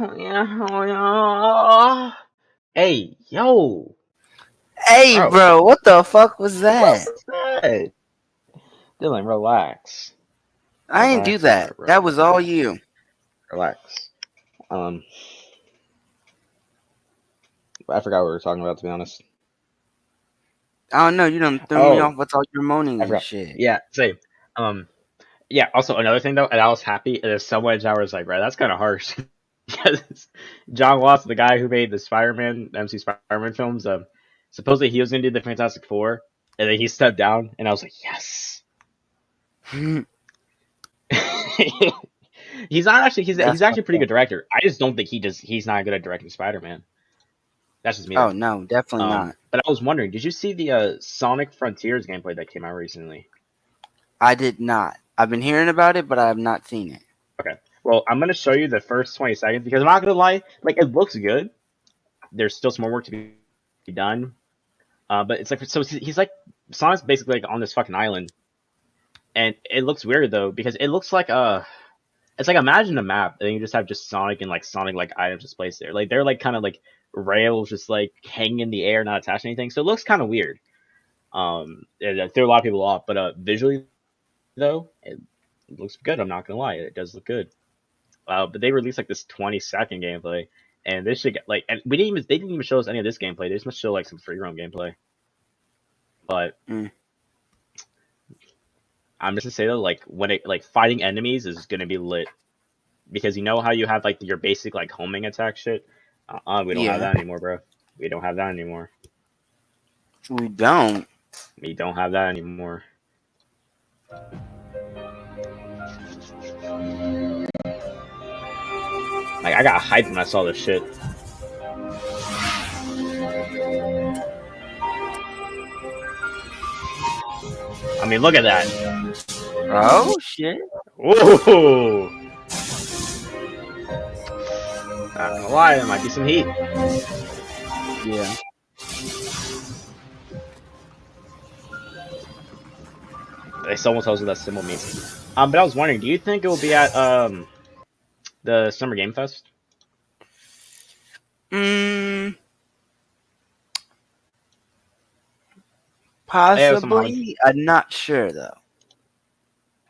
Yeah. Hey, yo. Hey, bro, what the fuck was that? What was that? Dylan, relax. I didn't do Relax, that. bro. That was all you. Relax. I forgot what we were talking about, to be honest. I don't know. You done threw me off with all your moaning I and forgot. shit. Yeah, same. Yeah, also another thing though, and I was happy, and someone in chat was like, right, that's kind of harsh. Because John Watts, the guy who made the Spider-Man, MC Spider-Man films, supposedly he was going to do the Fantastic Four, and then he stepped down, and I was like, yes. He's not actually, he's actually a pretty good director. I just don't think he's not good at directing Spider-Man. That's just me. Oh, no, definitely not. But I was wondering, did you see the Sonic Frontiers gameplay that came out recently? I did not. I've been hearing about it, but I have not seen it. Okay. Well, I'm going to show you the first 20 seconds because I'm not going to lie. Like, it looks good. There's still some more work to be done. But it's like, so he's like, Sonic's basically like on this fucking island. And it looks weird though, because it looks like it's like imagine a map and you just have just Sonic and like Sonic like items just placed there. Like they're like kind of like rails just like hanging in the air, not attached to anything. So it looks kind of weird. It threw a lot of people off, but visually though, it looks good. I'm not gonna lie, it does look good. But they released like this 20-second gameplay, and this should get like, and they didn't even show us any of this gameplay. They just must show like some free roam gameplay. But I'm just gonna say though, like when it like fighting enemies is gonna be lit, because you know how you have like your basic like homing attack shit. We don't have that anymore, bro. We don't have that anymore. We don't. We don't have that anymore. Like I got hyped when I saw this shit. I mean, look at that. Oh shit! Whoa! Not gonna lie, there might be some heat. Yeah. Someone tells me that symbol means. But I was wondering, do you think it will be at the Summer Game Fest? Possibly. I'm not sure though.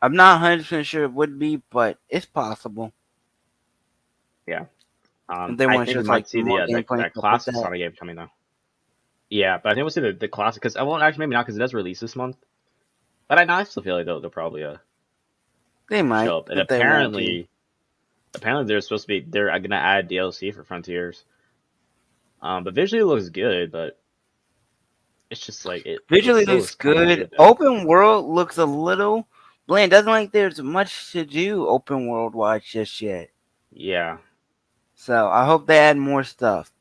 I'm not 100% sure it would be, but it's possible. Yeah. They I want think to we might see gameplay that stuff classic like that. Sonic game coming though. Yeah, but I think we'll see the classic, because well, actually maybe not, because it does release this month. But I still feel like they'll probably they might show up. And but they won't apparently they're supposed to be, they're gonna add DLC for Frontiers. But visually it looks good, but it's just like visually looks good. Open world looks a little bland. Doesn't like there's much to do open world wise just yet. Yeah. So I hope they add more stuff.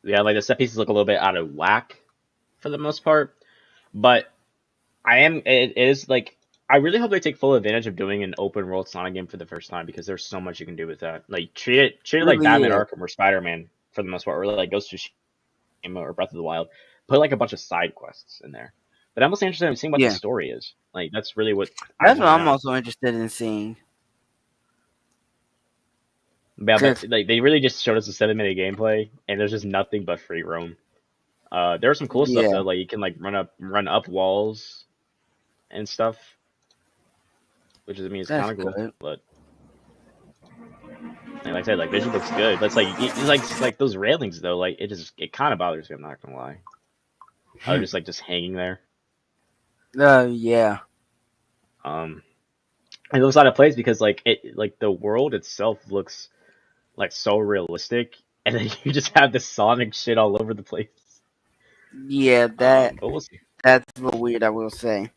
Yeah, like the set pieces look a little bit out of whack for the most part, but it is like, I really hope they take full advantage of doing an open world Sonic game for the first time, because there's so much you can do with that. Like treat it like Batman Arkham or Spider-Man for the most part, or like Ghost of Tsushima or Breath of the Wild. Put like a bunch of side quests in there. But I'm also interested in seeing what the story is. Like that's really what I'm also interested in seeing. Yeah, but like they really just showed us a 7-minute gameplay, and there's just nothing but free roam. There was some cool stuff though, like you can like run up walls and stuff, which is, I mean, it's kind of cool. But like I said, like vision looks good. That's like those railings though. Like it kind of bothers me. I'm not gonna lie. I was just hanging there. Yeah. It looks out of place because like the world itself looks like so realistic, and then you just have this Sonic shit all over the place. Yeah, but we'll see. That's a little weird, I will say.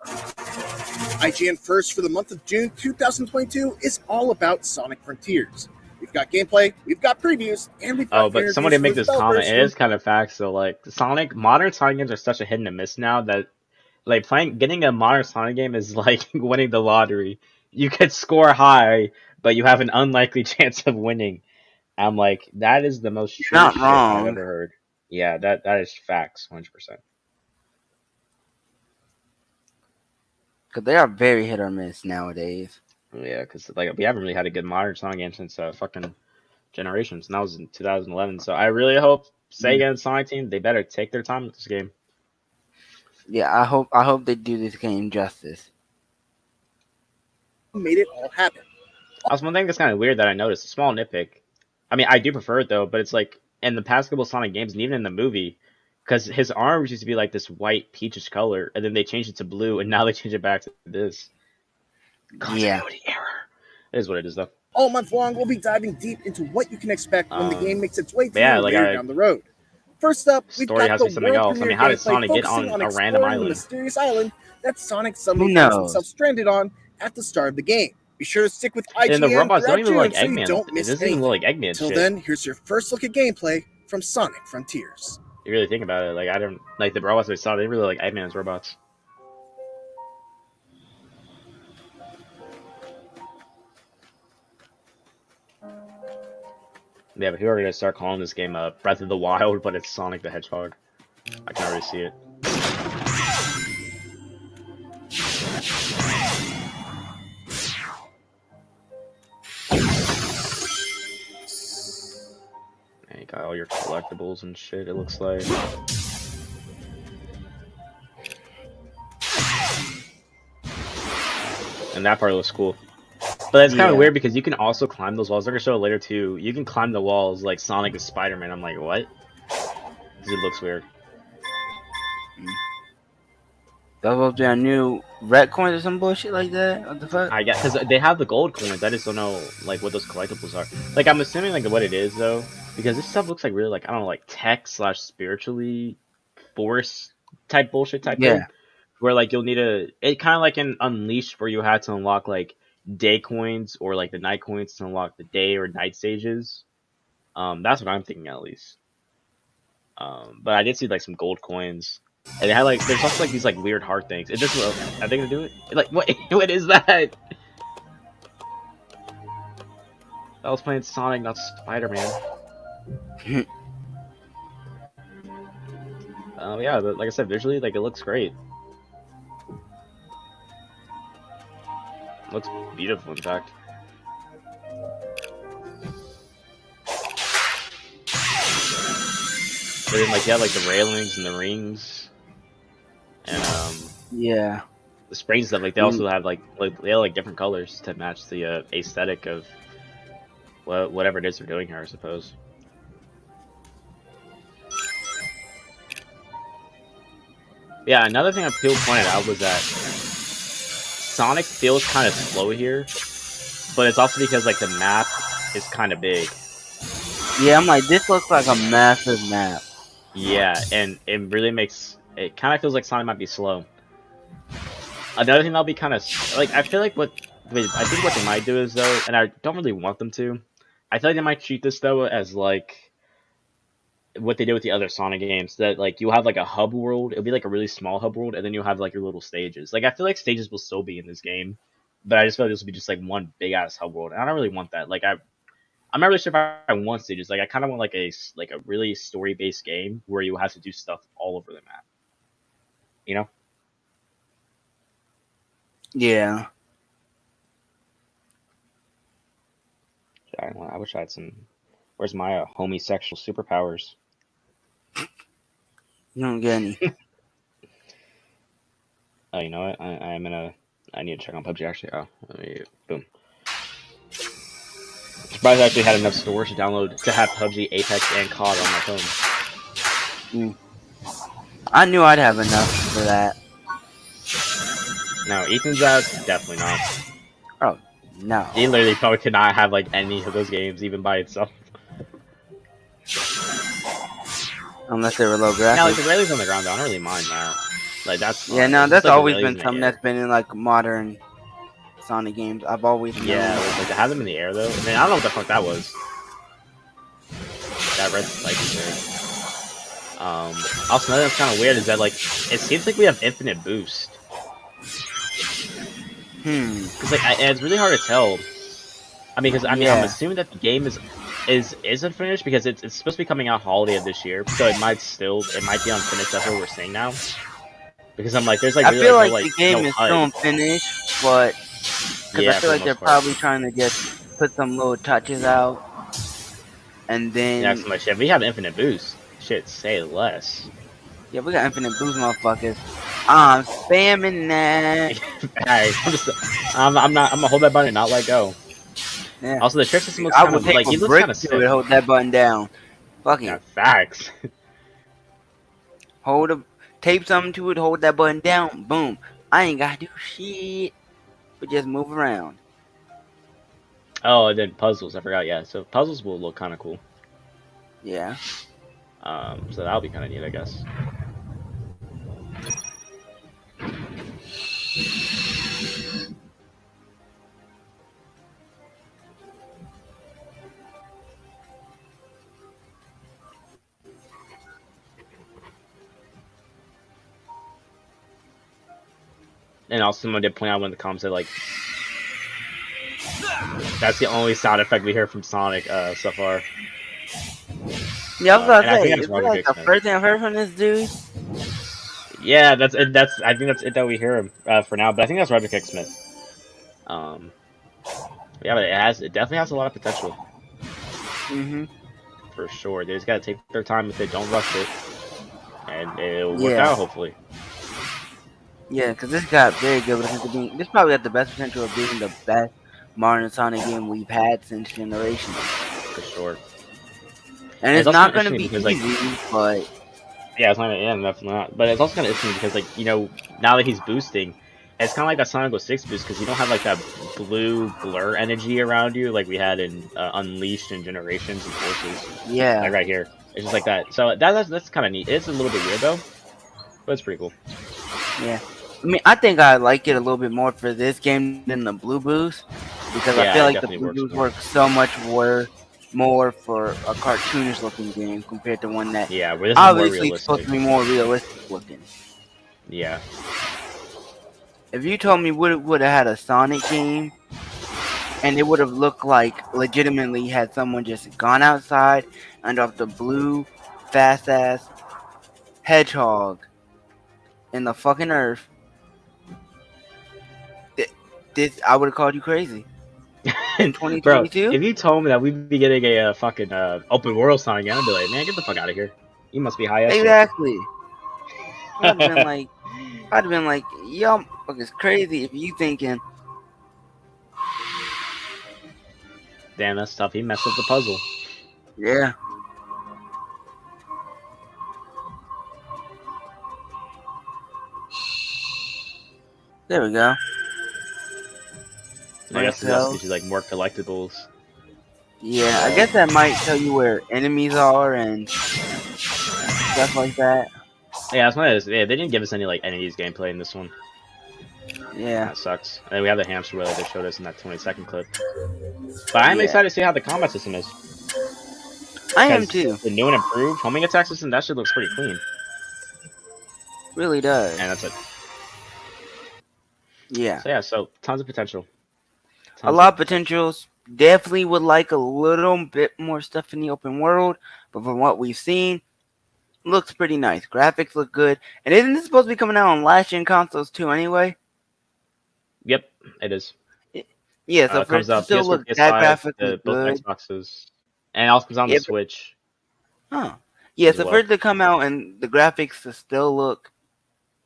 IGN First for the month of June 2022 is all about Sonic Frontiers. We've got gameplay, we've got previews, and we've got but somebody make this comment. It is kind of facts. So like modern Sonic games are such a hit and miss now that like getting a modern Sonic game is like winning the lottery. You could score high, but you have an unlikely chance of winning. I'm like, that is the most true shit I've ever heard. Yeah, that is facts, 100%. Because they are very hit or miss nowadays. Yeah, because like we haven't really had a good modern Sonic game since fucking generations, and that was in 2011. So I really hope Sega and Sonic Team, they better take their time with this game. Yeah, I hope they do this game justice. Made it all happen. Also, one thing that's kind of weird that I noticed, a small nitpick. I mean, I do prefer it though, but it's like in the past couple Sonic games, and even in the movie, because his arms used to be like this white peachish color, and then they changed it to blue, and now they change it back to this. Continuity error. It is what it is though. All month long, we'll be diving deep into what you can expect when the game makes its way through down the road. First up, we've Story got has the to be something world else. I premiere mean, how did gameplay Sonic get focusing on a exploring random the island? mysterious island that Sonic suddenly Who finds knows? himself stranded on at the start of the game. Be sure to stick with IGN And the robots don't throughout even look like June so you Eggman. don't It miss doesn't even anything. look like Eggman Till shit. then, here's your first look at gameplay from Sonic Frontiers. You really think about it, like I don't like the robots we saw. They really look like Eggman's robots. Yeah, but who are we gonna start calling this game Breath of the Wild, but it's Sonic the Hedgehog? I can already see it. And you got all your collectibles and shit, it looks like. And that part looks cool. But it's kind of weird because you can also climb those walls. They're gonna show it later too. You can climb the walls like Sonic is Spider-Man. I'm like, what? It looks weird. That was their new red coins or some bullshit like that. What the fuck? I guess because they have the gold coins. I just don't know like what those collectibles are. Like I'm assuming like what it is though, because this stuff looks like really like I don't know like tech / spiritually force type bullshit type thing. Where like you'll need it kind of like in Unleashed where you had to unlock like day coins or like the night coins to unlock the day or night stages. That's what I'm thinking at least. But I did see like some gold coins. And they had like there's also like these like weird heart things. Is this what are they gonna do it? Like what is that? I was playing Sonic, not Spider-Man. Yeah, but like I said, visually like it looks great. Looks beautiful, in fact. But then, like, you have like the railings and the rings, and yeah, the springs stuff. Like, they also have like they have like different colors to match the aesthetic of whatever it is they're doing here, I suppose. Yeah, another thing people pointed out was that Sonic feels kind of slow here, but it's also because like the map is kind of big. Yeah, I'm like, this looks like a massive map. Yeah, and it really makes it kind of feels like Sonic might be slow. Another thing that'll be kind of like I feel like what they might do is though, and I don't really want them to. I feel like they might treat this though as like what they do with the other Sonic games, that like you have like a hub world. It'll be like a really small hub world, and then you have like your little stages. Like I feel like stages will still be in this game, but I just feel like this will be just like one big ass hub world, and I don't really want that. Like I'm not really sure if I want stages. Like I kind of want like a really story based game where you have to do stuff all over the map. You know? Yeah. I wish I had some. Where's my homosexual superpowers? You don't get any. Oh, you know what? I need to check on PUBG actually. Oh, boom. Surprised I actually had enough storage to download to have PUBG, Apex, and COD on my phone. I knew I'd have enough for that. No, Ethan's out. Definitely not. Oh, no. He literally probably could not have like any of those games even by itself. Unless they were low graphics. Now, like the railings on the ground, though, I don't really mind that. Like that's yeah, no, that's always been something that's been in like modern Sonic games. I've always known. Like to have them in the air though. I mean, I don't know what the fuck that was. That red spike is there. Also, another thing that's kind of weird is that like it seems like we have infinite boost. Because like it's really hard to tell. I mean, I'm assuming that the game isn't finished because it's supposed to be coming out holiday of this year, so it might be unfinished. That's what we're seeing now. Because I'm like, there's like I really, feel like, like the game is still unfinished, but because I feel like they're probably trying to just put some little touches out. And then Yeah, so much shit. We have infinite boost. Shit, say less. yeah, we got infinite boost, motherfuckers. I'm spamming that. Alright, I'm gonna hold that button and not let go. Yeah. Also, the trick system looks I kind would of take like a he looks brick kind of sick. to it, hold that button down. Fuck Yeah, it. facts. Tape something to it, hold that button down, boom. I ain't gotta do shit, but just move around. Oh, and then puzzles. I forgot. Yeah, so puzzles will look kind of cool. Yeah. So that'll be kind of neat, I guess. And also, someone did point out when the comments said, like, that's the only sound effect we hear from Sonic so far. Yeah, I was about to I say, think is that's that like the first thing I've heard from this dude? Yeah, that's it. I think that's it that we hear him for now. But I think that's Roger Kick Smith. Yeah, but it definitely has a lot of potential. For sure. They just gotta take their time if they don't rush it, and it'll work out hopefully. Yeah, because this got very good potential. This probably got the best potential of being the best modern Sonic game we've had since Generations. For sure. And it's also not kinda going to be interesting easy, but yeah, it's not. Yeah, definitely not. But it's also kind of interesting because, like, you know, now that he's boosting, it's kind of like that Sonic 06 boost because you don't have like that blue blur energy around you like we had in Unleashed and Generations and Forces. Yeah. Like right here, it's just like that. So that's kind of neat. It's a little bit weird though, but it's pretty cool. Yeah. I mean, I think I like it a little bit more for this game than the blue boost because I feel like the blue boost works so much more for a cartoonish looking game compared to one that where this obviously is supposed to be more realistic looking. Yeah. If you told me we would have had a Sonic game and it would have looked like legitimately had someone just gone outside and dropped the blue fast ass hedgehog in the fucking earth, this I would have called you crazy. In 2022? Bro, if you told me that we'd be getting a fucking open world Sonic game, I'd be like, man, get the fuck out of here. You must be high as shit. Exactly. I'd have been like, y'all fuckers crazy if you thinking. Damn, that's tough. He messed up the puzzle. Yeah. There we go. I guess that's gives you like more collectibles. Yeah, I guess that might tell you where enemies are and stuff like that. Yeah, that's what it is. Yeah, they didn't give us any like enemies gameplay in this one. Yeah. That sucks. And then we have the hamster wheel that they showed us in that 20-second clip. But I'm excited to see how the combat system is. I am too. The new and improved homing attack system, that shit looks pretty clean. Really does. And that's it. Yeah. So yeah, so tons of potential. A lot of potentials. Definitely would like a little bit more stuff in the open world, but from what we've seen, looks pretty nice. Graphics look good. And isn't this supposed to be coming out on last-gen consoles too anyway? Yep, it is. Yeah, so it comes out still PS4, look PS5, that graphically both good. Xboxes, and it also comes out on the Switch. Huh. Yeah, so for it to come out and the graphics to still look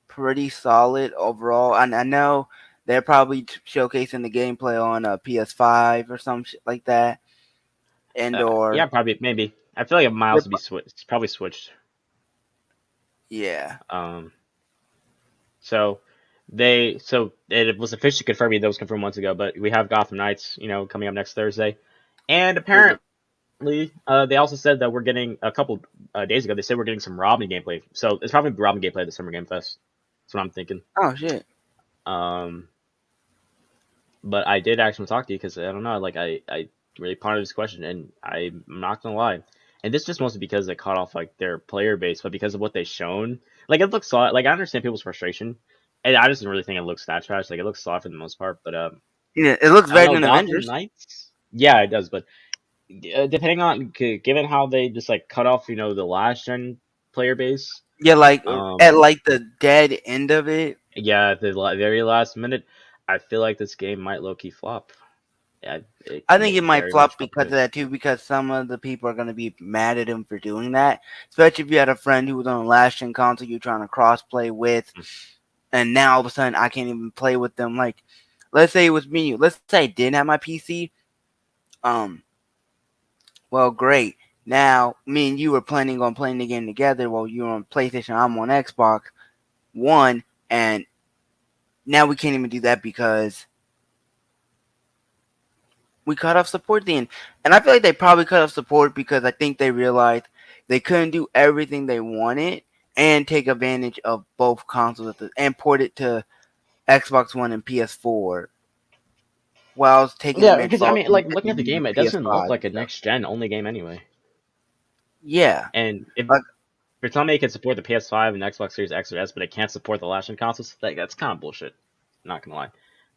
pretty solid overall, and I know they're probably showcasing the gameplay on a PS5 or some shit like that, and or yeah, probably maybe. I feel like it might also be switched. It's probably switched. Yeah. So it was officially confirmed. That was confirmed months ago, but we have Gotham Knights, coming up next Thursday, and apparently, they also said that we're getting a couple days ago. They said we're getting some Robin gameplay. So it's probably Robin gameplay at the Summer Game Fest. That's what I'm thinking. Oh shit. But I did actually talk to you because I don't know. Like I really pondered this question, and I'm not gonna lie. And this just mostly because they caught off like their player base, but because of what they've shown, like it looks solid. Like I understand people's frustration, and I just didn't really think it looks that trash. Like it looks solid for the most part, but yeah, it looks better than Gotham Avengers. Knights? Yeah, it does, but depending on given how they just like cut off, the last gen player base. Yeah, like at like the dead end of it. Yeah, at the very last minute, I feel like this game might low key flop. I think it might flop because of that too, because some of the people are going to be mad at him for doing that. Especially if you had a friend who was on a last-gen console you're trying to cross-play with, and now all of a sudden I can't even play with them. Like, let's say it was me and you. Let's say I didn't have my PC. Well, great. Now, me and you were planning on playing the game together while you were on PlayStation, I'm on Xbox One, and now we can't even do that because we cut off support then. And I feel like they probably cut off support because I think they realized they couldn't do everything they wanted and take advantage of both consoles and port it to Xbox One and PS4 while taking Yeah, because I mean, like looking at the game, it doesn't look like a next-gen only game anyway. Yeah. And if you're telling me it can support the PS5 and Xbox Series X or S, but it can't support the last-gen consoles, that's kind of bullshit. Not gonna lie.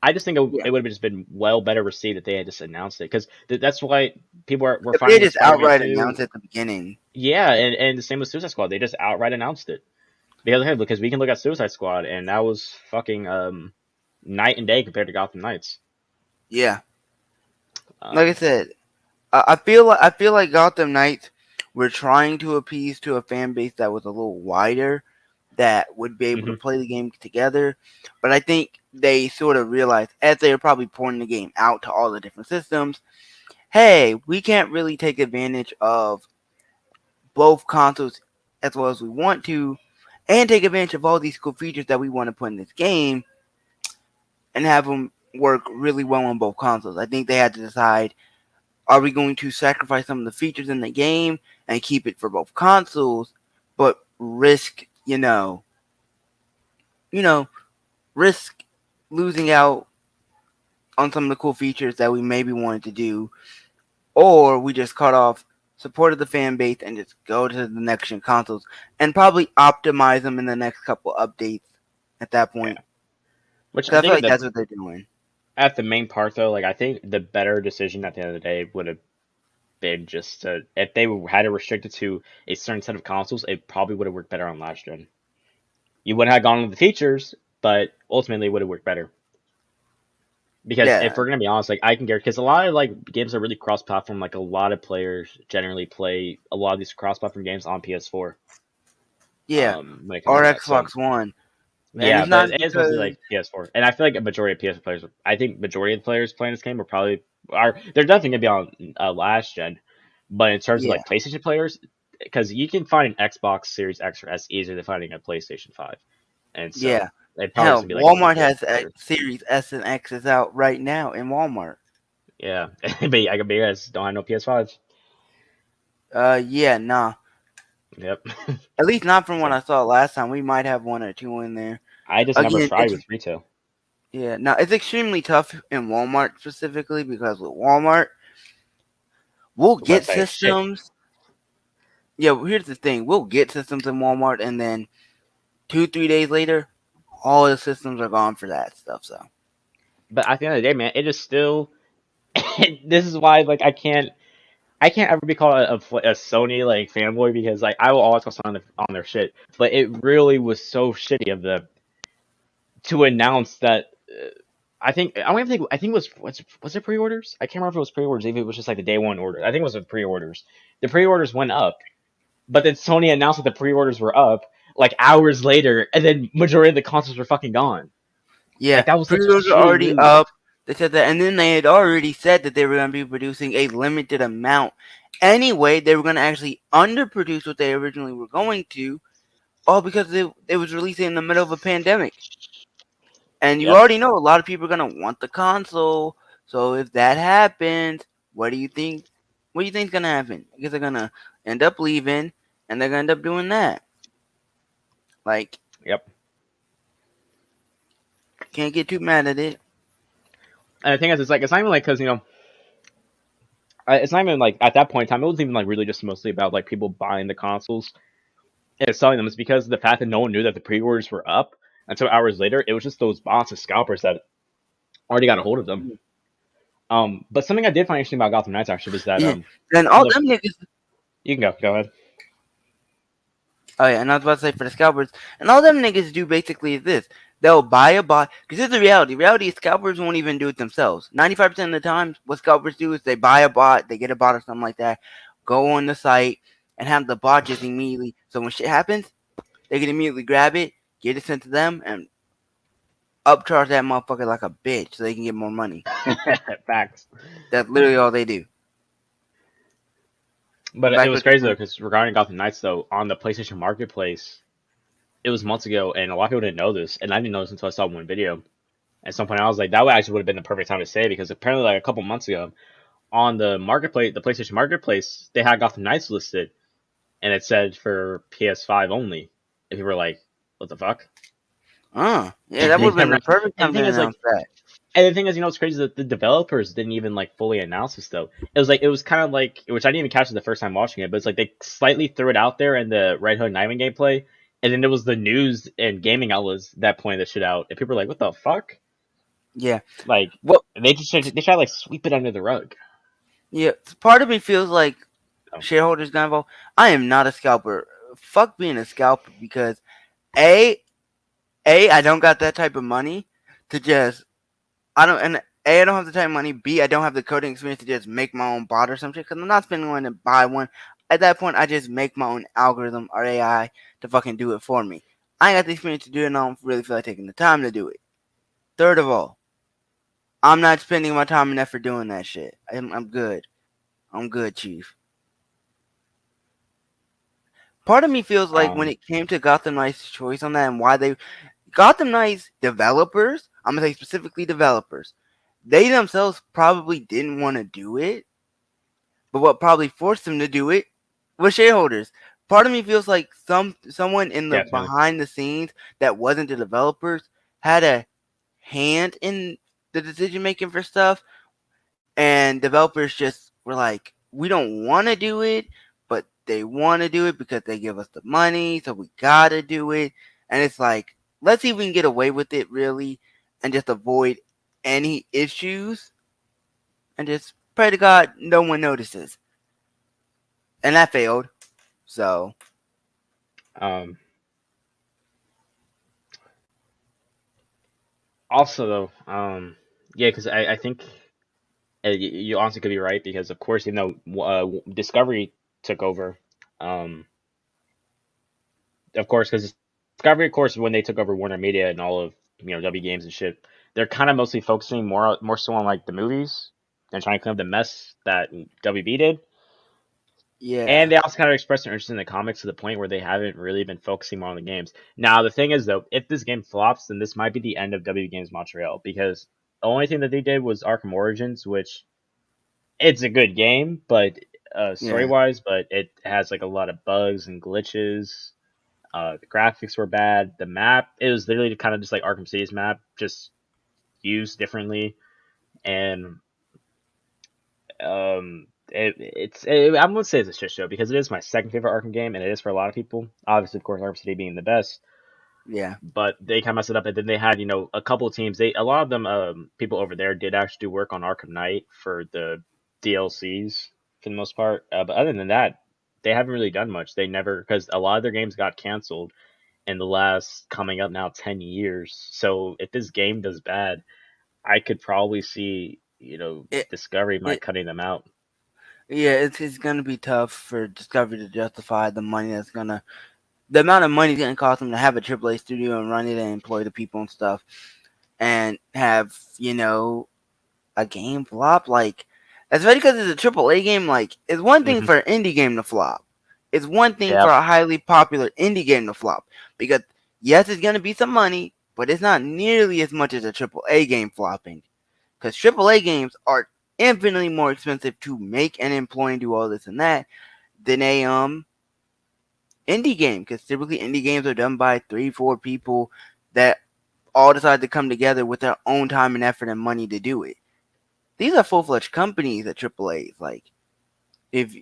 I just think it would have just been better received if they had just announced it, because that's why people were finding. They just outright announced it at the beginning. Yeah, and the same with Suicide Squad. They just outright announced it. Because we can look at Suicide Squad, and that was fucking night and day compared to Gotham Knights. Yeah. Like I said, I feel like Gotham Knights were trying to appease to a fan base that was a little wider, that would be able to play the game together. But I think they sort of realized, as they were probably porting the game out to all the different systems, hey, we can't really take advantage of both consoles as well as we want to, and take advantage of all these cool features that we want to put in this game, and have them work really well on both consoles. I think they had to decide, are we going to sacrifice some of the features in the game and keep it for both consoles, but risk, risk losing out on some of the cool features that we maybe wanted to do, or we just cut off support of the fan base and just go to the next gen consoles and probably optimize them in the next couple updates at that point. Yeah. Which I feel like that's what they're doing. At the main part, though, like I think the better decision at the end of the day would have been just if they had it restricted to a certain set of consoles, it probably would have worked better on last gen. You wouldn't have gone with the features, but ultimately it would have worked better. Because if we're gonna be honest, like I can guarantee, because a lot of like games are really cross-platform. Like a lot of players generally play a lot of these cross-platform games on PS4. Yeah, or Xbox One. Yeah, but it's mostly like PS4, and I feel like a majority of PS4 players. I think majority of the players playing this game they're definitely gonna be on last gen, but in terms of like PlayStation players, because you can find an Xbox Series X or S easier than finding a PlayStation 5, and so hell, Walmart has Series S and X's out right now in Walmart. Yeah, but you guys don't have no PS5s. Nah. Yep. At least not from what I saw last time. We might have one or two in there. I just never tried with retail. Yeah, now it's extremely tough in Walmart specifically because with Walmart, we'll get systems. Yeah, well, here's the thing. We'll get systems in Walmart, and then 2-3 days later, all the systems are gone for that stuff. So, but at the end of the day, man, it is still. This is why, like, I can't ever be called a Sony like fanboy, because like I will always go on their shit. But it really was so shitty of them to announce that. I think it was it pre-orders? I can't remember if it was pre-orders. Even if it was just like the day one order. I think it was the pre-orders. The pre-orders went up, but then Sony announced that the pre-orders were up like hours later, and then majority of the consoles were fucking gone. Yeah, like, that was pre-orders are already up. They said that, and then they had already said that they were going to be producing a limited amount. Anyway, they were going to actually underproduce what they originally were going to, all because it was releasing in the middle of a pandemic. And you already know a lot of people are going to want the console. So if that happens, what do you think? What do you think is going to happen? I guess they're going to end up leaving, and they're going to end up doing that. Like, yep. Can't get too mad at it. And the thing is, it's not even like, because, it's not even like, at that point in time, it wasn't even like really just mostly about like people buying the consoles and selling them. It's because of the fact that no one knew that the pre-orders were up until hours later. It was just those bots of scalpers that already got a hold of them. But something I did find interesting about Gotham Knights actually was that and all them niggas. You can go ahead. Oh yeah, and I was about to say for the scalpers, and all them niggas do basically is this: they'll buy a bot. Because this is the reality. Reality is scalpers won't even do it themselves. 95% of the time, what scalpers do is they buy a bot, they get a bot or something like that, go on the site, and have the bot just immediately. So when shit happens, they can immediately grab it, get it sent to them, and upcharge that motherfucker like a bitch so they can get more money. Facts. That's literally all they do. But Back it was with- crazy though, because regarding Gotham Knights though, on the PlayStation Marketplace, it was months ago, and a lot of people didn't know this, and I didn't know this until I saw one video. At some point, I was like, that would actually would have been the perfect time to say it, because apparently, like a couple months ago, on the marketplace, the PlayStation Marketplace, they had Gotham Knights listed, and it said for PS5 only. And people were like, "What the fuck?" Yeah, that would have been the perfect time And to the thing is, announce that. And the thing is, what's crazy is that the developers didn't even like fully announce this though. It was kind of like, which I didn't even catch it the first time watching it, but it's like they slightly threw it out there in the Red Hood Nightwing gameplay, and then it was the news and gaming outlets that pointed this shit out, and people were like, "What the fuck?" Yeah, Like, they try to like sweep it under the rug. Yeah, part of me feels like shareholders got involved. I am not a scalper. Fuck being a scalper, because I don't got that type of money to just I don't have the type of money. B, I don't have the coding experience to just make my own bot or something, because I'm not spending money to buy one. At that point, I just make my own algorithm or AI to fucking do it for me. I ain't got the experience to do it, and I don't really feel like taking the time to do it. Third of all, I'm not spending my time and effort doing that shit. I'm good. I'm good, Chief. Part of me feels like when it came to Gotham Knights' choice on that and why Gotham Knights developers, I'm going to say specifically developers, they themselves probably didn't want to do it, but what probably forced them to do it was shareholders. Part of me feels like someone in the behind the scenes that wasn't the developers had a hand in the decision making for stuff, and developers just were like, we don't want to do it, but they want to do it because they give us the money, so we gotta do it. And it's like, let's see if we can get away with it really, and just avoid any issues, and just pray to God no one notices. And that failed. So Also though, yeah, because I think you honestly could be right, because of course, Discovery took over, of course, because Discovery, of course, when they took over Warner Media and all of W Games and shit, they're kind of mostly focusing more so on like the movies and trying to clean up the mess that WB did. Yeah. And they also kind of expressed their interest in the comics to the point where they haven't really been focusing more on the games. Now, the thing is, though, if this game flops, then this might be the end of W Games Montreal, because the only thing that they did was Arkham Origins, which it's a good game, but story-wise, but it has like a lot of bugs and glitches. The graphics were bad. The map, it was literally kind of just like Arkham City's map, just used differently. And I'm gonna say it's a shit show, because it is my second favorite Arkham game, and it is for a lot of people. Obviously, of course, Arkham City being the best. Yeah. But they kind of messed it up, and then they had a couple of teams. A lot of them people over there did actually do work on Arkham Knight for the DLCs for the most part. But other than that, they haven't really done much. They never, because a lot of their games got canceled in the last coming up now 10 years. So if this game does bad, I could probably see Discovery might cutting them out. Yeah, it's gonna be tough for Discovery to justify the amount of money it's gonna cost them to have a AAA studio and run it and employ the people and stuff, and have a game flop. Like, especially because it's a AAA game. Like, it's one thing for an indie game to flop. It's one thing for a highly popular indie game to flop, because yes, it's gonna be some money, but it's not nearly as much as a AAA game flopping. Because AAA games are infinitely more expensive to make and employ and do all this and that than a indie game. Because typically indie games are done by 3-4 people that all decide to come together with their own time and effort and money to do it. These are full-fledged companies at AAA's. Like, if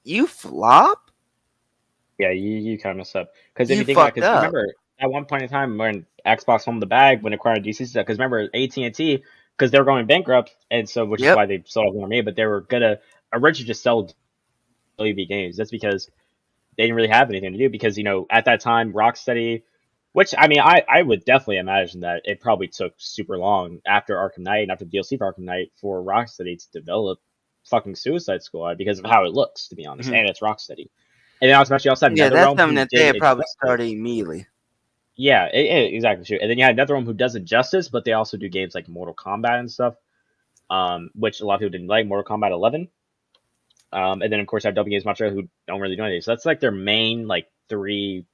you flop, yeah, you kind of mess up. Because if you think about it, because remember at one point in time when Xbox won the bag when acquiring DC stuff, because remember AT&T, because they were going bankrupt, and so which is why they sold Warner Media, but they were gonna originally just sell WB Games. That's because they didn't really have anything to do, because at that time Rocksteady Which, I mean, I would definitely imagine that it probably took super long after Arkham Knight and after the DLC for Arkham Knight for Rocksteady to develop fucking Suicide Squad because of how it looks, to be honest, and it's Rocksteady. And then especially also had Yeah, that's NetherRealm something who that they did had probably Injustice. started immediately. Yeah, exactly true. And then you had NetherRealm who does Injustice, but they also do games like Mortal Kombat and stuff, which a lot of people didn't like, Mortal Kombat 11. And then of course you have W Games Montreal who don't really do anything. So that's like their main like three,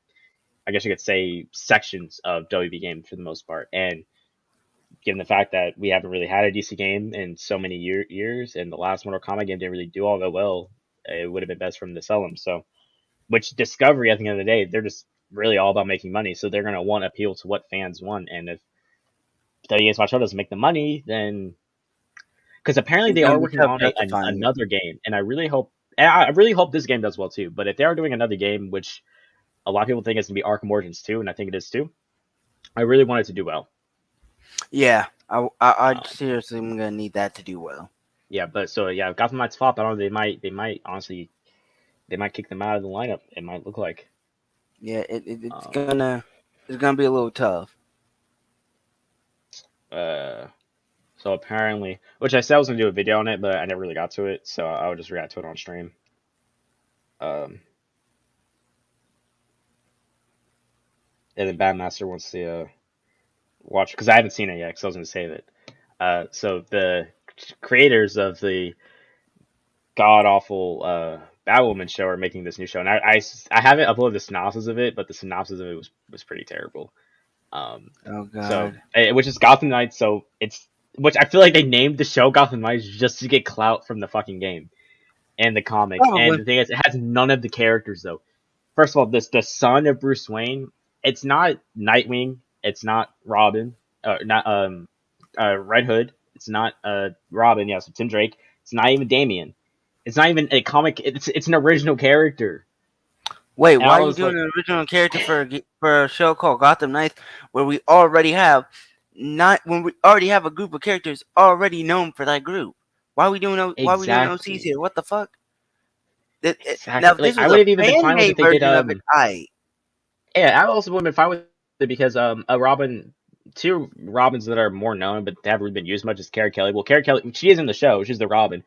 I guess you could say, sections of WB games for the most part. And given the fact that we haven't really had a DC game in so many years, and the last Mortal Kombat game didn't really do all that well, it would have been best for them to sell them. So, which Discovery at the end of the day, they're just really all about making money, so they're gonna want to appeal to what fans want. And if W Games Montreal doesn't make the money, then because apparently they are working on another game, and I really hope this game does well too. But if they are doing another game, which a lot of people think it's gonna be Arkham Origins 2, and I think it is too, I really want it to do well. Yeah, I seriously am gonna need that to do well. Yeah, but so yeah, Gotham Knights flop. I don't know. They might honestly, they might kick them out of the lineup. It might look like. Yeah, it's gonna be a little tough. So apparently, which I said I was gonna do a video on it, but I never really got to it, so I'll just react to it on stream. And then Bandmaster wants to watch, because I haven't seen it yet, because I was gonna save it. So the creators of the god awful Batwoman show are making this new show, and I haven't uploaded the synopsis of it, but the synopsis of it was pretty terrible. Oh god. So which is Gotham Knights, so which I feel like they named the show Gotham Knights just to get clout from the fucking game and the comic. Probably. And the thing is, it has none of the characters though. First of all, the son of Bruce Wayne, it's not Nightwing, it's not Robin, not Red Hood, it's not Robin, yeah, so Tim Drake, it's not even Damian. It's not even a comic, it's an original character. Wait, why are you doing an original character for a show called Gotham Knights when we already have a group of characters already known for that group? Why are we doing OCs here? What the fuck? Exactly. Now, this I would have even been fine with it if they did Yeah, I also would have been fine with it because two Robins that are more known but they haven't really been used much is Carrie Kelly. Well, Carrie Kelly, she is in the show, she's the Robin.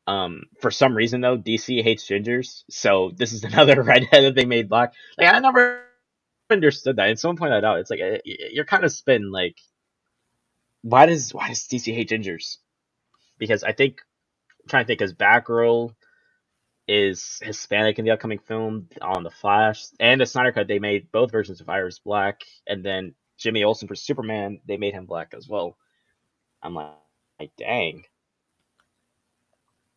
For some reason though, DC hates gingers, so this is another redhead that they made black. Like, I never understood that, and someone pointed that out. It's like you're kind of spin like, why does DC hate gingers? Because I'm trying to think, because Batgirl is Hispanic in the upcoming film on The Flash, and the Snyder Cut they made both versions of Iris black, and then Jimmy Olsen for Superman they made him black as well. I'm like dang.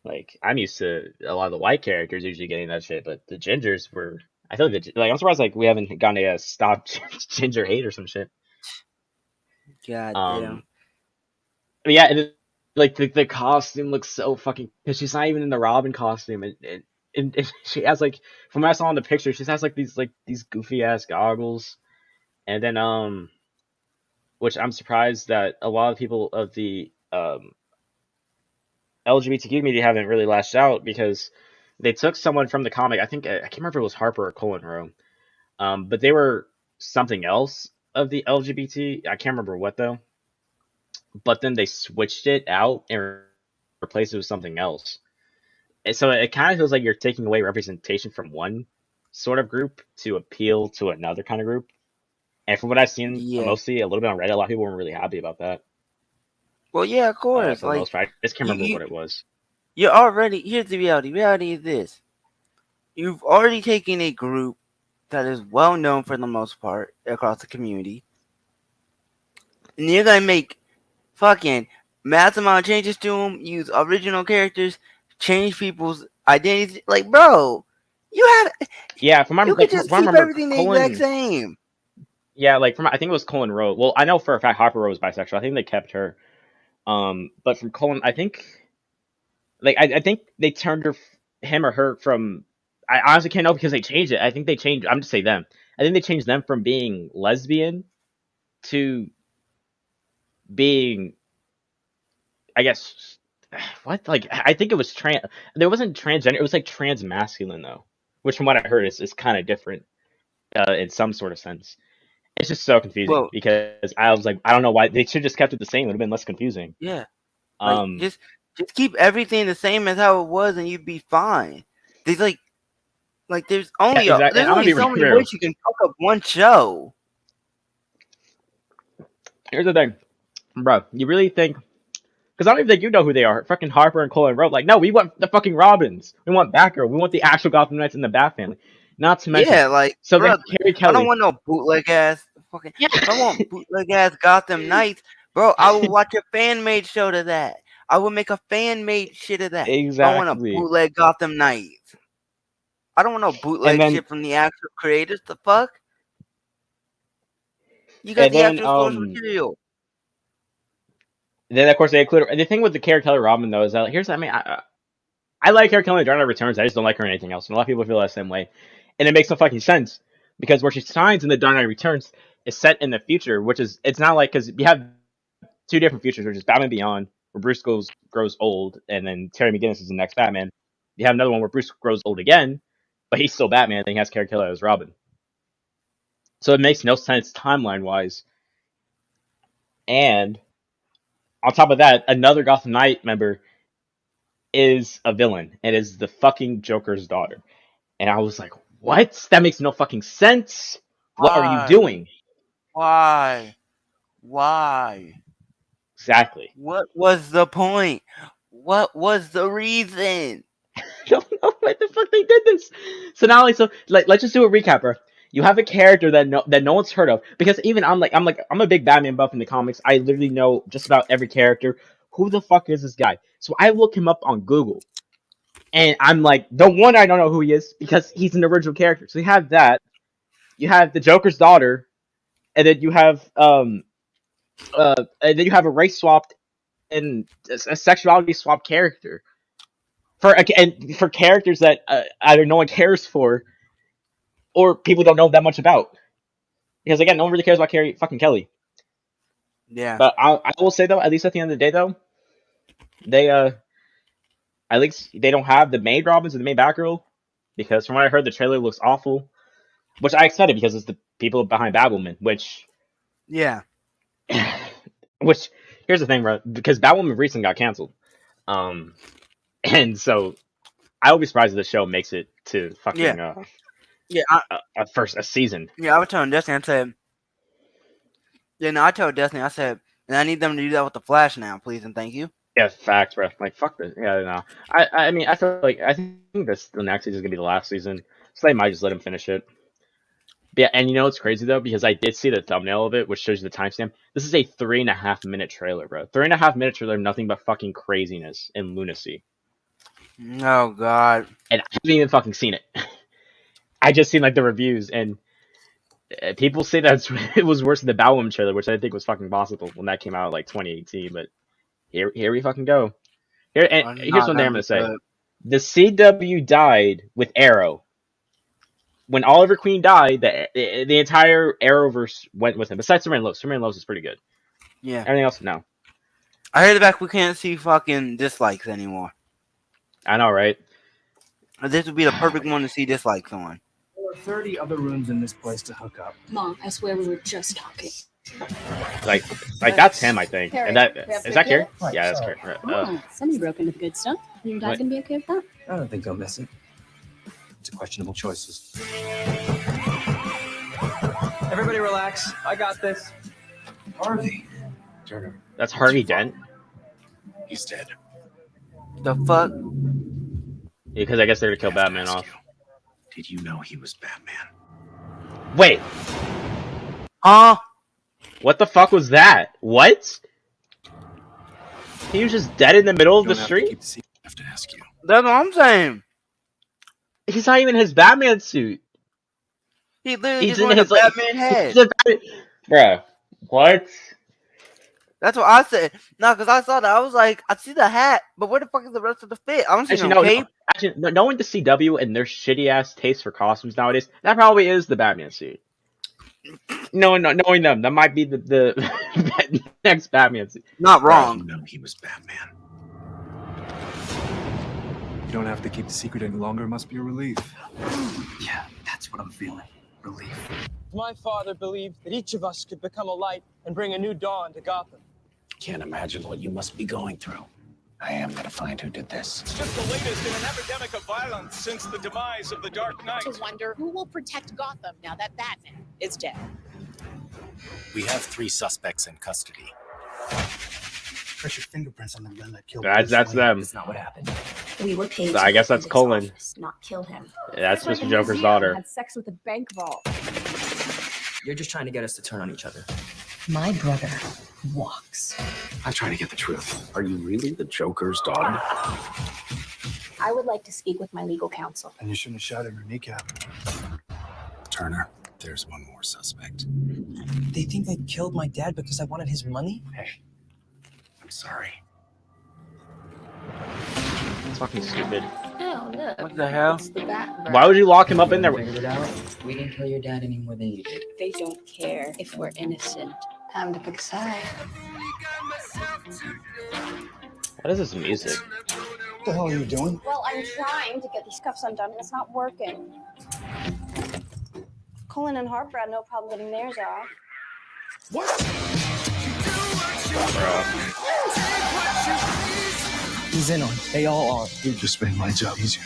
Like, I'm used to a lot of the white characters usually getting that shit, but the gingers were. I feel like I'm surprised like we haven't gotten a stop ginger hate or some shit. God damn. But yeah, like the costume looks so fucking. Because she's not even in the Robin costume, and she has like, from what I saw in the picture, she has like these goofy ass goggles, and then which I'm surprised that a lot of people of the LGBTQ community haven't really lashed out, because they took someone from the comic. I can't remember if it was Harper or Colin Rowe, but they were something else of the LGBT. I can't remember what though. But then they switched it out and replaced it with something else. And so it kind of feels like you're taking away representation from one sort of group to appeal to another kind of group. And from what I've seen, mostly a little bit on Reddit, a lot of people weren't really happy about that. Well, yeah, of course. For the most part, I just can't remember what it was. Here's the reality. Reality is this. You've already taken a group that is well known for the most part across the community, and you're going to make fucking massive amount of changes to them, use original characters, change people's identities. Like, bro, you could just keep everything the exact same. Yeah, like I think it was Colin Rowe. Well, I know for a fact Harper Rowe was bisexual. I think they kept her. But from Colin, I think, like, I think they turned him or her from. I honestly can't know because they changed it. I think they changed. I'm just saying them. I think they changed them from being lesbian to being, I guess, what? Like, I think it was trans. There wasn't transgender. It was like transmasculine though, which from what I heard is kind of different, in some sort of sense. It's just so confusing Well, because I was like, I don't know why they should just kept it the same. It would have been less confusing. yeah. Like, Um, just keep everything the same as how it was, and you'd be fine. There's there's only yeah, exactly. there's I'm gonna only be so many real. ways you can fuck up one show. Here's the thing, bro. You really think? Because I don't even think you know who they are. Fucking Harper and Colin wrote like, no, we want the fucking Robins. We want Batgirl. We want the actual Gotham Knights in the Bat family. Not to mention, Yeah, like, so bro, then Carrie I Kelly. don't want no bootleg ass fucking. If I want bootleg ass Gotham Knights, bro, I will watch a fan made show to that. I will make a fan made shit of that. I want a Exactly. bootleg Gotham Knights. I don't want no bootleg then- shit from the actual creators. The fuck? You got And the then, actual source material. Then of course they include. And the thing with the Carrie Kelly Robin though is that here's, I mean, I like Carrie Kelly in Dark Knight Returns. I just don't like her in anything else. And a lot of people feel that same way, and it makes no fucking sense because where she shines in the Dark Knight Returns is set in the future, which is it's not like because you have two different futures, which is Batman Beyond, where Bruce grows old, and then Terry McGinnis is the next Batman. You have another one where Bruce grows old again, but he's still Batman, and he has Carrie Kelly as Robin. So it makes no sense timeline wise. And on top of that, another Gotham Knight member is a villain. It is the fucking Joker's daughter. And I was like, what? That makes no fucking sense. What are you Why? doing? Why? Exactly. What was the point? What was the reason? I don't know why the fuck they did this. So now, let's just do a recap, bro. You have a character that no one's heard of, because even I'm a big Batman buff in the comics. I literally know just about every character. Who the fuck is this guy? So I look him up on Google, and I'm like, the one I don't know who he is because he's an original character. So you have that. You have the Joker's daughter, and then you have and then you have a race swapped and a sexuality swapped character for characters that either no one cares for or people don't know that much about. Because again, no one really cares about Carrie fucking Kelly. Yeah. But I will say though, at least at the end of the day though, they at least they don't have the main Robins or the main Batgirl, because from what I heard, the trailer looks awful. Which I excited because it's the people behind Batwoman, which Yeah. which here's the thing, bro, because Batwoman recently got canceled. And so I would be surprised if the show makes it to fucking a season. Yeah, I was telling Destiny, I said, I told Destiny, I said, and I need them to do that with the Flash now, please and thank you. Yeah, facts, bro. Like, fuck this. Yeah, no. I mean, I think this the next season is gonna be the last season, so they might just let him finish it. But yeah, and you know what's crazy though, because I did see the thumbnail of it, which shows you the timestamp. This is a 3.5 minute trailer, bro. 3.5 minute trailer, nothing but fucking craziness and lunacy. Oh god. And I haven't even fucking seen it. I just seen like the reviews, and people say that it was worse than the Batwoman trailer, which I think was fucking possible when that came out like 2018. But here we fucking go. Here's one thing I'm gonna say: the CW died with Arrow. When Oliver Queen died, the entire Arrowverse went with him. Besides Superman Lois. Superman Lois is pretty good. Yeah. Everything else, no. I heard back we can't see fucking dislikes anymore. I know, right? This would be the perfect one to see dislikes on. There are 30 other rooms in this place to hook up. Mom, I swear we were just talking. Like that's him, I think. Carrie, And that we have is that Carrie? Right, Yeah, that's sorry. Carrie. Oh, somebody broke into the good stuff. Your dad Wait. gonna be okay with that? I don't think they'll miss it. It's a questionable choices. Everybody relax. I got this. Harvey. Turner. That's Harvey Dent. He's dead. The fuck? Because I guess they're gonna kill Batman off. Did you know he was Batman? Wait, Huh? what the fuck was that? What? He was just dead in the middle of the street? I have to ask you. That's what I'm saying. He's not even his Batman suit. He literally He's just in wearing a his like, Batman head. Bruh, what? That's what I said. No, because I saw that. I was like, I see the hat, but where the fuck is the rest of the fit? I don't see no cape. Actually, knowing the CW and their shitty ass taste for costumes nowadays, that probably is the Batman suit. Knowing them, that might be the next Batman suit. Not wrong. No, he was Batman. You don't have to keep the secret any longer. It must be a relief. Yeah, that's what I'm feeling. Relief. My father believed that each of us could become a light and bring a new dawn to Gotham. Can't imagine what you must be going through. I am gonna find who did this. It's just the latest in an epidemic of violence since the demise of the Dark Knight. To wonder who will protect Gotham now that Batman is dead. We have 3 suspects in custody. Pressure fingerprints on the gun that killed. That's them. That's not what happened. We were paid. So I guess that's Cullen. Not kill him. Yeah, that's Mr. Joker's daughter. Had sex with a bank vault. You're just trying to get us to turn on each other. My brother walks. I'm trying to get the truth. Are you really the Joker's daughter? I would like to speak with my legal counsel. And you shouldn't have shot him in her kneecap. Turner, there's one more suspect. They think I killed my dad because I wanted his money? Hey, I'm sorry. It's fucking stupid. Oh, look. What the hell? It's the Batman. Why would you lock him up in there? Figured it out. We didn't kill your dad any more than you did. They don't care if we're innocent. Time to pick a side. What is this music? What the hell are you doing? Well, I'm trying to get these cuffs undone, and it's not working. Cullen and Harper had no problem getting theirs off. He's in on it. They all are. You just made my job easier.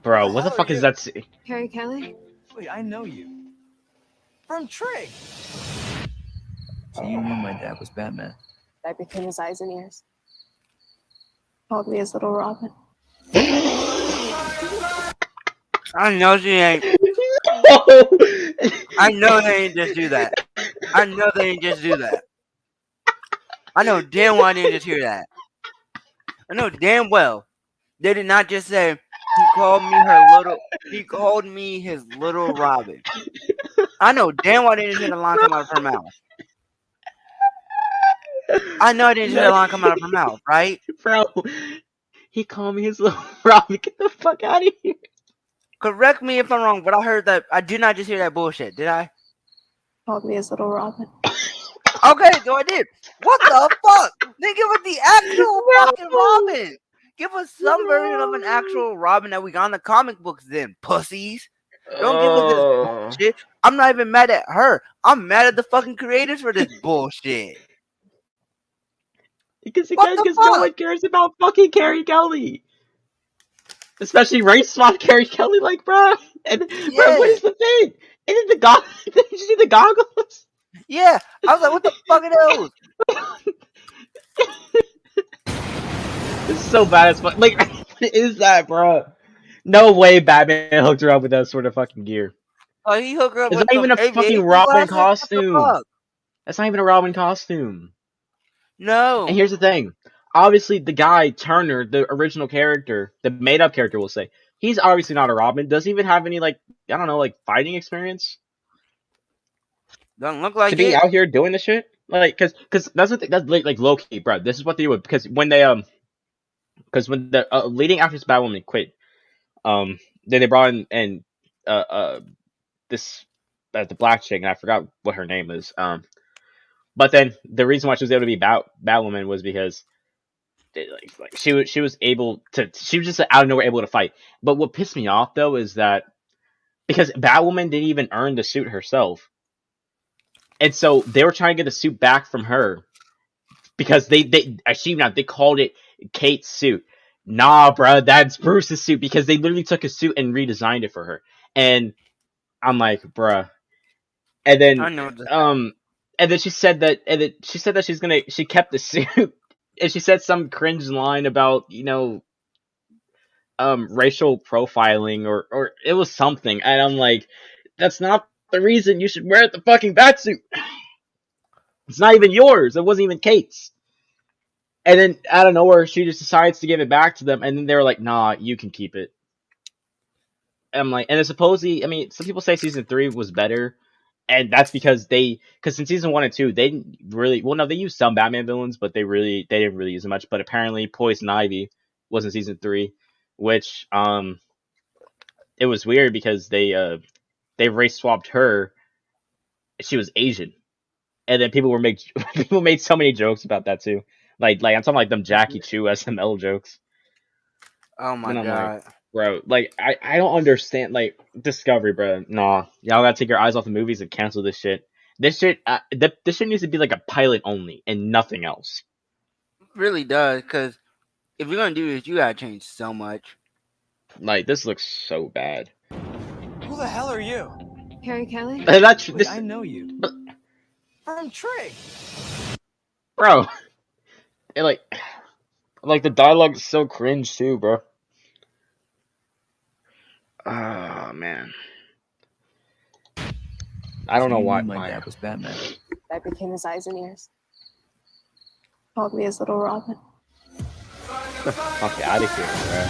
Bro, what the fuck is that? Carrie Kelly? Wait, I know you. From Trig. So you knew my dad was Batman. I became his eyes and ears. Called me his little Robin. I know she ain't. I know they ain't just do that. I know they ain't just do that. I know damn well I didn't just hear that. I know damn well they did not just say he called me her little. He called me his little Robin. I know damn well I didn't hear the line come out of her mouth. I know I didn't hear the line come out of her mouth, right? Bro, he called me his little Robin. Get the fuck out of here. Correct me if I'm wrong, but I heard that. I did not just hear that bullshit, did I? Called me his little Robin. Okay, so I did. What the fuck? Then give us the actual fucking Robin. Give us some version of an actual Robin that we got in the comic books then, pussies. Don't give us this bullshit. I'm not even mad at her. I'm mad at the fucking creators for this bullshit. Because no one cares about fucking Carrie Kelly. Especially race swap Carrie Kelly, like, bro. And bro, what is the thing? Isn't the goggles? Did you see the goggles? Yeah, I was like, what the fuck are those? This is so bad as fuck. Like, what is that, bro? No way Batman hooked her up with that sort of fucking gear. Oh, he hooked her up It's with not even a some fucking aviation Robin glasses? costume. What the fuck? That's not even a Robin costume. No. And here's the thing. Obviously, the guy, Turner, the original character, the made-up character, we'll say, he's obviously not a Robin. Doesn't even have any, like, I don't know, like, fighting experience. Doesn't look like to be it. out here doing this shit. Like, cause that's what that's like low key, bro. This is what they would, because when they because when the leading actress Batwoman quit, then they brought in and this the black chick, and I forgot what her name is. But then the reason why she was able to be Batwoman was because like she was able to, she was just out of nowhere able to fight. But what pissed me off though is that because Batwoman didn't even earn the suit herself. And so they were trying to get the suit back from her because they called it Kate's suit. Nah, bro, that's Bruce's suit because they literally took his suit and redesigned it for her. And I'm like, bruh. And then and then she said that she kept the suit and she said some cringe line about, you know, racial profiling or it was something. And I'm like, that's not the reason you should wear the fucking batsuit. It's not even yours. It wasn't even Kate's. And then out of nowhere, she just decides to give it back to them, and then they're like, "Nah, you can keep it." And I'm like, and it's supposedly, I mean, some people say season 3 was better, and that's because because in season 1 and 2, they didn't really, well, no, they used some Batman villains, but they didn't really use them much. But apparently, Poison Ivy was in season 3, which it was weird because they race swapped her. She was Asian, and then people made so many jokes about that too. Like I'm talking like them Jackie Chu SML jokes. Oh my god! Bro, like I don't understand. Like Discovery, bro. Nah, y'all gotta take your eyes off the movies and cancel this shit. This shit, this shit needs to be like a pilot only and nothing else. Really does, because if you're gonna do this, you gotta change so much. Like this looks so bad. Who the hell are you? Harry Kelly? That's Wait, this, I know you. but, From Trig. bro. It like the dialogue is so cringe too, bro. Oh man, I don't know why. My dad was Batman. I became his eyes and ears. Called me his little Robin. Get the fuck out of here, bro.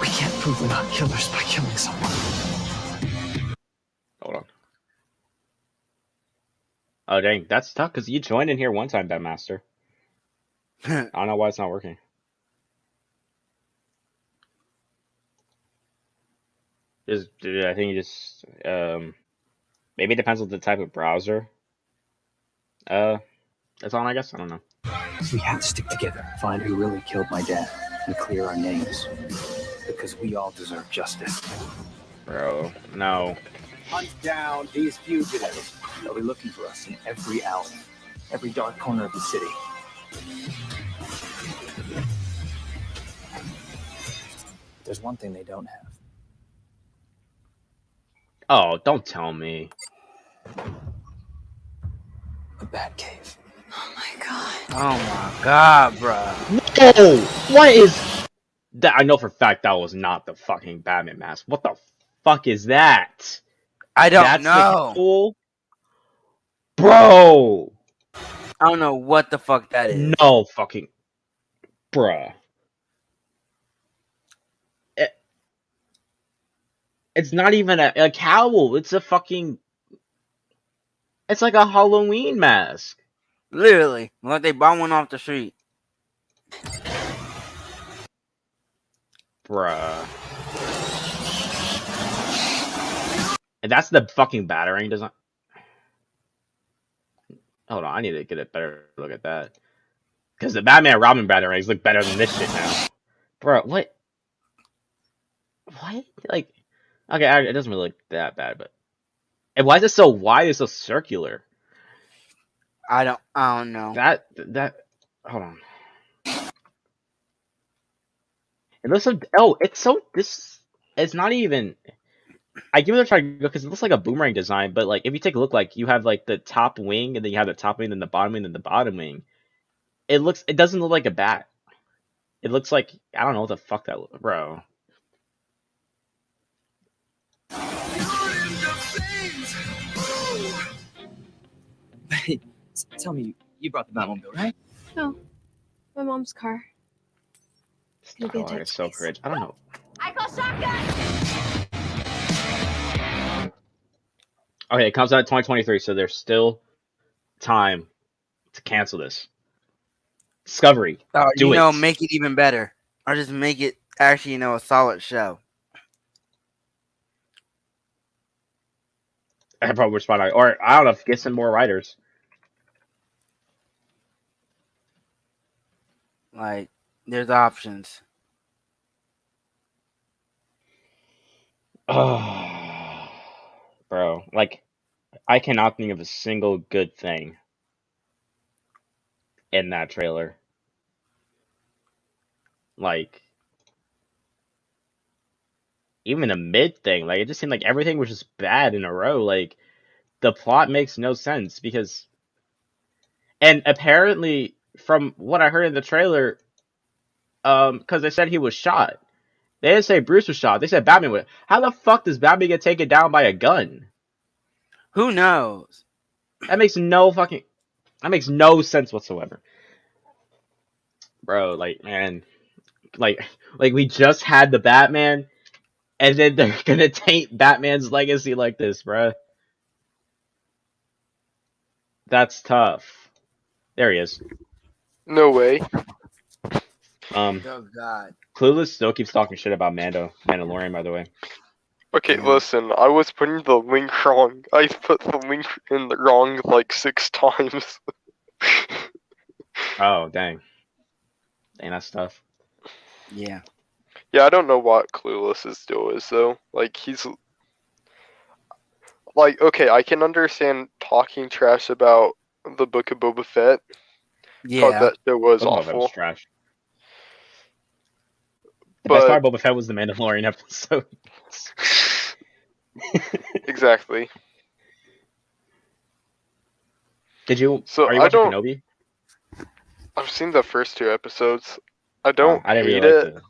We can't prove we're not killers by killing someone. Hold on. Oh dang, that's tough because you joined in here one time, Batmaster. I don't know why it's not working. I think you just maybe it depends on the type of browser. That's on, I guess. I don't know. We have to stick together, find who really killed my dad, and clear our names. Because we all deserve justice. Bro, no. Hunt down these fugitives. They'll be looking for us in every alley, every dark corner of the city. There's one thing they don't have. Oh, don't tell me. A bat cave. Oh my god. Oh my god, bro. No! What is that? I know for a fact that was not the fucking Batman mask. What the fuck is that? I don't That's know. Cool? Bro! I don't know what the fuck that is. No fucking... Bruh. It's not even a cowl. It's a fucking... It's like a Halloween mask. Literally. Like they bought one off the street. Bruh. And that's the fucking Batarang design. Hold on, I need to get a better look at that. Because the Batman Robin Batarangs look better than this shit now. Bro, what? What? Like, okay, it doesn't really look that bad, but... And why is it so wide? It's so circular. I don't know. That... Hold on. It looks so... Oh, it's so... This... It's not even... I give it a try because it looks like a boomerang design, but like if you take a look, like you have like the top wing, and then you have the top wing, then the bottom wing, then the bottom wing. It doesn't look like a bat. It looks like, I don't know what the fuck that looks, bro. Hey, tell me, you brought the Batmobile, right? No. My mom's car. Oh, it's so cringe. I don't know. I call shotgun! Okay, it comes out in 2023, so there's still time to cancel this. Discovery, do it. Make it even better. Or just make it actually, a solid show. I probably respond, or I don't know, get some more writers. Like, there's options. Oh, bro, like, I cannot think of a single good thing in that trailer. Like, even the mid thing, like, it just seemed like everything was just bad in a row. Like, the plot makes no sense because, and apparently, from what I heard in the trailer, because they said he was shot. They didn't say Bruce was shot. They said Batman was. How the fuck does Batman get taken down by a gun? Who knows? That makes no sense whatsoever. Bro, like, man, like we just had the Batman, and then they're gonna taint Batman's legacy like this, bro. That's tough. There he is. No way. Oh God. Clueless still keeps talking shit about Mandalorian, by the way. Okay, listen, I was putting the link wrong. I put the link in the wrong like 6 times. Oh, dang. Dang, that's tough. Yeah. Yeah, I don't know what Clueless's deal is though. Like he's like, okay, I can understand talking trash about the Book of Boba Fett. Yeah. Thought that show was Book of Boba Fett was awful. trash. The But best part of Boba Fett was the Mandalorian episode. exactly. Did you? So Are you I watching don't. Kenobi? I've seen the first 2 episodes. I don't I didn't hate really like it.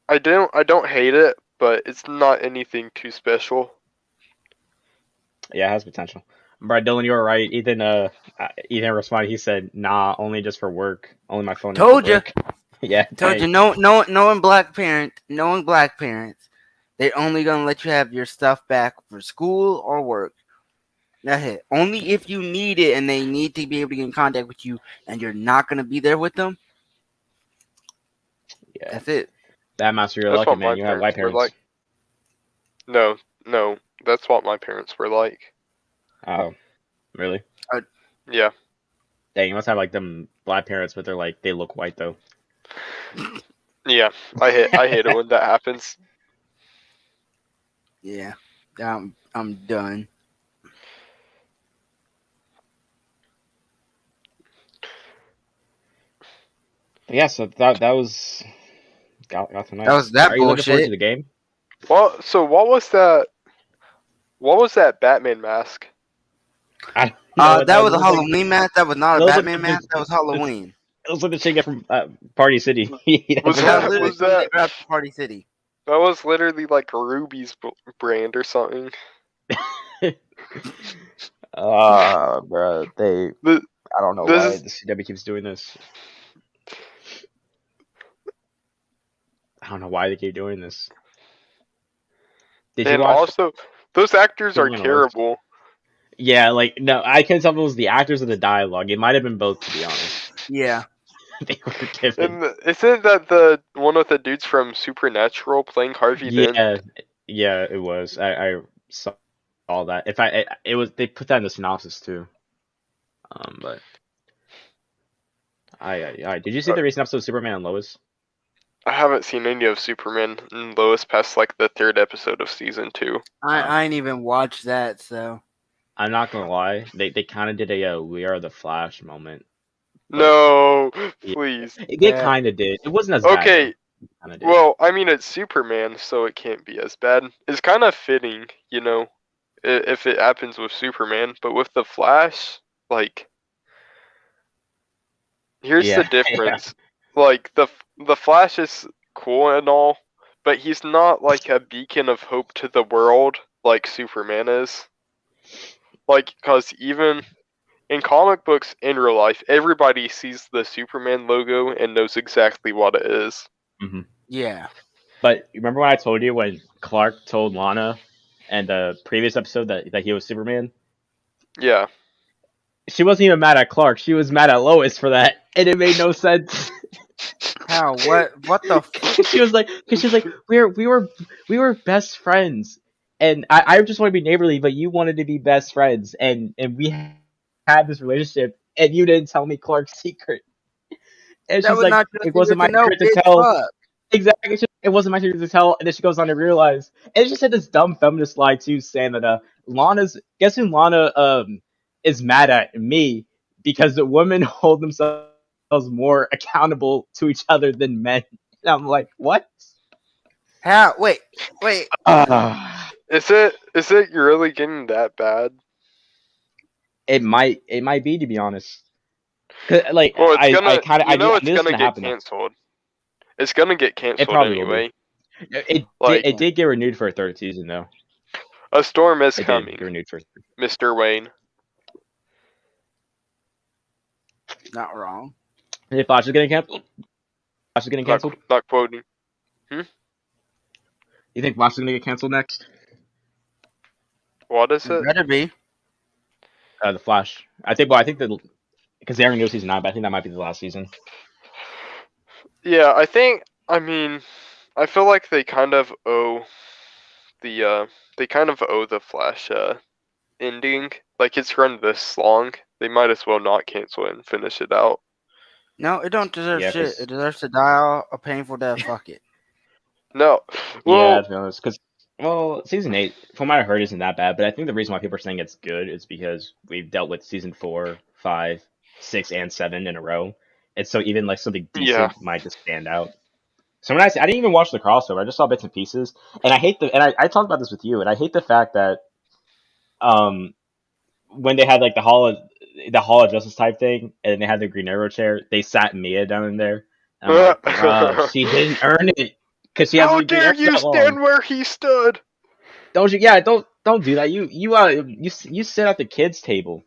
I don't hate it, but it's not anything too special. Yeah, it has potential. But Dylan, you were right. Ethan responded. He said, "Nah, only just for work. Only my phone." Told you. you. Yeah. Told you. Knowing black parents, they're only gonna let you have your stuff back for school or work. That's it. Only if you need it and they need to be able to get in contact with you, and you're not gonna be there with them. Yeah. That's it. That master, you're That's lucky, what man. my You have white were parents. like. No, that's what my parents were like. Oh, really? Yeah. Dang, you must have like them black parents, but they look white though. Yeah, I hate it when that happens. Yeah, I'm done. Yeah, so that was got tonight. That was that Are you looking forward bullshit. to the game? Well, so what was that? What was that Batman mask? I don't know. That was a like- Halloween mask. That was not That a was like Batman the- mask. That was Halloween. It was like the shit get from Party City. Was That that literally was that they grabbed from Party City. that was literally like Ruby's brand or something? Bro, I don't know this why is- the CW keeps doing this. I don't know why they keep doing this. Did you And watch? also, those actors are Superman Awards? terrible. Yeah, like no, I can't tell if it was the actors or the dialogue. It might have been both, to be honest. Yeah. They were given. And isn't that the one with the dudes from Supernatural playing Harvey Dent? Yeah, it was. I saw all that. It was. They put that in the synopsis too. But did you see the recent episode of Superman and Lois? I haven't seen any of Superman and Lois past like the 3rd episode of season 2. I ain't even watched that, so. I'm not gonna lie. They kind of did a "We Are the Flash" moment. No, Yeah. please. They kind of did. It wasn't as bad. Okay. though. Kinda did. Well, I mean, it's Superman, so it can't be as bad. It's kind of fitting, you know, if it happens with Superman. But with the Flash, like, here's Yeah, the difference. Like, the Flash is cool and all, but he's not like a beacon of hope to the world like Superman is. Like, because even in comic books, in real life, everybody sees the Superman logo and knows exactly what it is. Mhm. Yeah. But remember when I told you when Clark told Lana in the previous episode that he was Superman? Yeah. She wasn't even mad at Clark. She was mad at Lois for that, and it made no sense. How? What the? She was like, we were best friends, and I just want to be neighborly, but you wanted to be best friends, and we had this relationship, and you didn't tell me Clark's secret. And That she's was like, not your it wasn't my secret to know, secret to bitch, tell. fuck. Exactly, it wasn't my secret to tell, and then she goes on to realize, and she said this dumb feminist lie too, saying that guess who Lana is mad at? Me, because the women hold themselves more accountable to each other than men. And I'm like, what? How? Wait. Is it really getting that bad? It might be, to be honest. 'Cause, like, Well, it's gonna, I know knew it's this was gonna get happen. canceled. It's gonna get canceled probably will be. anyway. It did get renewed for a 3rd season, though. A storm is It did coming, get renewed for. Mr. Wayne. Not wrong. If Flash is getting canceled, Flash is getting canceled. Not quoting. You think Flash is gonna get canceled next? What is it? Better be. The Flash. I think because they already knew season 9, but I think that might be the last season. Yeah, I mean, I feel like they kind of owe the Flash ending. Like, it's run this long, they might as well not cancel it and finish it out. No, it don't deserve Yeah, shit. 'cause- It deserves to die a painful death. Fuck it. No. Yeah, Well, to be honest, because season 8, from what I heard, isn't that bad. But I think the reason why people are saying it's good is because we've dealt with season 4, 5, 6, and 7 in a row, and so even like something Yeah. decent might just stand out. So when I didn't even watch the crossover, I just saw bits and pieces, and I talked about this with you, and I hate the fact that when they had like the Hall of Justice type thing, and they had the Green Arrow chair, they sat Mia down in there. And I'm like, bro, she didn't earn it because she has how the Green dare Arrow you that long. stand where he stood? Don't you? Yeah, don't do that. You sit at the kids' table,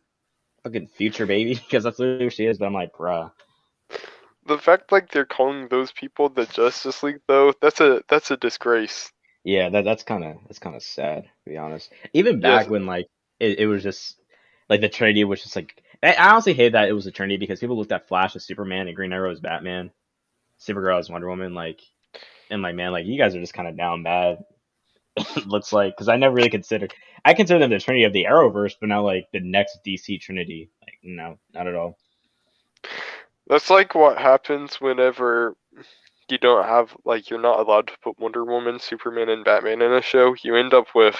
fucking future baby, because that's literally who she is. But I'm like, bruh. The fact like they're calling those people the Justice League though, that's a disgrace. Yeah, that's kind of sad, to be honest. Even back when like it was just like the Trinity was just like I honestly hate that it was a Trinity because people looked at Flash as Superman and Green Arrow as Batman, Supergirl as Wonder Woman, like, and like man, like you guys are just kind of down bad. It looks like because I never really consider them the Trinity of the Arrowverse, but not like the next DC Trinity. Like no, not at all. That's like what happens whenever you don't have like you're not allowed to put Wonder Woman, Superman, and Batman in a show. You end up with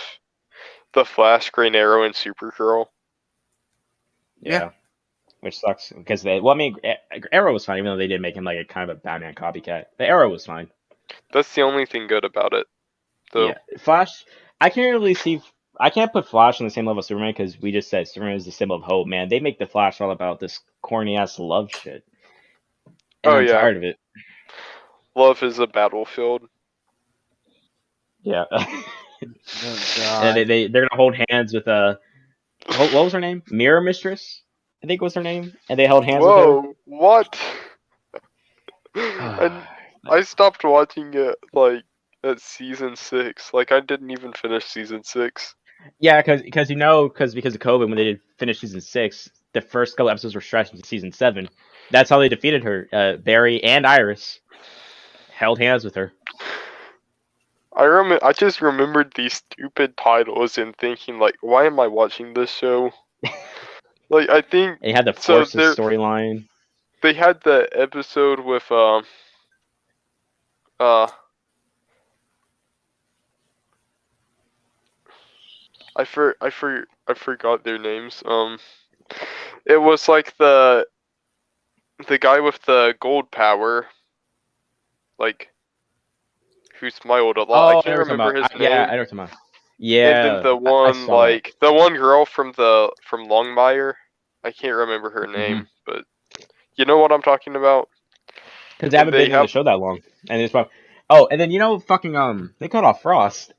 the Flash, Green Arrow, and Supergirl. Yeah. Which sucks because Arrow was fine, even though they did make him like a kind of a Batman copycat. The Arrow was fine. That's the only thing good about it, though. Yeah, Flash. I can't put Flash on the same level as Superman because we just said Superman is the symbol of hope. Man, they make the Flash all about this corny ass love shit. And I'm tired of it. Love is a battlefield. Yeah. And they're gonna hold hands with what was her name? Mirror Mistress, I think was her name, and they held hands with her. Whoa, what? And I stopped watching it like at season 6. Like I didn't even finish season 6. Yeah, because because of COVID, when they did finish season 6, the first couple episodes were stretched into season 7. That's how they defeated her. Barry and Iris held hands with her. I just remembered these stupid titles and thinking like, why am I watching this show? Like I think they had the Forces storyline. They had the episode with I forgot their names. It was like the guy with the gold power, like who smiled a lot. I can't remember his name. Yeah, I know what you're talking about. Yeah. And then the one the one girl from Longmire. I can't remember her name, but you know what I'm talking about. Because they haven't been in the show that long, and it's about. Oh, and then fucking they cut off Frost,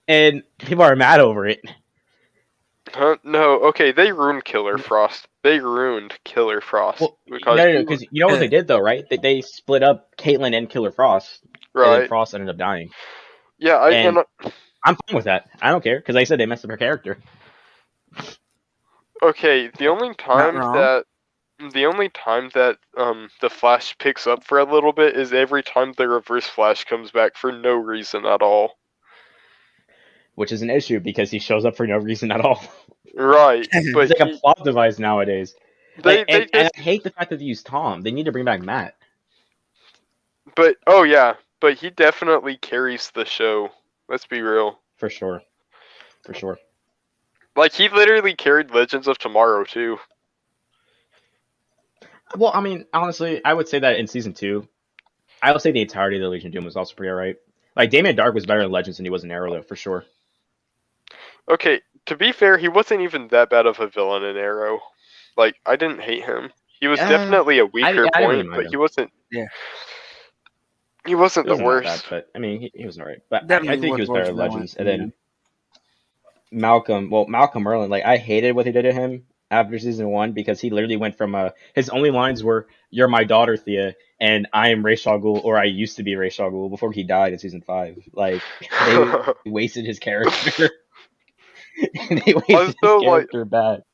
and people are mad over it. Huh? No, okay, they ruined Killer Frost. Well, because you know what they did though, right? They split up Caitlyn and Killer Frost. Right. And then Frost ended up dying. Yeah, I'm fine with that. I don't care because like I said they messed up her character. Okay, the only time that the Flash picks up for a little bit is every time the Reverse Flash comes back for no reason at all. Which is an issue because he shows up for no reason at all. Right, but it's like a plot device nowadays. And I hate the fact that they use Tom. They need to bring back Matt. But he definitely carries the show. Let's be real. For sure. Like he literally carried Legends of Tomorrow too. Well, I mean, honestly, I would say that in season 2, I would say the entirety of the Legion of Doom was also pretty alright. Like Damien Dark was better in Legends than he was in Arrow, though, for sure. Okay, to be fair, he wasn't even that bad of a villain in Arrow. Like, I didn't hate him. He was definitely a weaker point, but he wasn't. Yeah. He wasn't the worst. Bad, but I mean, he was alright. But I think he was better in Legends. And then Malcolm Merlyn, like I hated what they did to him after season 1 because he literally went from his only lines were "You're my daughter, Thea," and "I am Ra's al Ghul," or "I used to be Ra's al Ghul" before he died in season 5. Like they wasted his character. They wasted his character bad.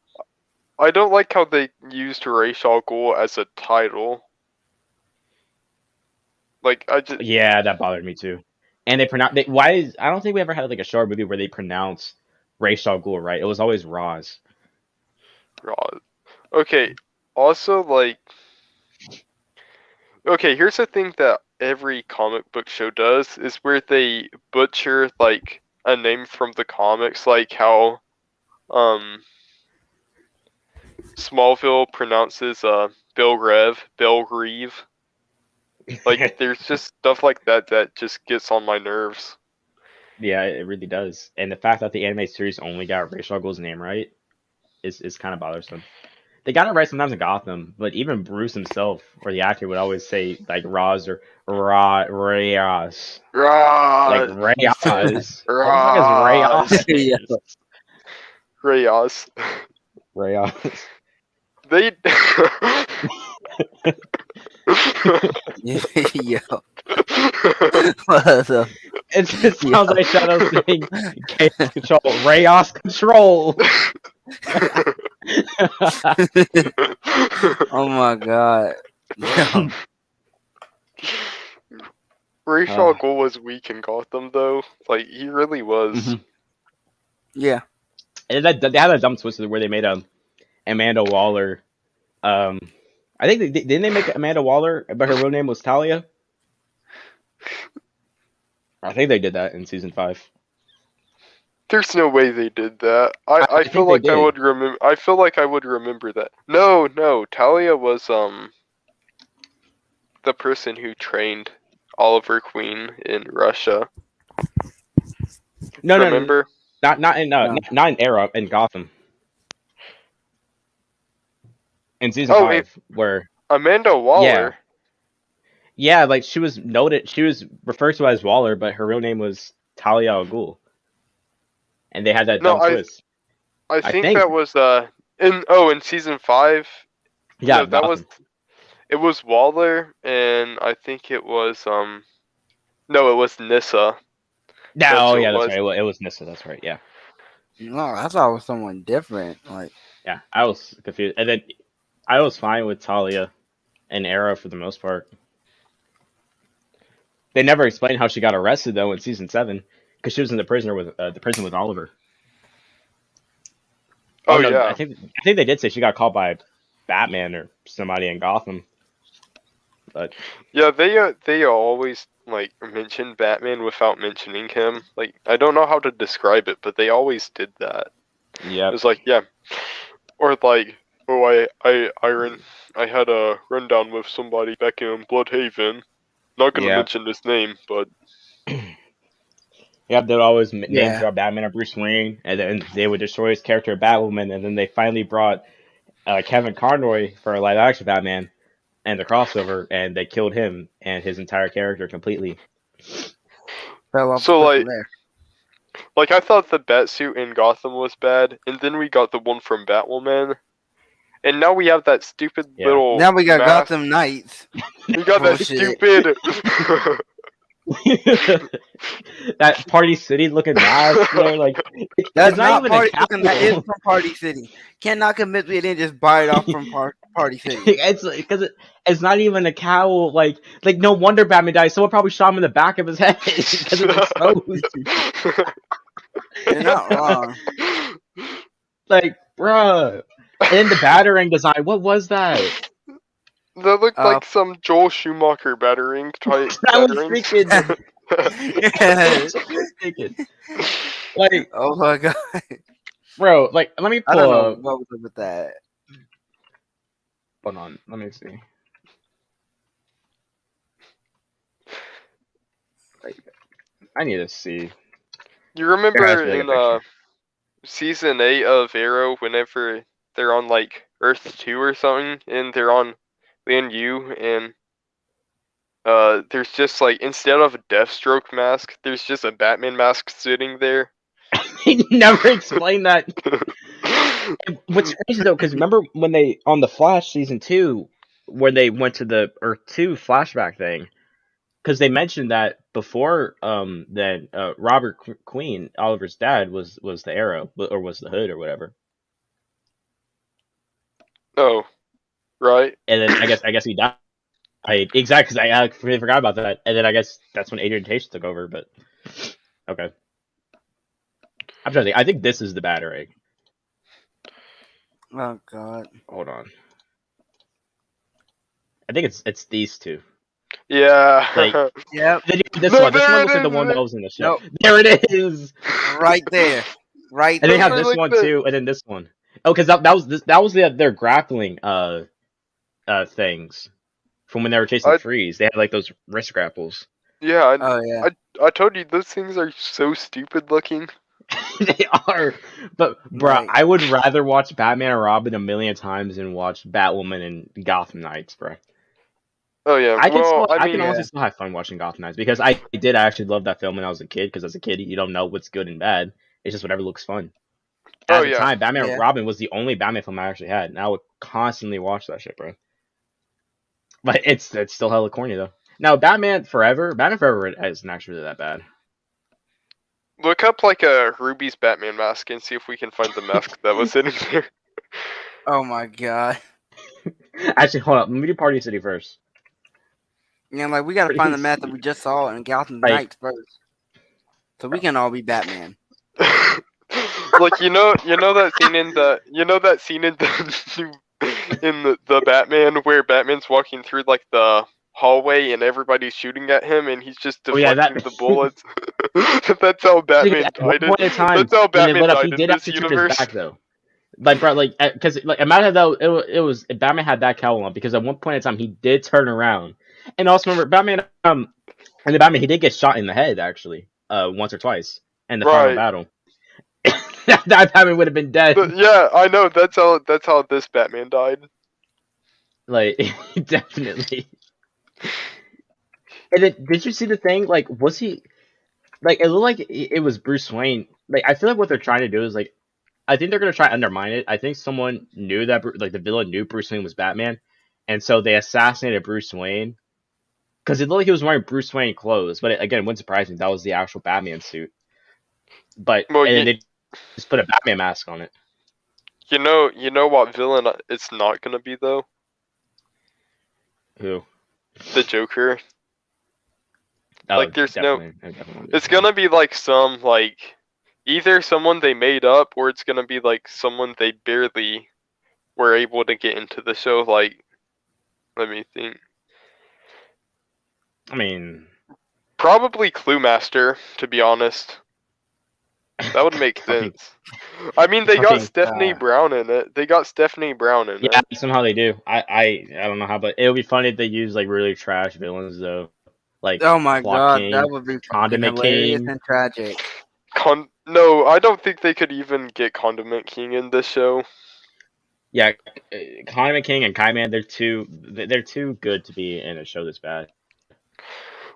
I don't like how they used Ra's al Ghul as a title. Like yeah, that bothered me too. And I don't think we ever had like a short movie where they pronounced Ra's al Ghul right. It was always Roz. Okay. Also, like Okay, here's the thing that every comic book show does is where they butcher like a name from the comics, like how Smallville pronounces Belgrave. Like there's just stuff like that that just gets on my nerves. Yeah, it really does. And the fact that the anime series only got Ra's al Ghul's name right is kind of bothersome. They got it right sometimes in Gotham, but even Bruce himself, or the actor, would always say like Raz or Rayas. Like Rayas. What the fuck is Rayas? Rayas. Rayas. They Yo. What the... It just sounds like Shadow saying Chaos Control. Rayos Control. Oh my god. Yo. Ra's al Ghul was weak in Gotham though. Like he really was. Mm-hmm. Yeah. And they had a dumb twist where they made Amanda Waller. I think didn't they make Amanda Waller, but her real name was Talia? I think they did that in season 5. There's no way they did that. I feel like I would remember. I feel like I would remember that. No, Talia was the person who trained Oliver Queen in Russia. No, remember? Not in Arrow, in Gotham. In season 5, where Amanda Waller. Yeah, like she was noted. She was referred to as Waller, but her real name was Talia al Ghul. And they had that dumb twist. I think that was in season 5. Yeah, no, that was. It was Waller, and I think it was no, it was Nyssa. Yeah, that's right. It was Nyssa. That's right. Yeah. No, I thought it was someone different. Like, yeah, I was confused, and then I was fine with Talia and Arrow for the most part. They never explained how she got arrested though in season 7 because she was in the prison with Oliver. Oh no, yeah, I think they did say she got called by Batman or somebody in Gotham. But yeah, they always like mention Batman without mentioning him. Like I don't know how to describe it, but they always did that. Yeah, it's like or like I had a rundown with somebody back in Bloodhaven. Not gonna mention his name, but yeah, they'd always name drop Batman or Bruce Wayne, and then they would destroy his character Batwoman, and then they finally brought Kevin Conroy for a live action Batman and the crossover, and they killed him and his entire character completely. So like I thought the Batsuit in Gotham was bad, and then we got the one from Batwoman. And now we have that stupid little. Now we got mask. Gotham Knights. We got that stupid. That Party City looking mask. Like that's not Party looking. That is from Party City. Cannot convince me they didn't just buy it off from Party City. It's because it's not even a cowl. Like no wonder Batman died. Someone probably shot him in the back of his head because it's exposed. You're not wrong. Like, bruh. And the battering design, what was that? That looked like some Joel Schumacher battering type. I was thinking. Like, oh my god, bro! Like, let me pull I don't know up. what was up with that. Hold on, let me see. Like, I need to see. You remember in season 8 of Arrow, whenever they're on like Earth 2 or something, and they're on Land U, and there's just like, instead of a Deathstroke mask, there's just a Batman mask sitting there. They never explained that. What's crazy though, because remember when they on the Flash season 2, where they went to the Earth 2 flashback thing, because they mentioned that before that Robert Queen, Oliver's dad, was the Arrow, or was the Hood or whatever. Oh, right. And then I guess he died. Exactly, because I completely forgot about that. And then I guess that's when Adrian Tate took over. But okay, I'm trying to think. I think this is the Batarang. Oh god. Hold on. I think it's these two. Yeah. Like, Yep. this No, one. This there one it looks like the is. one that was in the show. Nope. There it is. Right there. Right And they there. have this Like one the- too, and then this one. Oh, because that was their grappling things from when they were chasing Freeze. They had like those wrist grapples. Yeah. I, Oh yeah. I told you those things are so stupid looking. They are, but bruh, Right. I would rather watch Batman and Robin a million times than watch Batwoman and Gotham Knights, bruh. Oh yeah. I can well, still, I mean, can honestly still have fun watching Gotham Knights because I did actually love that film when I was a kid. Because as a kid, you don't know what's good and bad. It's just whatever looks fun. At Oh, the yeah. time, Batman Yeah. and Robin was the only Batman film I actually had, and I would constantly watch that shit, bro. But it's still hella corny though. Now, Batman Forever isn't actually that bad. look up like a Ruby's Batman mask and see if we can find the mask that was in there. Oh my god. Actually, hold up. Let me do Party City first. Yeah, like we gotta Pretty find the map that we just saw in Gotham Like- Knights first. So we can all be Batman. Like you know that scene in the the Batman where Batman's walking through like the hallway and everybody's shooting at him and he's just Oh, yeah, deflecting that- the bullets. That's how Batman At one died. point in time, That's how when they Batman lit up, died he in did this actually turn his universe. back though. Like, bro, like, because like imagine though it was Batman had that cowl on because at one point in time he did turn around, and also remember Batman and the Batman he did get shot in the head actually once or twice in the final Right. battle. that Batman would have been dead. But, yeah, I know. That's how this Batman died. Like definitely. And then did you see the thing? Like, was he like it looked like it was Bruce Wayne? Like, I feel like what they're trying to do is like, I think they're gonna try to undermine it. I think someone knew that like the villain knew Bruce Wayne was Batman, and so they assassinated Bruce Wayne because it looked like he was wearing Bruce Wayne clothes. But again, it wouldn't surprise me. That was the actual Batman suit. But Well, and then they just put a Batman mask on it. You know what villain it's not gonna be though? Who? The Joker. Oh, Like, there's no- definitely. It's gonna be like some like either someone they made up or it's gonna be like someone they barely were able to get into the show. Like, let me think. I mean, Probably Clue Master, to be honest. That would make Fucking- sense. I mean, they got fucking, Stephanie Brown in it. They got Stephanie Brown in yeah, it. somehow they do. I don't know how, but it would be funny if they use like really trash villains though. Like, Oh my Clock god, King, that would be fucking Condiment hilarious King. and tragic. No, I don't think they could even get Condiment King in this show. Yeah, Condiment King and Kaiman, they're too good to be in a show this bad.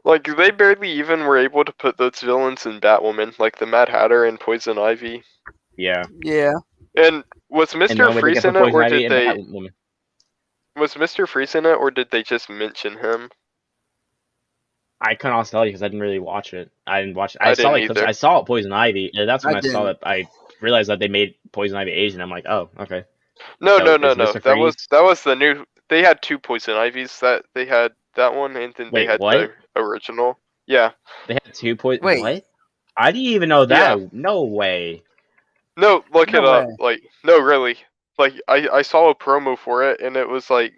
Like, they barely even were able to put those villains in Batwoman, like the Mad Hatter and Poison Ivy. Yeah. Yeah. And was And the Mr. only way they Freeze get in the it, Poison or Ivy did and they? Batwoman. Was Mr. Freeze in it, or did they just mention him? I couldn't also tell you because I didn't really watch it. I didn't watch it. I I saw didn't like clips. either. I saw Poison Ivy, and that's when I I saw didn't. that I realized that they made Poison Ivy Asian. I'm like, oh, okay. No, So, no, is no, no. Mr. That was the new. They had two Poison Ivies. That they had that one, and then they Wait, had what? the original. Yeah. They had two poison. Wait. What? I didn't even know that. No way. No, look No it up. way. Like, no, really. Like, I saw a promo for it, and it was like.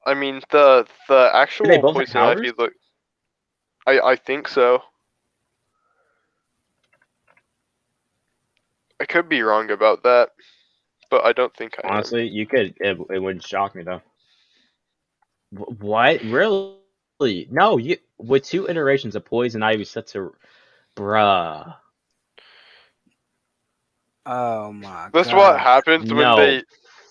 I mean, the actual they both have Poison Ivy powers? look. I think so. I could be wrong about that, but I don't think I am. Honestly, you could. It wouldn't shock me though. What? Really? No. You with two iterations of Poison Ivy set to, bruh. Oh my That's god. what happens when No they,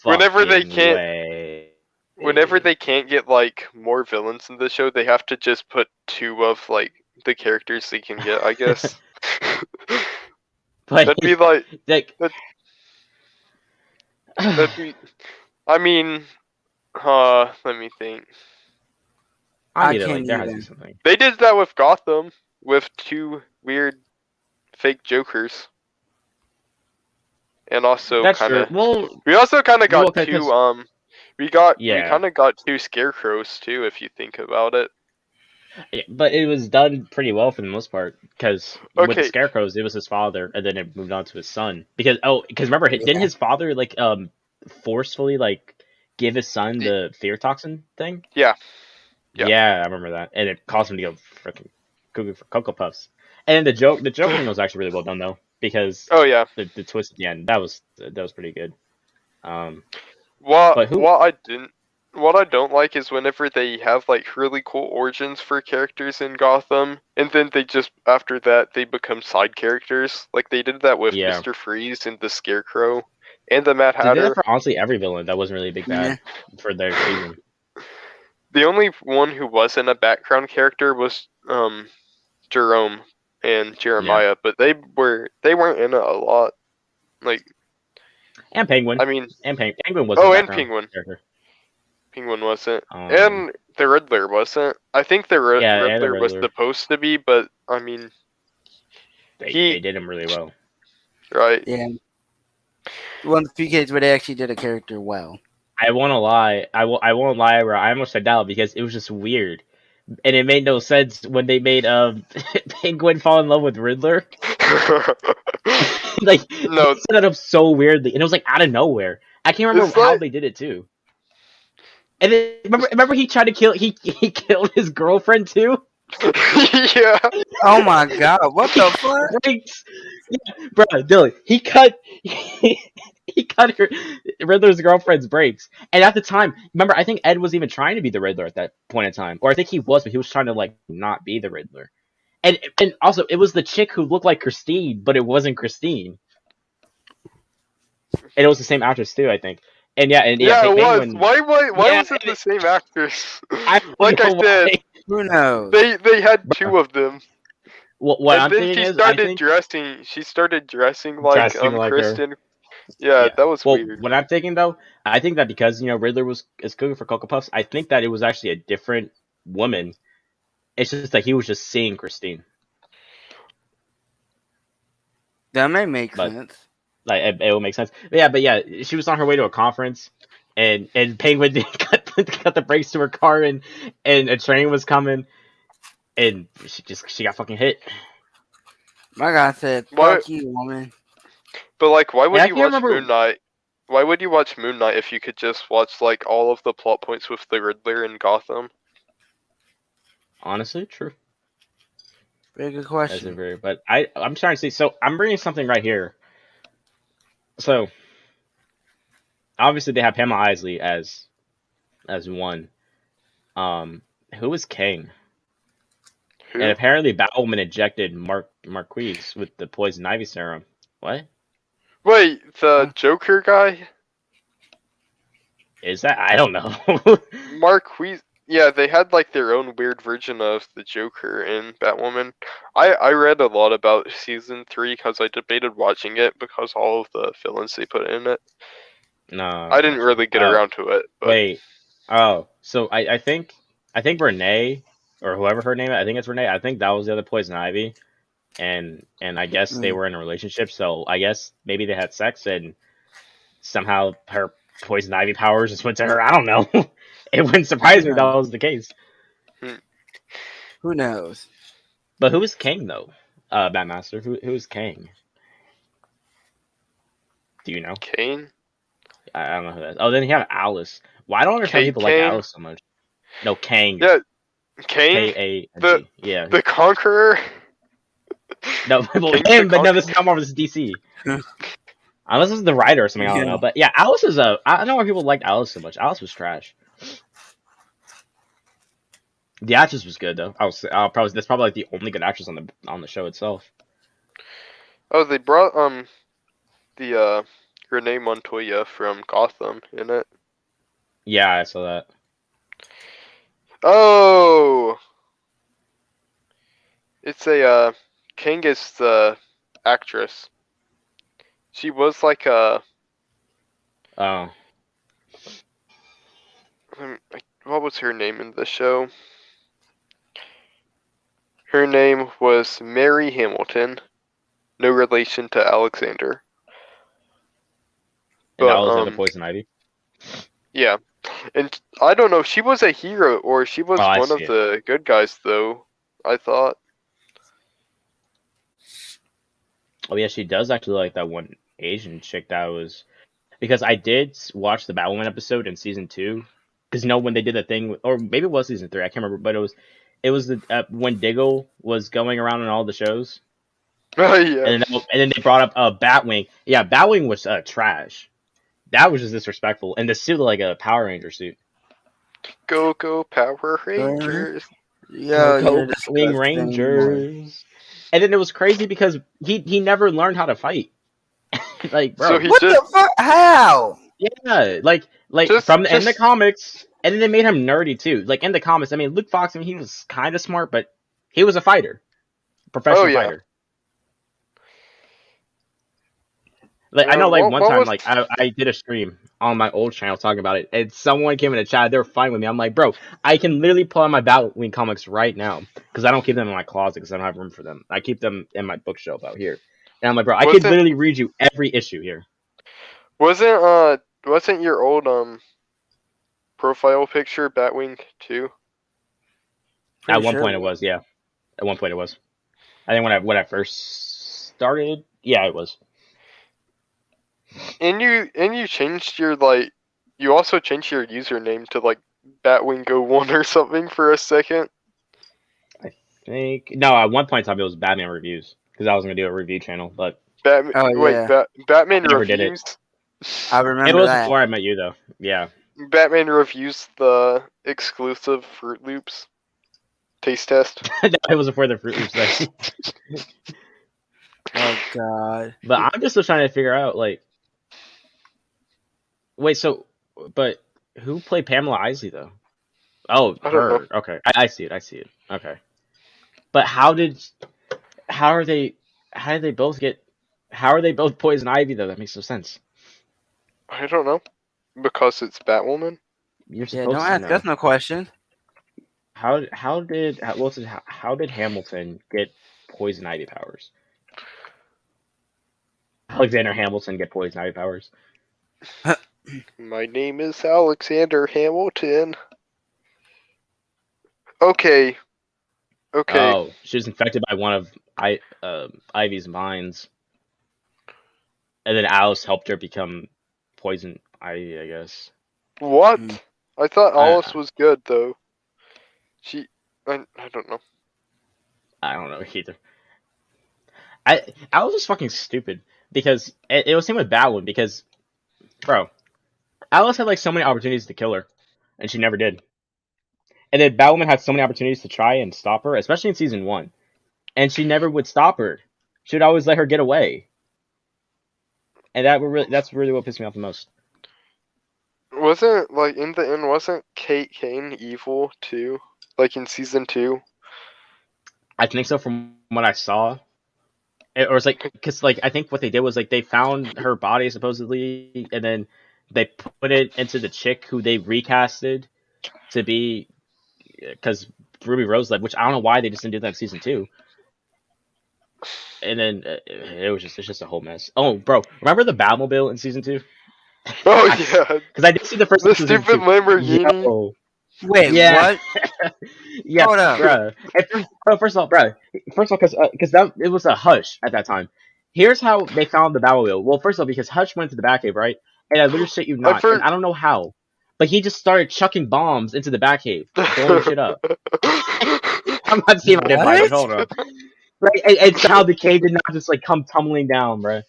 whenever they fucking can't, way. whenever they can't get like more villains in the show, they have to just put two of like the characters they can get, I guess. But That'd be like, like, that'd be. I mean, let me think. I mean, can't like there has to be even. something. They did that with Gotham with two weird fake Jokers. And also That's kind true. of Well, we also kind of got okay, two 'cause- we Yeah. kind of got two Scarecrows too, if you think about it. yeah, but it was done pretty well for the most part because with the Okay. Scarecrows, it was his father, and then it moved on to his son. Because remember, didn't his father like forcefully like give his son the fear toxin thing? Yeah. Yeah, I remember that. And it caused him to go freaking cuckoo for Cocoa Puffs. And the joke thing was actually really well done though, because Oh yeah. the twist at the end that was pretty good. What But who? what I don't like is whenever they have like really cool origins for characters in Gotham, and then they just after that they become side characters. Like they did that with Yeah. Mr. Freeze and the Scarecrow, and the Mad They did that Hatter. for honestly every villain that wasn't really a big bad for their season. The only one who wasn't a background character was Jerome and Jeremiah, but they weren't in it a lot. Like And Penguin. I mean, and Penguin was. Oh, and Penguin. Penguin wasn't, and the Riddler wasn't. I think the Riddler was Riddler. supposed to be, but I mean, they did him really well. Right. Yeah. One of the few cases where they actually did a character well. I won't lie. I won't lie. Where I almost said out because it was just weird, and it made no sense when they made Penguin fall in love with Riddler. Like no, they set it up so weirdly, and it was like out of nowhere. I can't remember how they did it too. And then remember he tried to kill he killed his girlfriend too. Yeah. Oh my god! What the fuck? Brakes. Yeah, bro, Dylan. He cut her Riddler's girlfriend's brakes, and at the time, remember, I think Ed was even trying to be the Riddler at that point in time, or I think he was, but he was trying to like not be the Riddler. And also, it was the chick who looked like Christine, but it wasn't Christine. And it was the same actress too, I think. And yeah, it was. Penguin, Why was it the same actors? Like I said, who knows? They had two of them. What and I'm then thinking she is, started dressing. She started dressing like Kristen. Yeah, that was weird. What I'm thinking though, I think that because Riddler is cooking for Cocoa Puffs, I think that it was actually a different woman. It's just that he was just seeing Christine. That may make sense. Like it will make sense. But yeah, she was on her way to a conference, and Penguin cut the brakes to her car, and a train was coming, and she got fucking hit. My God said, "Fuck you, woman." But like, why would Yeah, I you can't watch remember- Moon Knight? Why would you watch Moon Knight if you could just watch like all of the plot points with the Riddler in Gotham? Honestly, true. Very good question. But I'm trying to see. So I'm bringing something right here. So obviously they have Pamela Isley as one. Who is Kang? Who? And apparently Batwoman injected Marquise with the poison ivy serum. What? Wait, the Joker guy? Is that? I don't know. Marquise. Yeah, they had like their own weird version of the Joker in Batwoman. I read a lot about season 3 because I debated watching it because all of the villains they put in it. No, I didn't really get around to it. But... Wait. Oh, so I think Renee or whoever her name is, I think it's Renee. I think that was the other poison ivy, and I guess they were in a relationship. So I guess maybe they had sex and somehow her poison ivy powers just went to her. I don't know. It wouldn't surprise me if that was the case. Who knows? But who is Kang though? Batmaster. Who is Kang? Do you know? Kane? I don't know who that is. Oh, then you have Alice. Why don't I understand people like Alice so much? No, Kang. Yeah, Kang. K-A-N-G. Yeah. The Conqueror. No, well, him, but no, this is not Marvel. This is DC. Unless this is the writer or something, I don't know. But yeah, Alice is I don't know why people liked Alice so much. Alice was trash. The actress was good though. That's probably like the only good actress on the show itself. Oh, they brought the Renee Montoya from Gotham in it. Yeah, I saw that. Oh, it's a King is the actress. She was like a. Oh. What was her name in the show? Her name was Mary Hamilton. No relation to Alexander. And that was the Poison Ivy? Yeah. And I don't know, she was a hero or she was one of the good guys though, I thought. Oh yeah, she does actually like that one Asian chick that because I did watch the Batwoman episode in season 2. Because when they did the thing, or maybe it was season 3, I can't remember, but it was the when Diggle was going around in all the shows. Oh yeah. And then they brought up Batwing. Yeah, Batwing was trash. That was just disrespectful, and the suit looked like a Power Ranger suit. Go Power Rangers. Yeah, Go Batwing Rangers. And then it was crazy because he never learned how to fight. Like, bro, So he What just the fuck? How? yeah, like Just- from in the just- comics, and then they made him nerdy too. Like in the comics, I mean, Luke Fox, I mean, he was kind of smart, but he was a fighter, professional Oh, yeah. fighter. Like I Yeah, know, like what one time, was- like I did a stream on my old channel talking about it, and someone came in the chat. They were fine with me. I'm like, bro, I can literally pull out my Batwing comics right now because I don't keep them in my closet because I don't have room for them. I keep them in my bookshelf out here. And I'm like, bro, I could Wasn't- literally read you every issue here. Wasn't your old profile picture Batwing too? At Pretty one sure point it it was, yeah. At one point it was. I think when I first started, yeah, it was. And you changed your you also changed your username to like Batwing01 or something for a second. No, at one point in time it was Batman reviews because I was gonna do a review channel, but Batman. Oh, wait, yeah. Batman Never did it. reviews. I remember it was that. before I met you though. Yeah. Batman reviews the exclusive Fruit Loops taste test. It was before the Fruit Loops thing. Oh god. But I'm just still trying to figure out like, wait, so, but who played Pamela Isley though? Oh, I don't her. Okay, I see it. I see it. Okay, but how did they both Poison Ivy though? That makes no sense. I don't know. Because it's Batwoman. You're Yeah, supposed don't to ask know. us no question. How did Hamilton get Poison Ivy powers? Alexander Hamilton get Poison Ivy powers? My name is Alexander Hamilton. Okay. Oh, she was infected by one of Ivy's minds, and then Alice helped her become Poison Ivy, I guess. What? I thought I- Alice was good though. I don't know. I don't know either. I was just fucking stupid because it was same with Batwoman because, bro, Alice had like so many opportunities to kill her, and she never did. And then Batwoman had so many opportunities to try and stop her, especially in season 1, and she never would stop her. She would always let her get away, and that's really what pissed me off the most. Wasn't like in the end? Wasn't Kate Kane evil too? Like in season 2. I think so from what I saw. Or it's like, because like I think what they did was like they found her body supposedly, and then they put it into the chick who they recasted to be, because Ruby Rose left, which I don't know why they just didn't do that in season 2. And then it's just a whole mess. Oh, bro, remember the Batmobile in season 2? Oh yeah, because I did see the first the episode of stupid season 2. Lamborghini. Yo. Wait, Yeah. what? Yeah, Hold up. bruh. First of all, because it was a Hush at that time. Here's how they found the Batmobile. Well, first of all, because Hush went to the Batcave, right? And I literally shit you not, and I don't know how, but he just started chucking bombs into the Batcave, blowing shit up. I'm not seeing my dead body. Hold on. Like, and somehow the cave did not just like come tumbling down, bruh.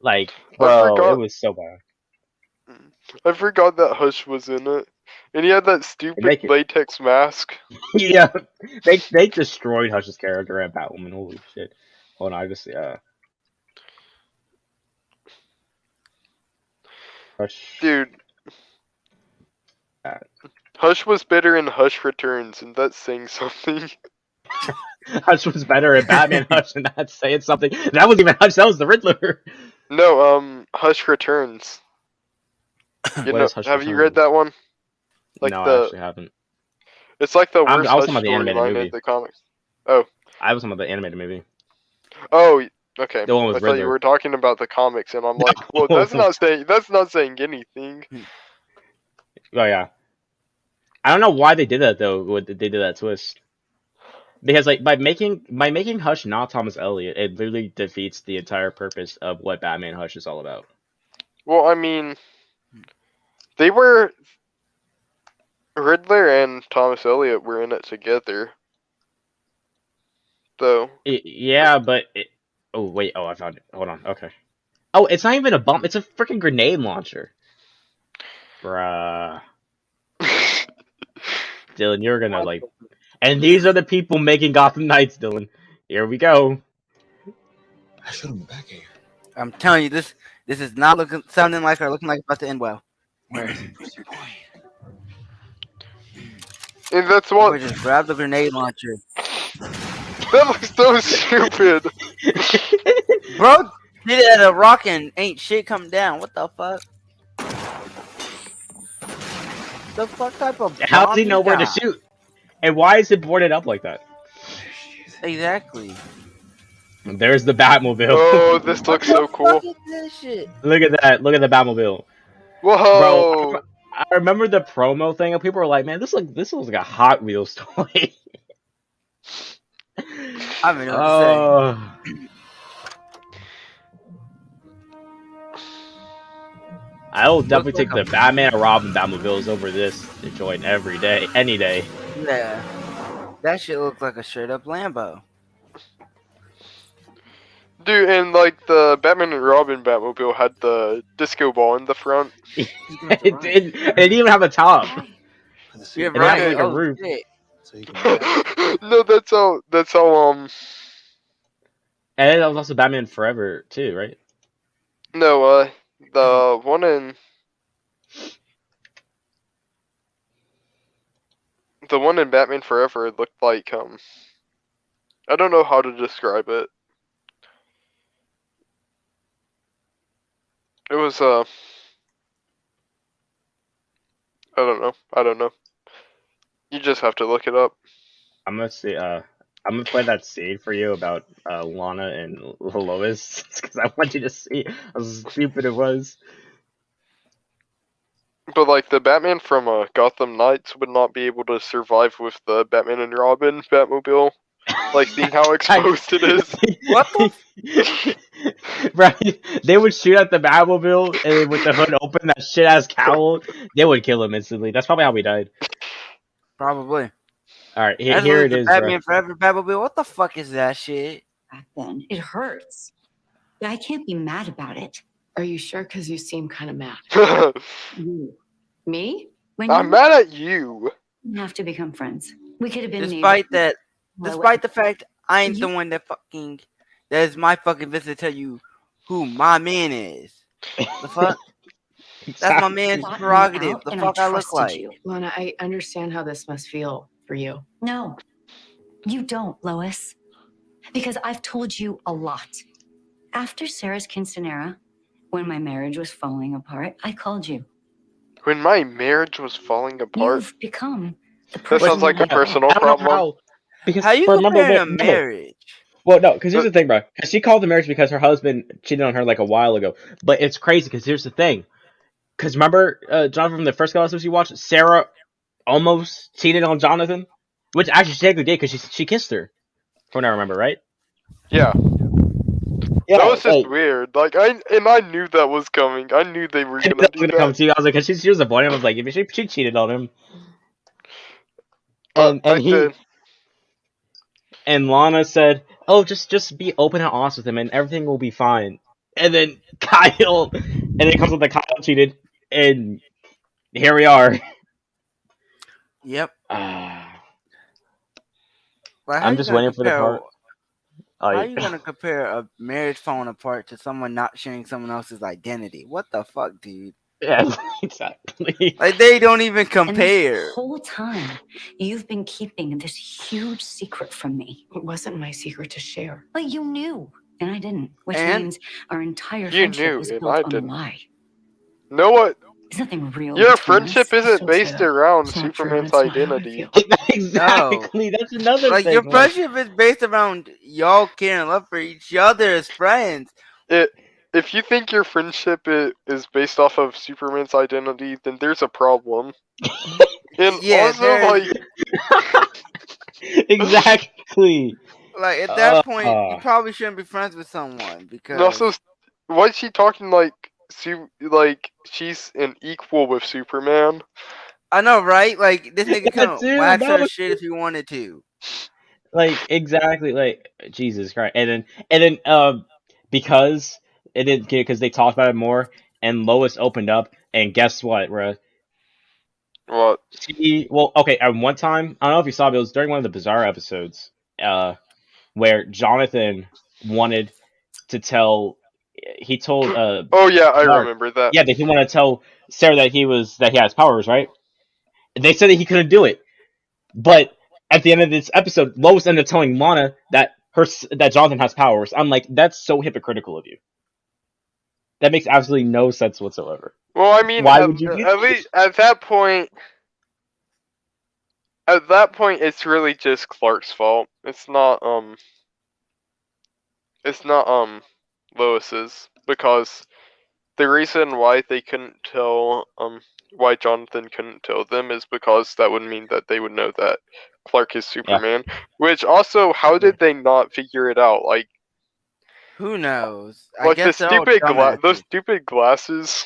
Like, bro, forgot- it was so bad. I forgot that Hush was in it, and he had that stupid latex mask. Yeah, they destroyed Hush's character at Batwoman. Holy shit! Hold on, I just Hush. Dude, Hush was better in Hush Returns, and that's saying something. Hush was better at Batman Hush, and that's saying something. That wasn't even Hush. That was the Riddler. No, Hush Returns. You What know, is Hush have you Returns? read that one? Like No, I the, actually haven't. it's like the I worst was Hush talking about the animated storyline movie. in the comics. Oh, I was talking about the animated movie. oh, okay. The one with I thought you Riddler. were talking about the comics, and I'm like, well, that's not saying anything. Oh yeah. I don't know why they did that though. They did that twist. Because like by making Hush not Thomas Elliot, it literally defeats the entire purpose of what Batman Hush is all about. Well, I mean, they were Riddler and Thomas Elliot were in it together. Though. Yeah, but oh wait, oh I found it. Hold on. Okay. Oh, it's not even a bomb. It's a freaking grenade launcher. Bruh. Dylan, you're gonna like. And these are the people making Gotham Knights, Dylan. Here we go. I should have been back here. I'm telling you, this is not sounding like or looking like it's about to end well. Where is he, Pussy Boy? And that's what. We just grab the grenade launcher. That looks so stupid. Bro did it at a rock and ain't shit come down. What the fuck? The fuck type of How does he know where to shoot? And why is it boarded up like that? Exactly. There's the Batmobile. Oh, this looks so cool. What is this shit? Look at that. Look at the Batmobile. Whoa. Bro, I remember the promo thing, and people were like, "Man, this looks like a Hot Wheels toy." I mean, what to say. I will definitely take the Batman and Robin Batmobiles over this joint every day, any day. Yeah, that shit looks like a straight up Lambo. Dude, and like the Batman and Robin Batmobile had the disco ball in the front. It didn't even have a top. Yeah, It right. had like a Oh, roof. shit. No, that's how And that was also Batman Forever too, right? no, the one in Batman Forever looked like I don't know how to describe it. It was I don't know. You just have to look it up. I'm gonna see. I'm gonna play that scene for you about Lana and Lois because I want you to see how stupid it was. But like the Batman from Gotham Knights would not be able to survive with the Batman and Robin Batmobile. Like seeing how exposed it is. What the? Right? They would shoot at the Batmobile and then with the hood open, that shit ass cowl, they would kill him instantly. That's probably how we died. Probably. All right, That's here like it the is. Batman Forever Batmobile. What the fuck is that shit? Back then, it hurts. But I can't be mad about it. Are you sure? Because you seem kind of mad. You. Me? When I'm mad at you. We have to become friends. We could have been Despite neighbors. the fact I ain't the one that is my fucking visit to tell you who my man is. The fuck? That's my man's prerogative. The fuck I look like. Lana, I understand how this must feel for you. No, you don't, Lois. Because I've told you a lot. After Sarah's quinceanera, when my marriage was falling apart, I called you. When my marriage was falling apart. You've become the That sounds like a personal problem. Because How you comparing a marriage? Well, no, because here's the thing, bro. She called the marriage because her husband cheated on her like a while ago. But it's crazy because here's the thing. Because remember, Jonathan, from the first couple episodes you watched, Sarah almost cheated on Jonathan, which actually she technically did because she kissed her, from what I remember, right? Yeah. Yeah, That was just weird. Like I knew that was coming. I knew they were gonna do come that. to you. I was like, because she was a boy. I was like, she cheated on him. And Lana said, "Oh, just be open and honest with him, and everything will be fine." And then Kyle, and it comes with the Kyle cheated, and here we are. Yep. I'm Like, how you just gonna waiting for the compare- part. How are you gonna compare a marriage falling apart to someone not sharing someone else's identity? What the fuck, dude? Yeah, exactly. Like they don't even And compare. this whole time, you've been keeping this huge secret from me. It wasn't my secret to share. But you knew, and I didn't. Which And means our entire You friendship knew, was and built I on didn't. a lie. Know what? There's nothing real. Your between friendship us. isn't So based sad. around It's not true, Superman's and it's not how I identity. feel. Exactly. That's another Like thing. your like- friendship is based around y'all caring and love for each other as friends. If you think your friendship is based off of Superman's identity, then there's a problem. And Yeah, also, there's- like, Exactly. Like at that point, you probably shouldn't be friends with someone because and also, why is she talking like she's an equal with Superman. I know, right? Like this nigga Yeah, can dude, wax that her was- shit if he wanted to. Like exactly, like Jesus Christ, and then because it didn't because they talked about it more, and Lois opened up, and guess what, bruh? What? Okay, at one time, I don't know if you saw, but it was during one of the Bizarre episodes, where Jonathan wanted to tell, he told Oh yeah, I Clark- remember that. yeah, that he wanted to tell Sarah that he has powers, right? They said that he couldn't do it, but at the end of this episode, Lois ended up telling Lana that Jonathan has powers. I'm like, that's so hypocritical of you. That makes absolutely no sense whatsoever. Well, I mean, Why would you do at least at that point, it's really just Clark's fault. It's not Lois's, because the reason why they couldn't tell why Jonathan couldn't tell them is because that would mean that they would know that Clark is Superman. Which also, how did they not figure it out? Like, who knows? I like the guess they're all stupid dumbasses. those stupid glasses.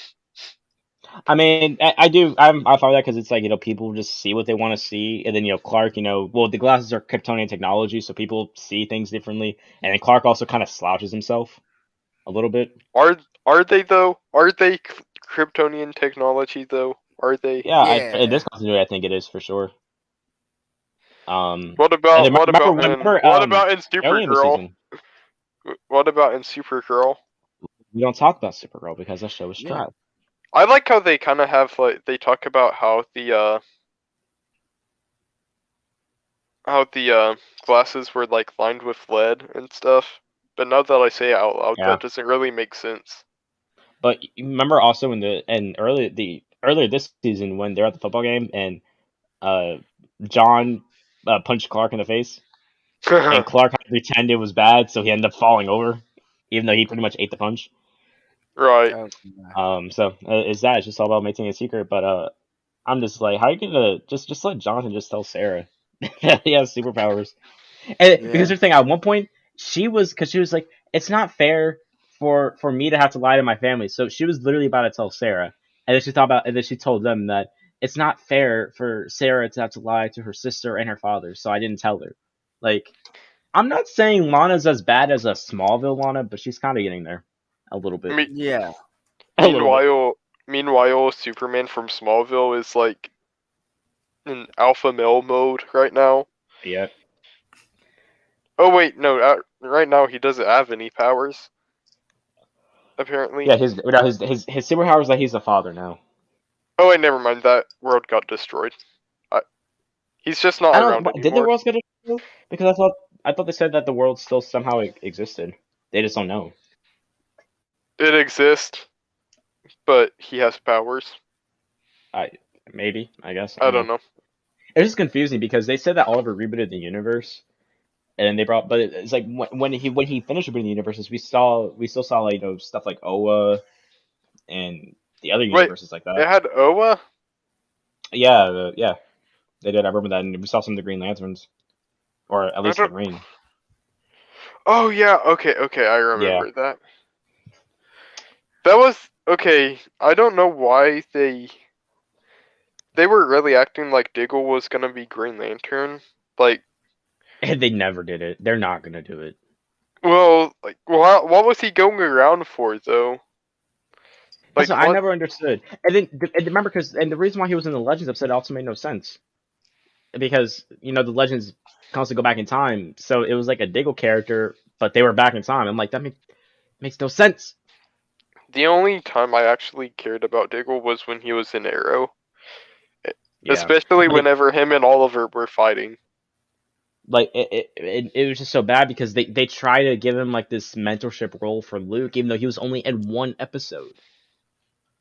I mean, I find that because it's like, people just see what they want to see, and then Clark, well, the glasses are Kryptonian technology, so people see things differently, and then Clark also kind of slouches himself a little bit. Are they though? Are they Kryptonian technology though? Are they? Yeah. In this continuity, I think it is for sure. What about and then what about remember, in, what about in early in the Supergirl? season, What about in Supergirl? we don't talk about Supergirl because that show is trash. I like how they kind of have they talk about how the glasses were like lined with lead and stuff. But now that I say it out loud, that doesn't really make sense. But you remember also earlier this season when they're at the football game and John punched Clark in the face, and Clark had to pretend it was bad, so he ended up falling over, even though he pretty much ate the punch. Right. So it's just all about maintaining a secret. But I'm just like, how are you gonna just let Jonathan just tell Sarah that he has superpowers? And because the thing, at one point she was like, it's not fair for me to have to lie to my family. So she was literally about to tell Sarah, and then she told them that it's not fair for Sarah to have to lie to her sister and her father. So I didn't tell her. Like, I'm not saying Lana's as bad as a Smallville Lana, but she's kind of getting there a little bit. Yeah. Meanwhile, Superman from Smallville is like in alpha male mode right now. Yeah. Oh wait, no. Right now he doesn't have any powers. Apparently. Yeah, his superpower is that he's a father now. Oh wait, never mind. That world got destroyed. He's just not around anymore. Did the world get destroyed? Because I thought they said that the world still somehow existed. They just don't know. It exists, but he has powers. I guess. I don't know. It was just confusing because they said that Oliver rebooted the universe, and but it's like when he finished rebooting the universes, we still saw like stuff like Oa, and the other universes like that. It had Oa. Yeah, they did. I remember that, and we saw some of the Green Lanterns, or at least the Green. Oh yeah, okay, I remember that. That was okay. I don't know why they were really acting like Diggle was gonna be Green Lantern. Like, they never did it. They're not gonna do it. Well, what was he going around for though? Like, I never understood. And then remember, the reason why he was in the Legends episode also made no sense, because the Legends constantly go back in time, so it was like a Diggle character, but they were back in time. I'm like, that makes no sense. The only time I actually cared about Diggle was when he was in Arrow. Yeah. Especially whenever him and Oliver were fighting. Like, it was just so bad because they try to give him like this mentorship role for Luke, even though he was only in one episode.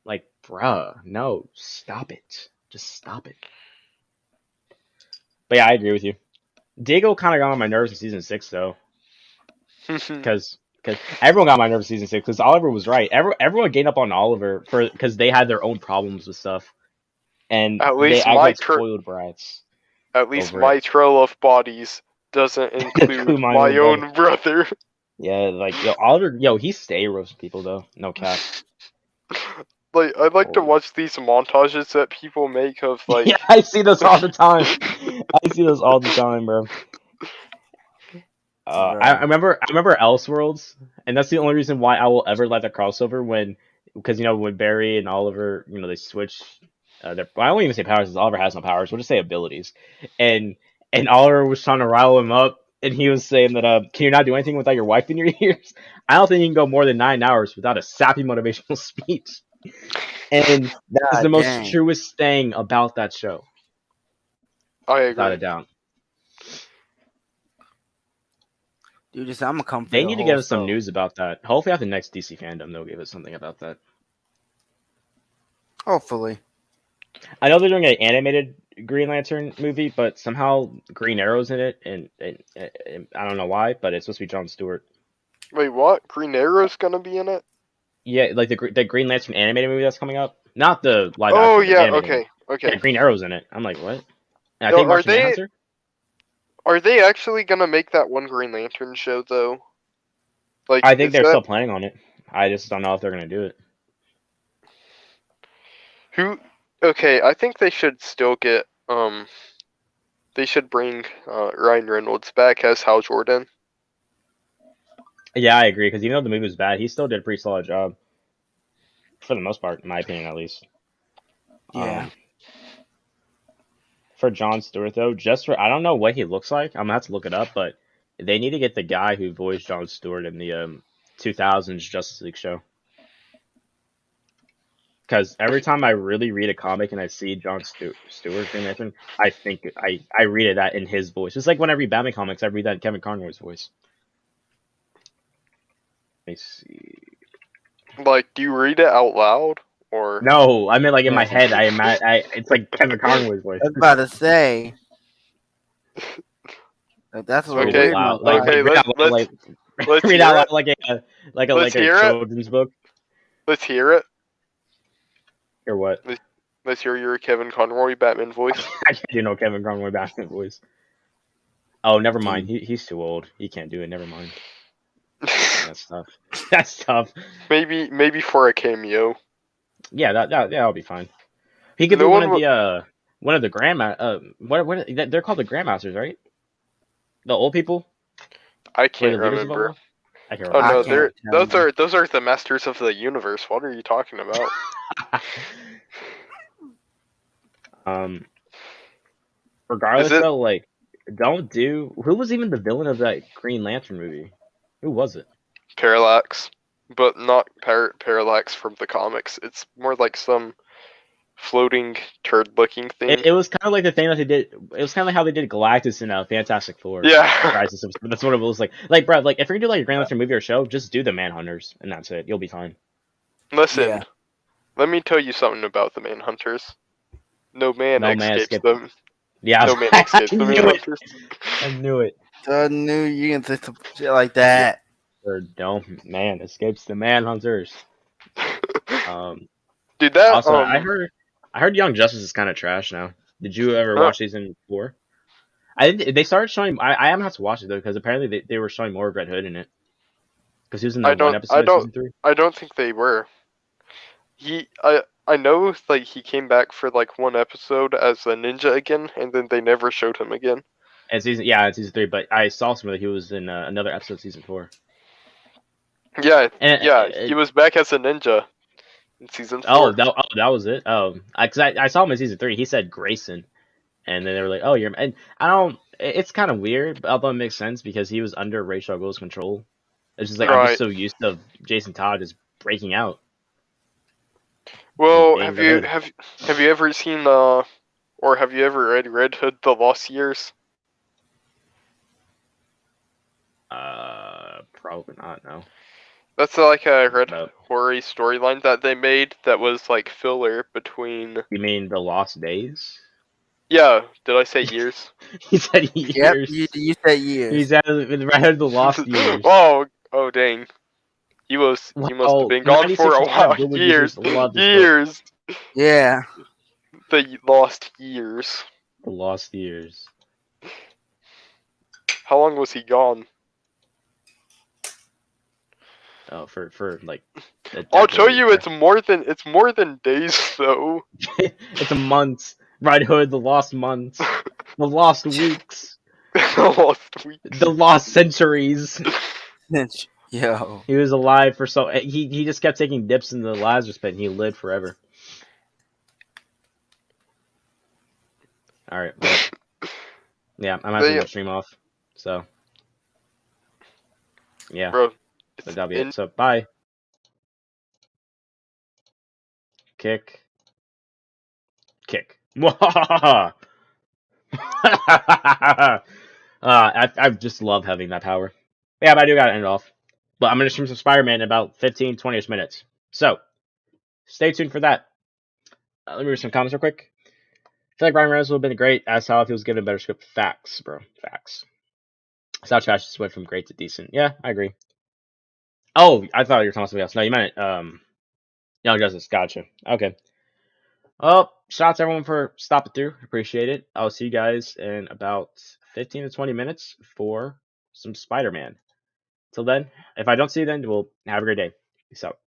Like, bruh, no, stop it. Just stop it. But yeah, I agree with you. Diggle kind of got on my nerves in season 6, though. Because everyone got on my nerves in season 6, because Oliver was right. Everyone gained up on Oliver because they had their own problems with stuff. And at least they act like spoiled brats. At least my trail of bodies doesn't include my own brother. Yeah, like, Oliver, he stay roasting people, though. No cap. I'd like to watch these montages that people make of like. Yeah, I see those all the time. I see those all the time, bro. I remember Elseworlds, and that's the only reason why I will ever let the crossover because when Barry and Oliver, they switch. I won't even say powers, because Oliver has no powers. We'll just say abilities, and Oliver was trying to rile him up, and he was saying that, can you not do anything without your wife in your ears? I don't think you can go more than 9 hours without a sappy motivational speech. And that is the most truest thing about that show. I agree. Without a doubt. Dude, I'm gonna come for They the need to whole give us some show. news about that. Hopefully at the next DC fandom they'll give us something about that. Hopefully. I know they're doing an animated Green Lantern movie, but somehow Green Arrow's in it, and I don't know why, but it's supposed to be Jon Stewart. Wait, what? Green Arrow's gonna be in it? Yeah, like the Green Lantern animated movie that's coming up, not the live. Oh action, yeah, animated okay. Yeah, Green Arrow's in it. I'm like, what? And I Yo, think Martian Manhunter. Are they actually gonna make that one Green Lantern show though? Like, I think is they're that- still planning on it. I just don't know if they're gonna do it. Okay, I think they should still get they should bring Ryan Reynolds back as Hal Jordan. Yeah, I agree, because even though the movie was bad, he still did a pretty solid job. For the most part, in my opinion, at least. Yeah. For Jon Stewart, though, I don't know what he looks like. I'm gonna have to look it up, but they need to get the guy who voiced Jon Stewart in the 2000s Justice League show. Because every time I really read a comic and I see Jon Stewart Green Lantern, I think I read that in his voice. It's like when I read Batman comics, I read that in Kevin Conroy's voice. Let me see. Like, do you read it out loud or? No, I mean like in my head. It's like Kevin Conroy's voice. I was about to say. That's what Okay, weird about okay, read out loud like a children's book. Let's hear it. Or what? Let's hear your Kevin Conroy Batman voice. I can't do no Kevin Conroy Batman voice. Oh, never mind. He's too old. He can't do it. Never mind. That's tough. That's tough. Maybe for a cameo. Yeah, that'll be fine. He could be one of the grandma. They're called the Grandmasters, right? The old people. I can't remember. I can't Oh remember. no, those are the Masters of the Universe. What are you talking about? Regardless though, like, who was even the villain of that Green Lantern movie? Who was it? Parallax, but not Parallax from the comics. It's more like some floating turd-looking thing. It was kind of like the thing that they did. It was kind of like how they did Galactus in Fantastic Four. Yeah. Crisis. That's what it was like. Like, bro, like if you're gonna do like a Green Lantern movie or show, just do the Manhunters, and that's it. You'll be fine. Listen, let me tell you something about the Manhunters. No man escapes them. Yeah, no man escapes the Manhunters. I knew it. I knew you can say some shit like that. Or don't man escapes the Manhunters. Dude, that also, I heard Young Justice is kind of trash now. Did you ever watch season 4? They started showing. I am have to watch it though because apparently they were showing more of Red Hood in it. Because he was in the one episode of season 3. I don't think they were. I know like he came back for like one episode as a ninja again, and then they never showed him again. And in season 3, but I saw somewhere that he was in another episode of season 4. Yeah, he was back as a ninja in season 4. Oh, that was it. Oh, because I saw him in season 3. He said Grayson, and then they were like, "Oh, you're." And I don't. It's kind of weird, but although it makes sense because he was under Ra's al Ghul's control. It's just like I'm just so used to Jason Todd just breaking out. Well, have you ever seen or have you ever read Red Hood: The Lost Years? Probably not. No. That's like a Red Horror storyline that they made that was like filler between. You mean The Lost Days? Yeah. Did I say years? He said years. Yep, you said years. He said Red Hood: The Lost Years. Oh dang. He must have been gone for a while. Years. Yeah. The Lost Years. The Lost Years. How long was he gone? Oh, for like I'll tell you, it's more than days though. It's a month. Red Hood, the lost months, the lost weeks, the lost centuries. Yo. He was alive for so he just kept taking dips in the Lazarus pit and he lived forever. Alright, but yeah, I'm having to stream off. So yeah. Bro, but that'll be it. So bye. Kick. I just love having that power. Yeah, but I do gotta end it off. But I'm gonna stream some Spider-Man in about 15, 20ish minutes. So stay tuned for that. Let me read some comments real quick. I feel like Ryan Reynolds would have been great as how if he was given a better script. Facts, bro. Facts. South Trash just went from great to decent. Yeah, I agree. Oh, I thought you were talking about something else. No, you meant Young Justice. Gotcha. Okay. Well, shout out to everyone for stopping through. Appreciate it. I'll see you guys in about 15 to 20 minutes for some Spider-Man. Till then, if I don't see you then, we'll have a great day. Peace out.